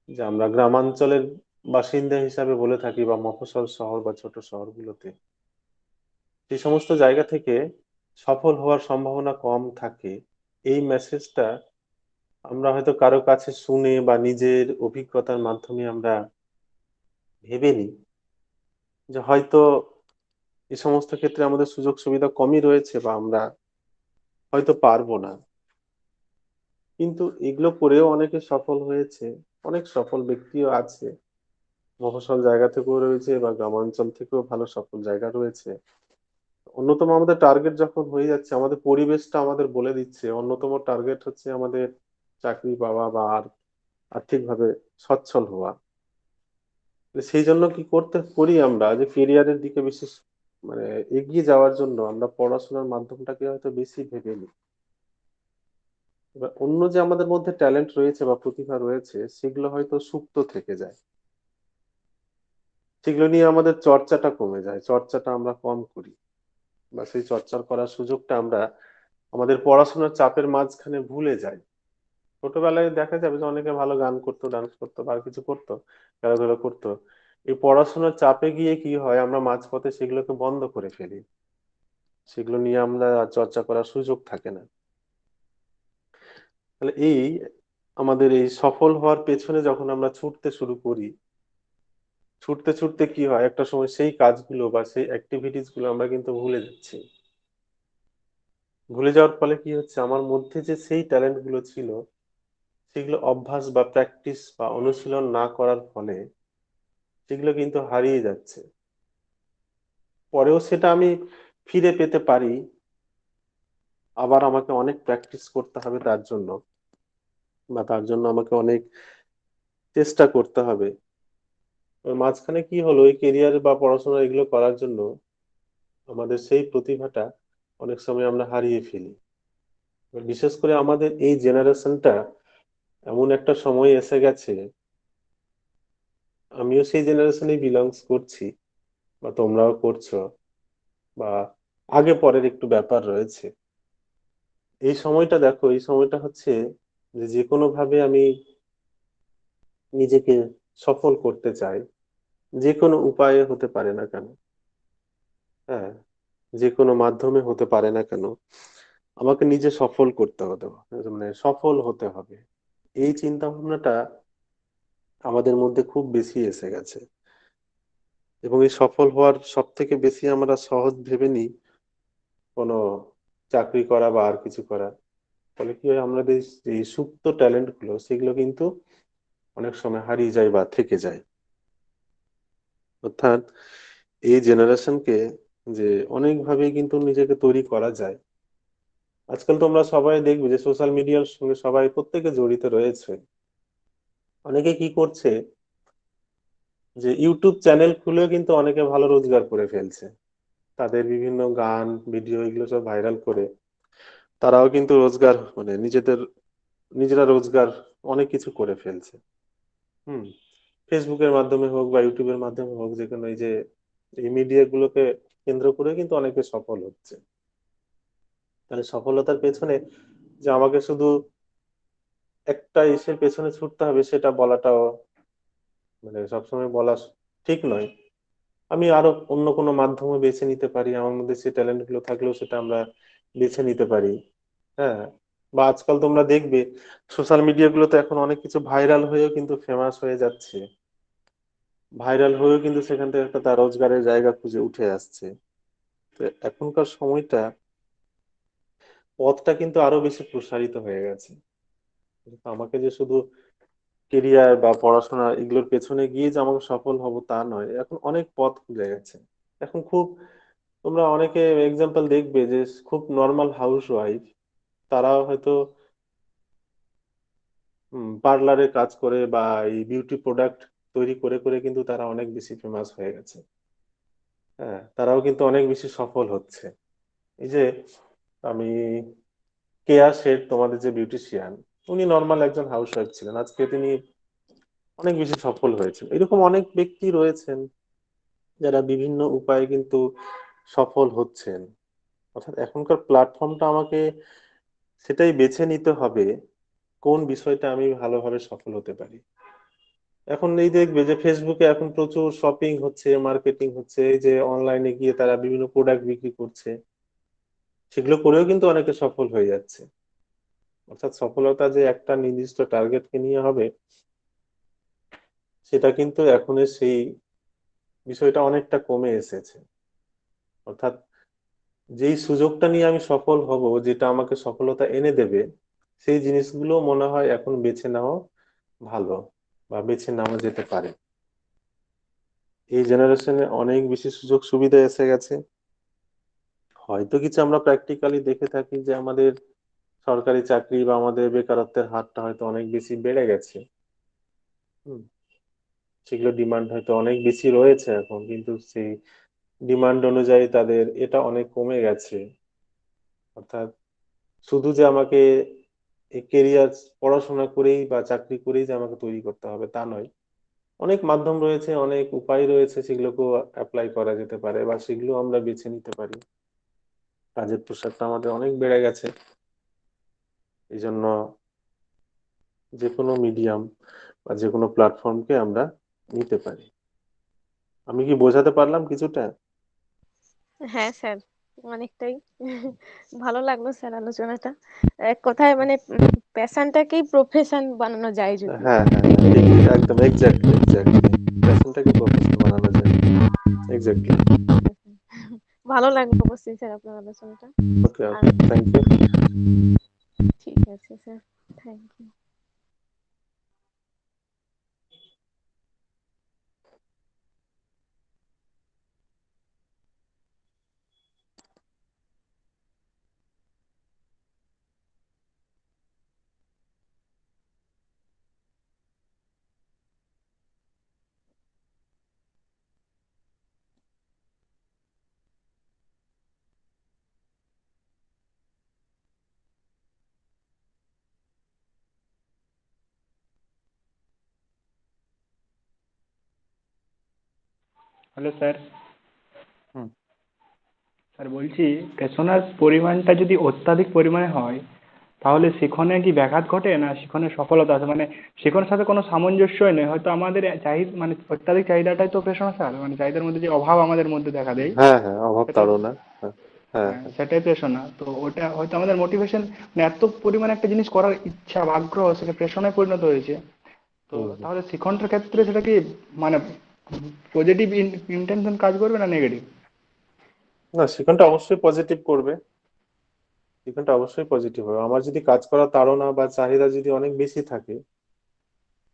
যে আমরা গ্রামাঞ্চলের বাসিন্দা হিসাবে বলে থাকি বা মফস্বল শহর বা ছোট শহরগুলোতে, সেই সমস্ত জায়গা থেকে সফল হওয়ার সম্ভাবনা কম থাকে। এই মেসেজটা আমরা হয়তো কারো কাছে শুনে বা নিজের অভিজ্ঞতার মাধ্যমে আমরা ভেবে নিই যে হয়তো এই সমস্ত ক্ষেত্রে আমাদের সুযোগ সুবিধা কমই রয়েছে বা আমরা হয়তো পারবো না। কিন্তু এগুলো করেও অনেকে সফল হয়েছে, অনেক সফল ব্যক্তিও আছে, মফস্বল জায়গা থেকেও রয়েছে বা গ্রামাঞ্চল থেকেও ভালো সফল জায়গা রয়েছে। অন্যতম আমাদের টার্গেট যখন হয়ে যাচ্ছে, আমাদের পরিবেশটা আমাদের বলে দিচ্ছে অন্যতম টার্গেট হচ্ছে আমাদের চাকরি পাওয়া বা আর্থিকভাবে সচ্ছল হওয়া। সেই জন্য কি করতে করি আমরা যে কেরিয়ারের দিকে বিশেষ মানে এগিয়ে যাওয়ার জন্য আমরা পড়াশোনার মাধ্যমটাকে হয়তো বেশি ভেবে নিই। এবার অন্য যে আমাদের মধ্যে ট্যালেন্ট রয়েছে বা প্রতিভা রয়েছে, সেগুলো হয়তো সুপ্ত থেকে যায়, সেগুলো নিয়ে আমাদের চর্চাটা কমে যায়, চর্চাটা আমরা কম করি বা সেই চর্চার করার সুযোগটা আমরা আমাদের পড়াশোনার চাপের মাঝখানে ভুলে যাই। ছোটবেলায় দেখা যাবে যে অনেকে ভালো গান করতো, ডান্স করতো বা আর কিছু করতো, খেলাধুলা করতো। এই পড়াশোনার চাপে গিয়ে কি হয়, আমরা মাঝপথে সেগুলোকে বন্ধ করে ফেলি, সেগুলো নিয়ে আমরা আর চর্চা করার সুযোগ থাকে না। তাহলে আমাদের এই সফল হওয়ার পেছনে যখন আমরা ছুটতে শুরু করি, ছুটতে ছুটতে কি হয়, একটা সময় সেই কাজগুলো বা সেই অ্যাক্টিভিটিস গুলো আমরা কিন্তু ভুলে যাচ্ছি। ভুলে যাওয়ার ফলে কি হচ্ছে, আমার মধ্যে যে সেই ট্যালেন্ট গুলো ছিল, সেগুলো অভ্যাস বা প্র্যাকটিস বা অনুশীলন না করার ফলে সেগুলো কিন্তু হারিয়ে যাচ্ছে। পরেও সেটা আমি ফিরে পেতে পারি, আবার আমাকে অনেক প্র্যাকটিস করতে হবে তার জন্য, বা তার জন্য আমাকে অনেক চেষ্টা করতে হবে। ওর মাঝখানে কি হলো, এই কেরিয়ার বা পড়াশোনা এগুলো করার জন্য আমাদের সেই প্রতিভাটা অনেক সময় আমরা হারিয়ে ফেলি। বিশেষ করে আমাদের এই জেনারেশনটা এমন একটা সময় এসে গেছে, আমিও সেই জেনারেশনে বিলংস করছি বা তোমরাও করছো, বা আগে পরের একটু ব্যাপার রয়েছে। এই সময়টা দেখো, এই সময়টা হচ্ছে যে যে কোনো ভাবে আমি নিজেকে সফল করতে চাই, যে কোনো উপায়ে হতে পারে না কেন, হ্যাঁ, যে কোনো মাধ্যমে হতে পারে না কেন, আমাকে নিজে সফল করতে হবে, মানে সফল হতে হবে। এই চিন্তা ভাবনাটা আমাদের মধ্যে খুব বেশি এসে গেছে, এবং এই সফল হওয়ার সব থেকে বেশি আমরা সহজ ভেবে নিই কোনো চাকরি করা বা আর কিছু করা। ফলে কি হয়, আমাদের এই সুপ্ত ট্যালেন্ট গুলো সেগুলো কিন্তু অনেক সময় হারিয়ে যায় বা থেকে যায়। অর্থাৎ এই জেনারেশনকে যে অনেকভাবে কিন্তু নিজেকে তৈরি করা যায়। আজকাল তোমরা সবাই দেখবে যে সোশ্যাল মিডিয়ার সঙ্গে সবাই প্রত্যেকে জড়িত রয়েছে। অনেকে কি করছে, যে ইউটিউব চ্যানেল খুলেও কিন্তু অনেকে ভালো রোজগার করে ফেলছে। তাদের বিভিন্ন গান, ভিডিও এগুলো সব ভাইরাল করে তারাও কিন্তু রোজগার, মানে নিজেরা রোজগার অনেক কিছু করে ফেলছে। হুম। ফেসবুকের মাধ্যমে হোক বা ইউটিউবের মাধ্যমে হোক, যে কোনো এই মিডিয়া গুলোকে কেন্দ্র করে কিন্তু অনেকে সফল হচ্ছে। তাহলে সফলতার পেছনে যে আমাকে শুধু একটা ইসের পেছনে ছুটতে হবে সেটা বলাটাও, মানে সবসময় বলা ঠিক নয়। আমি আরো অন্য কোনো মাধ্যমে বেছে নিতে পারি, আমার মধ্যে সেই ট্যালেন্ট গুলো থাকলেও সেটা আমরা বেছে নিতে পারি। হ্যাঁ। বা আজকাল তোমরা দেখবে সোশ্যাল মিডিয়া গুলোতে এখন অনেক কিছু ভাইরাল হয়েও কিন্তু ফেমাস হয়ে যাচ্ছে, ভাইরাল হয়েও কিন্তু সেখান থেকে একটা তার রোজগারের জায়গা খুঁজে উঠে আসছে। তো এখনকার সময়টা, পথটা কিন্তু আরো বেশি প্রসারিত হয়ে গেছে। কিন্তু আমাকে যে শুধু কেরিয়ার বা পড়াশোনা এগুলোর পেছনে গিয়ে যে আমাকে সফল হব তা নয়, এখন অনেক পথ খুলে গেছে। এখন খুব, তোমরা অনেকে এক্সাম্পল দেখবে যে খুব নর্মাল হাউস ওয়াইফ, তারাও হয়তো পার্লারে কাজ করে বা এই বিউটি প্রোডাক্ট তৈরি করে করে কিন্তু তারা অনেক বেশি ফেমাস হয়ে গেছে। হ্যাঁ, তারাও কিন্তু অনেক বেশি সফল হচ্ছে। এই যে আমি, কেয়া শেঠ, তোমাদের যে বিউটিশিয়ান, উনি নর্মাল একজন হাউস ওয়াইফ ছিলেন, আজকে তিনি অনেক বেশি সফল হয়েছেন। এরকম অনেক ব্যক্তি রয়েছেন যারা বিভিন্ন উপায়ে কিন্তু সফল হচ্ছেন। অর্থাৎ এখনকার প্ল্যাটফর্মটা আমাকে সেটাই বেছে নিতে হবে, কোন বিষয়টা আমি ভালোভাবে সফল হতে পারি। এখন এই দেখবে যে ফেসবুকে এখন প্রচুর শপিং হচ্ছে, মার্কেটিং হচ্ছে, এই যে অনলাইনে গিয়ে তারা বিভিন্ন প্রোডাক্ট বিক্রি করছে, সেগুলো করেও কিন্তু অনেকে সফল হয়ে যাচ্ছে। অর্থাৎ সফলতা যে একটা নির্দিষ্ট টার্গেটকে নিয়ে হবে, সেটা কিন্তু এখন সেই বিষয়টা অনেকটা কমে এসেছে। অর্থাৎ যেই সুযোগটা নিয়ে আমি সফল হব, যেটা আমাকে সফলতা এনে দেবে, সেই জিনিসগুলো মনে হয় এখন বেছে নেওয়া ভালো, বা বেছে নেওয়া যেতে পারে। এই জেনারেশনে অনেক বেশি সুযোগ সুবিধা এসে গেছে। হয়তো কিছু আমরা প্র্যাকটিক্যালি দেখে থাকি যে আমাদের সরকারি চাকরি বা আমাদের বেকারত্বের হারটা হয়তো অনেক বেশি বেড়ে গেছে। হুম। সেগুলো ডিমান্ড হয়তো অনেক বেশি রয়েছে এখন, কিন্তু সেই ডিমান্ড অনুযায়ী তাদের এটা অনেক কমে গেছে। অর্থাৎ শুধু যে আমাকে এই কেরিয়ার, পড়াশোনা করেই বা চাকরি করেই যে আমাকে তৈরি করতে হবে তা নয়। অনেক মাধ্যম রয়েছে, অনেক উপায় রয়েছে, সেগুলোকেও অ্যাপ্লাই করা যেতে পারে বা সেগুলো আমরা বেছে নিতে পারি। কাজের প্রসারটা আমাদের অনেক বেড়ে গেছে, এই জন্য যে কোনো মিডিয়াম বা যে কোনো প্ল্যাটফর্মকে আমরা নিতে পারি। আমি কি বোঝাতে পারলাম কিছুটা? হ্যাঁ স্যার, অনেকটাই ভালো লাগলো স্যার আলোচনাটা। এক কথায় মানে প্যাশনটাকেই প্রফেশন বানানো যায় যদি। হ্যাঁ হ্যাঁ হ্যাঁ, ঠিক ঠিক, একদম এক্স্যাক্টলি এক্স্যাক্টলি। প্যাশনটাকে প্রফেশন বানানো যায়, এক্স্যাক্টলি। ভালো লাগলো অবশ্যই স্যার আপনার আলোচনাটা। ওকে আর ওকে, থ্যাংক ইউ। ঠিক আছে sir, thank you. Hello sir. হুম। স্যার বলছি, পেশনার পরিমাণটা যদি অত্যাধিক পরিমাণে হয় তাহলে শিখনে কি ব্যাঘাত ঘটে না শিখনে সফলতা আছে? মানে শিখনের সাথে কোনো সামঞ্জস্যই নেই, হয়তো আমাদের চাহিদা মানে অত্যাধিক চাহিদাটাই তো প্রেষণাচার, মানে চাহিদার মধ্যে যে অভাব আমাদের মধ্যে দেখা দেয় হ্যাঁ, হ্যাঁ, অভাব সেটাই। তাড়না। হ্যাঁ, হ্যাঁ, হ্যাঁ, হ্যাঁ। সেটাই প্রেষণা। তো ওটা হয়তো আমাদের মোটিভেশন, মানে এত পরিমাণে একটা জিনিস করার ইচ্ছা বা আগ্রহ সেটা প্রেষণায় পরিণত হয়েছে। তো হুম, হুম। তাহলে শিখনটার ক্ষেত্রে সেটা কি মানে পজিটিভ ইন্টেনশন কাজ করবে না নেগেটিভ? না, শিক্ষণটা অবশ্যই পজিটিভ করবে। শিক্ষণটা অবশ্যই পজিটিভ হবে। আমার যদি কাজ করার তাড়না বা চাহিদা যদি অনেক বেশি থাকে,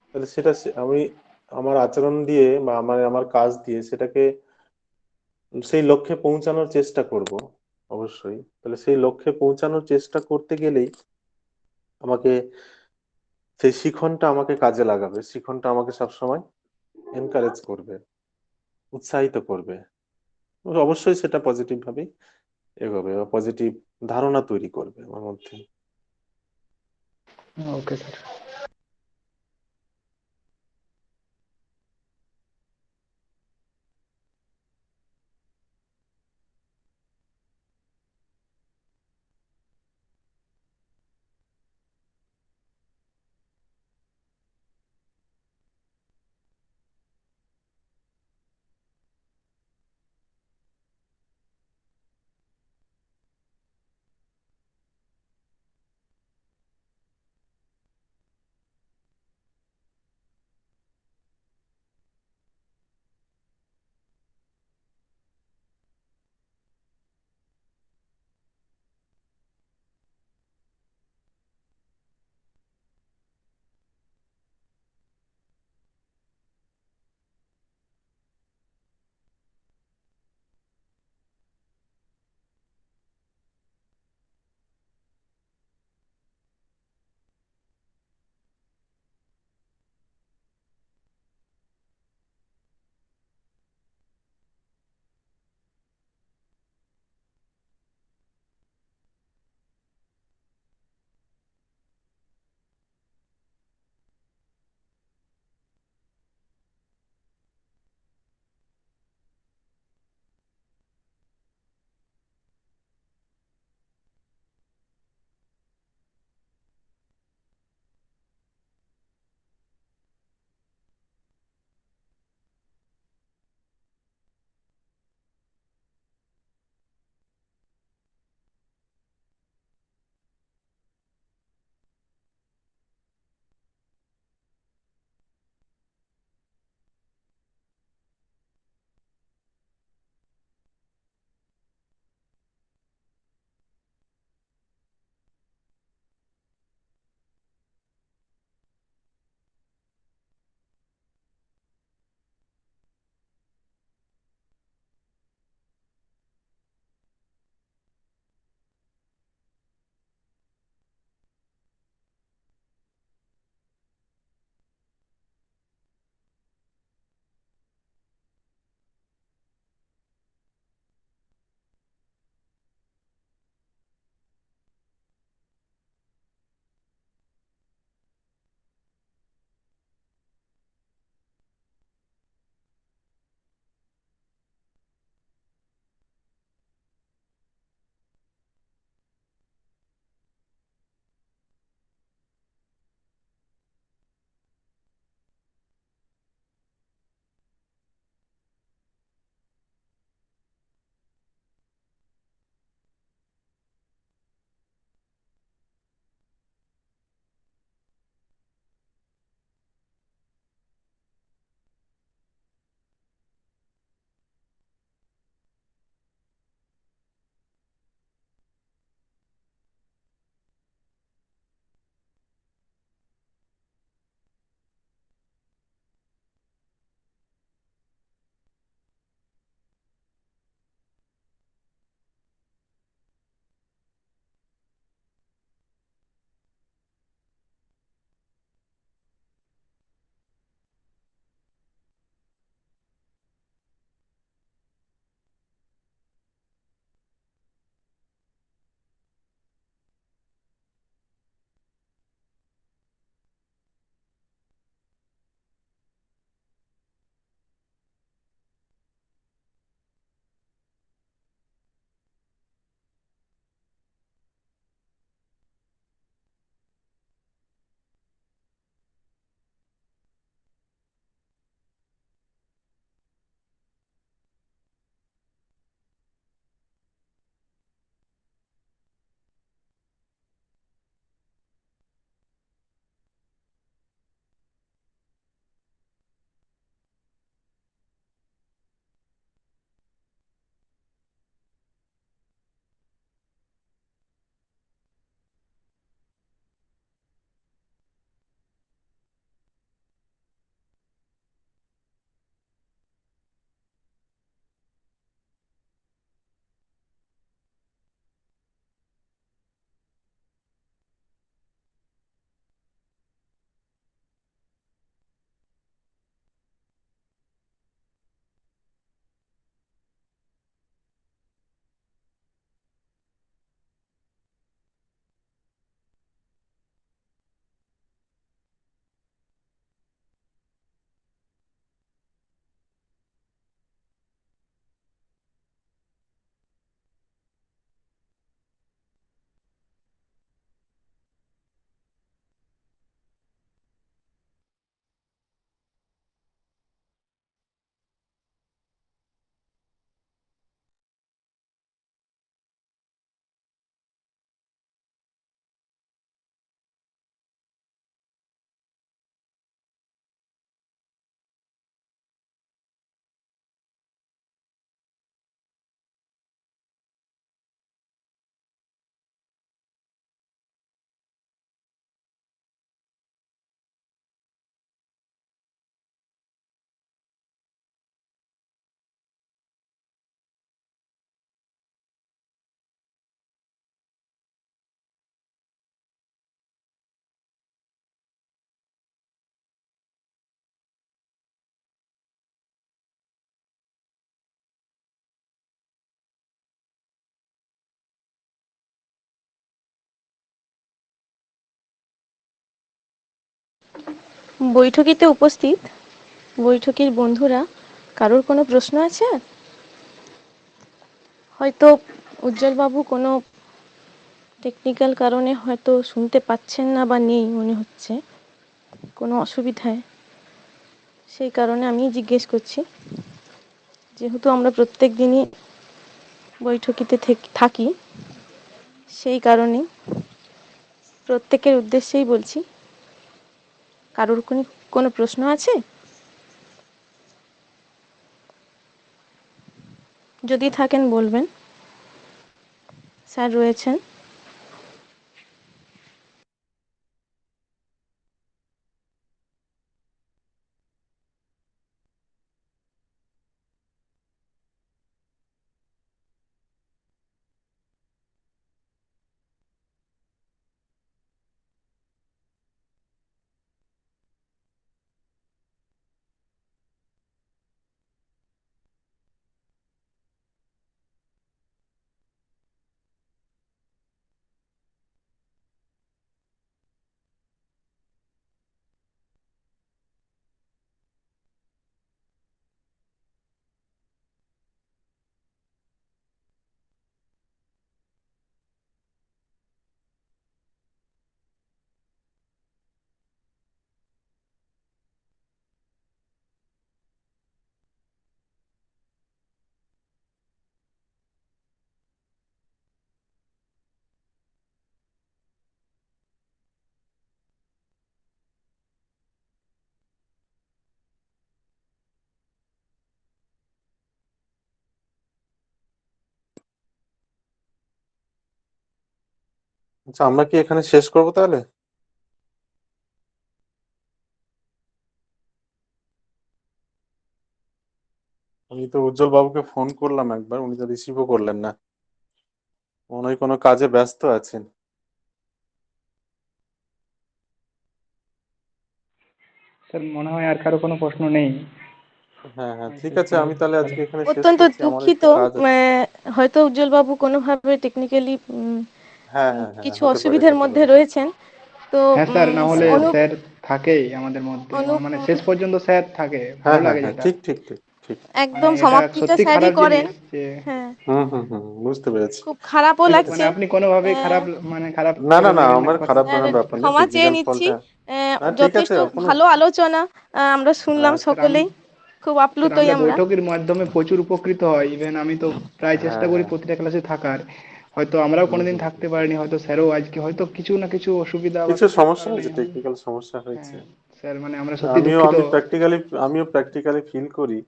তাহলে সেটা আমি আমার আচরণ দিয়ে বা আমার আমার কাজ দিয়ে সেটাকে সেই লক্ষ্যে পৌঁছানোর চেষ্টা করব অবশ্যই। তাহলে সেই লক্ষ্যে পৌঁছানোর চেষ্টা করতে গেলেই আমাকে সেই শিখনটা আমাকে কাজে লাগাবে। শিখনটা আমাকে সবসময় এনকারেজ করবে, উৎসাহিত করবে। অবশ্যই সেটা পজিটিভ ভাবেই এগোবে বা পজিটিভ ধারণা তৈরি করবে আমার মধ্যে। Okay sir. বৈঠকিতে উপস্থিত বৈঠকির বন্ধুরা, কারোর কোনো প্রশ্ন আছে? হয়তো উজ্জ্বলবাবু কোনো টেকনিক্যাল কারণে হয়তো শুনতে পাচ্ছেন না বা নেই মনে হচ্ছে, কোনো অসুবিধায়, সেই কারণে আমি জিজ্ঞেস করছি। যেহেতু আমরা প্রত্যেক দিনই বৈঠকিতে থাকি, সেই কারণেই প্রত্যেকের উদ্দেশ্যেই বলছি, কারোর কোনো প্রশ্ন আছে? যদি থাকেন বলবেন, স্যার রয়েছেন। আচ্ছা, আমরা কি এখানে শেষ করবো তাহলে? আমি তো উজ্জ্বল বাবুকে ফোন করলাম একবার, উনি তো রিসিভও করলেন না, মনে হয় কোনো কাজে ব্যস্ত আছেন। স্যার মনে হয় আর কারো কোনো প্রশ্ন নেই। হ্যাঁ হ্যাঁ, ঠিক শেষ আছে, করবো আমি তাহলে তাহলে। আজকে এখানে শেষ অত্যন্ত করছি, আমার দুঃখিত, একটু কাজ আছে। হয়তো উজ্জ্বলবাবু কোনোভাবে টেকনিক্যালি হ্যাঁ হ্যাঁ হ্যাঁ, কিছু হতে পারে অসুবিধার হতে মধ্যে পারে। রয়েছেন। তো হ্যাঁ স্যার, না হলে হ্যাঁ হ্যাঁ স্যার থাকেই আমাদের মধ্যে, অনুপ মানে শেষ পর্যন্ত স্যার থাকে, হ্যাঁ ভালো হ্যাঁ লাগে হ্যাঁ, যেটা। ঠিক ঠিক ঠিক ঠিক। মানে একদম এটা সমাপ্তিটা সত্যি স্যারই খারাপ করেন। জিনিস যে হ্যাঁ, বুঝতে পেরেছি। খুব খারাপও মানে লাগছে। আপনি কোনোভাবেই আহ, খারাপ, মানে খারাপ না না ভেবে না, নেবেন না আমার ব্যাপারটা। খারাপ স্যার মানার ব্যাপার নেই, ক্ষমা চেয়ে টেকনিক্যাল নিচ্ছি। ফলটা। না ঠিক আছে, যথেষ্ট কোনো ভালো আলোচনা আমরা শুনলাম স্যার সকলেই, খুব স্যার আপ্লুতই আমরা আমরা। বৈঠকের মাধ্যমে প্রচুর উপকৃত হই, ইভেন আমি তো প্রায় চেষ্টা হ্যাঁ করি হ্যাঁ, প্রতিটা ক্লাসে থাকার। হয়তো আমরাও হুম কোনোদিন হুম হুম থাকতে হুম। পারিনি, হয়তো স্যারও আজকে হয়তো কিছু না কিছু অসুবিধা বা কিছু কিছু সমস্যা কারণে হয়েছে, হয়নি। টেকনিক্যাল সমস্যা হয়েছে। হ্যাঁ স্যার, মানে আমরা সত্যি আমিও দুঃখিত। আমি প্র্যাকটিক্যালি আমিও প্র্যাকটিক্যালি ফিল করি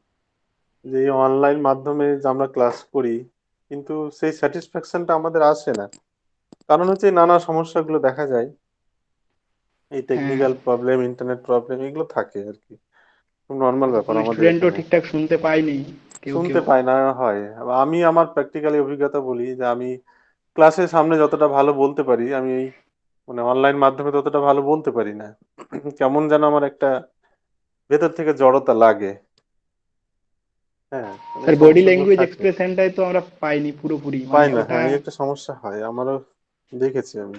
যে এই অনলাইন মাধ্যমে যে আমরা ক্লাস করি, কিন্তু সেই স্যাটিসফ্যাকশনটা আমাদের আসে না। কারণ হচ্ছে এই নানা সমস্যাগুলো দেখা যায়, এই হ্যাঁ, টেকনিক্যাল প্রবলেম, ইন্টারনেট প্রবলেম, এগুলো থাকে আর কি, খুব নর্মাল ব্যাপার কোনো আমাদের স্টুডেন্টও এখানে। ঠিকঠাক শুনতে পায়নি কেউ শুনতে কেউ। পায় না হয়। আমি আমার প্র্যাকটিক্যালি অভিজ্ঞতা বলি যে আমি ক্লাসের সামনে যতটা ভালো বলতে পারি, আমি এই মানে অনলাইন মাধ্যমে ততটা ভালো বলতে পারি না। কেমন যেন আমার একটা ভেতর থেকে জড়তা লাগে। হ্যাঁ, মানে এই স্যার বডি সমস্যাগুলো ল্যাঙ্গুয়েজ থাকে। এক্সপ্রেশনটাই তো আমরা পাইনি পুরোপুরি, পাই মানে না, ওটা। হ্যাঁ, এই একটা সমস্যা হয় আমারও, দেখেছি আমি।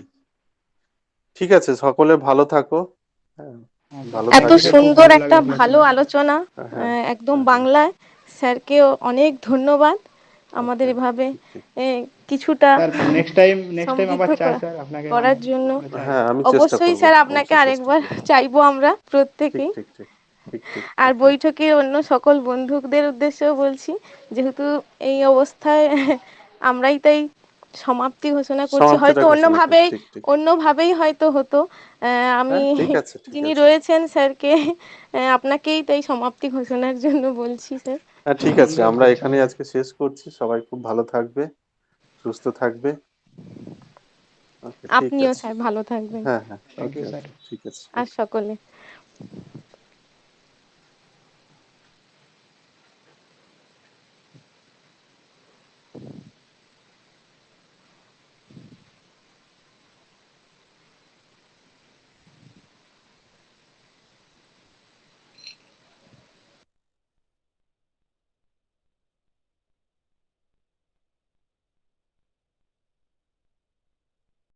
ঠিক আছে, সকলে ভালো থাকো। হ্যাঁ, হ্যাঁ স্যার, ভালো এত থ্যাংক ইউ থাকবে। স্যার, খুব সুন্দর ভালো একটা লাগলো ভালো আলোচনা। আলোচনা, হ্যাঁ হ্যাঁ একদম হ্যাঁ হ্যাঁ, বাংলায়। স্যারকে অনেক ধন্যবাদ আমাদের ওকে, এভাবে ঠিক ঠিক। এ, কিছুটা স্যার নেক্সট টাইম সমৃদ্ধ আবার চাই স্যার, আপনাকে মানে করার জন্য। পুরো চাই। হ্যাঁ, আমি চেষ্টা অবশ্যই করব, স্যার আপনাকে অবশ্যই চেষ্টা আরেকবার করব। চাইবো আমরা ঠিক প্রত্যেকেই। ঠিক ঠিক ঠিক ঠিক আর ঠিক ঠিক। বৈঠকের অন্য সকল বন্ধুদের উদ্দেশ্যেও বলছি, যেহেতু এই অবস্থায় আমরাই তাই সমাপ্তি ঘোষণা করছি, সমাপ্তিটা হয়তো ঘোষণা করি, অন্যভাবেই ঠিক ঠিক। অন্যভাবেই হয়তো হতো। আমি হ্যাঁ ঠিক আছে, ঠিক যিনি আছে। রয়েছেন স্যারকে, আপনাকেই তাই সমাপ্তি ঘোষণার জন্য বলছি স্যার। হ্যাঁ ঠিক আছে, আমরাও আমরা করছি এখানে স্যার। আজকে শেষ করছি, সবাই খুব ভালো থাকবে, সুস্থ থাকবে। ওকে, ঠিক আপনিও আছে। স্যার ভালো থাকবেন। হ্যাঁ হ্যাঁ, থ্যাংক ওকে ইউ স্যার। ওকে, ঠিক আছে, আর ওকে। সকলে।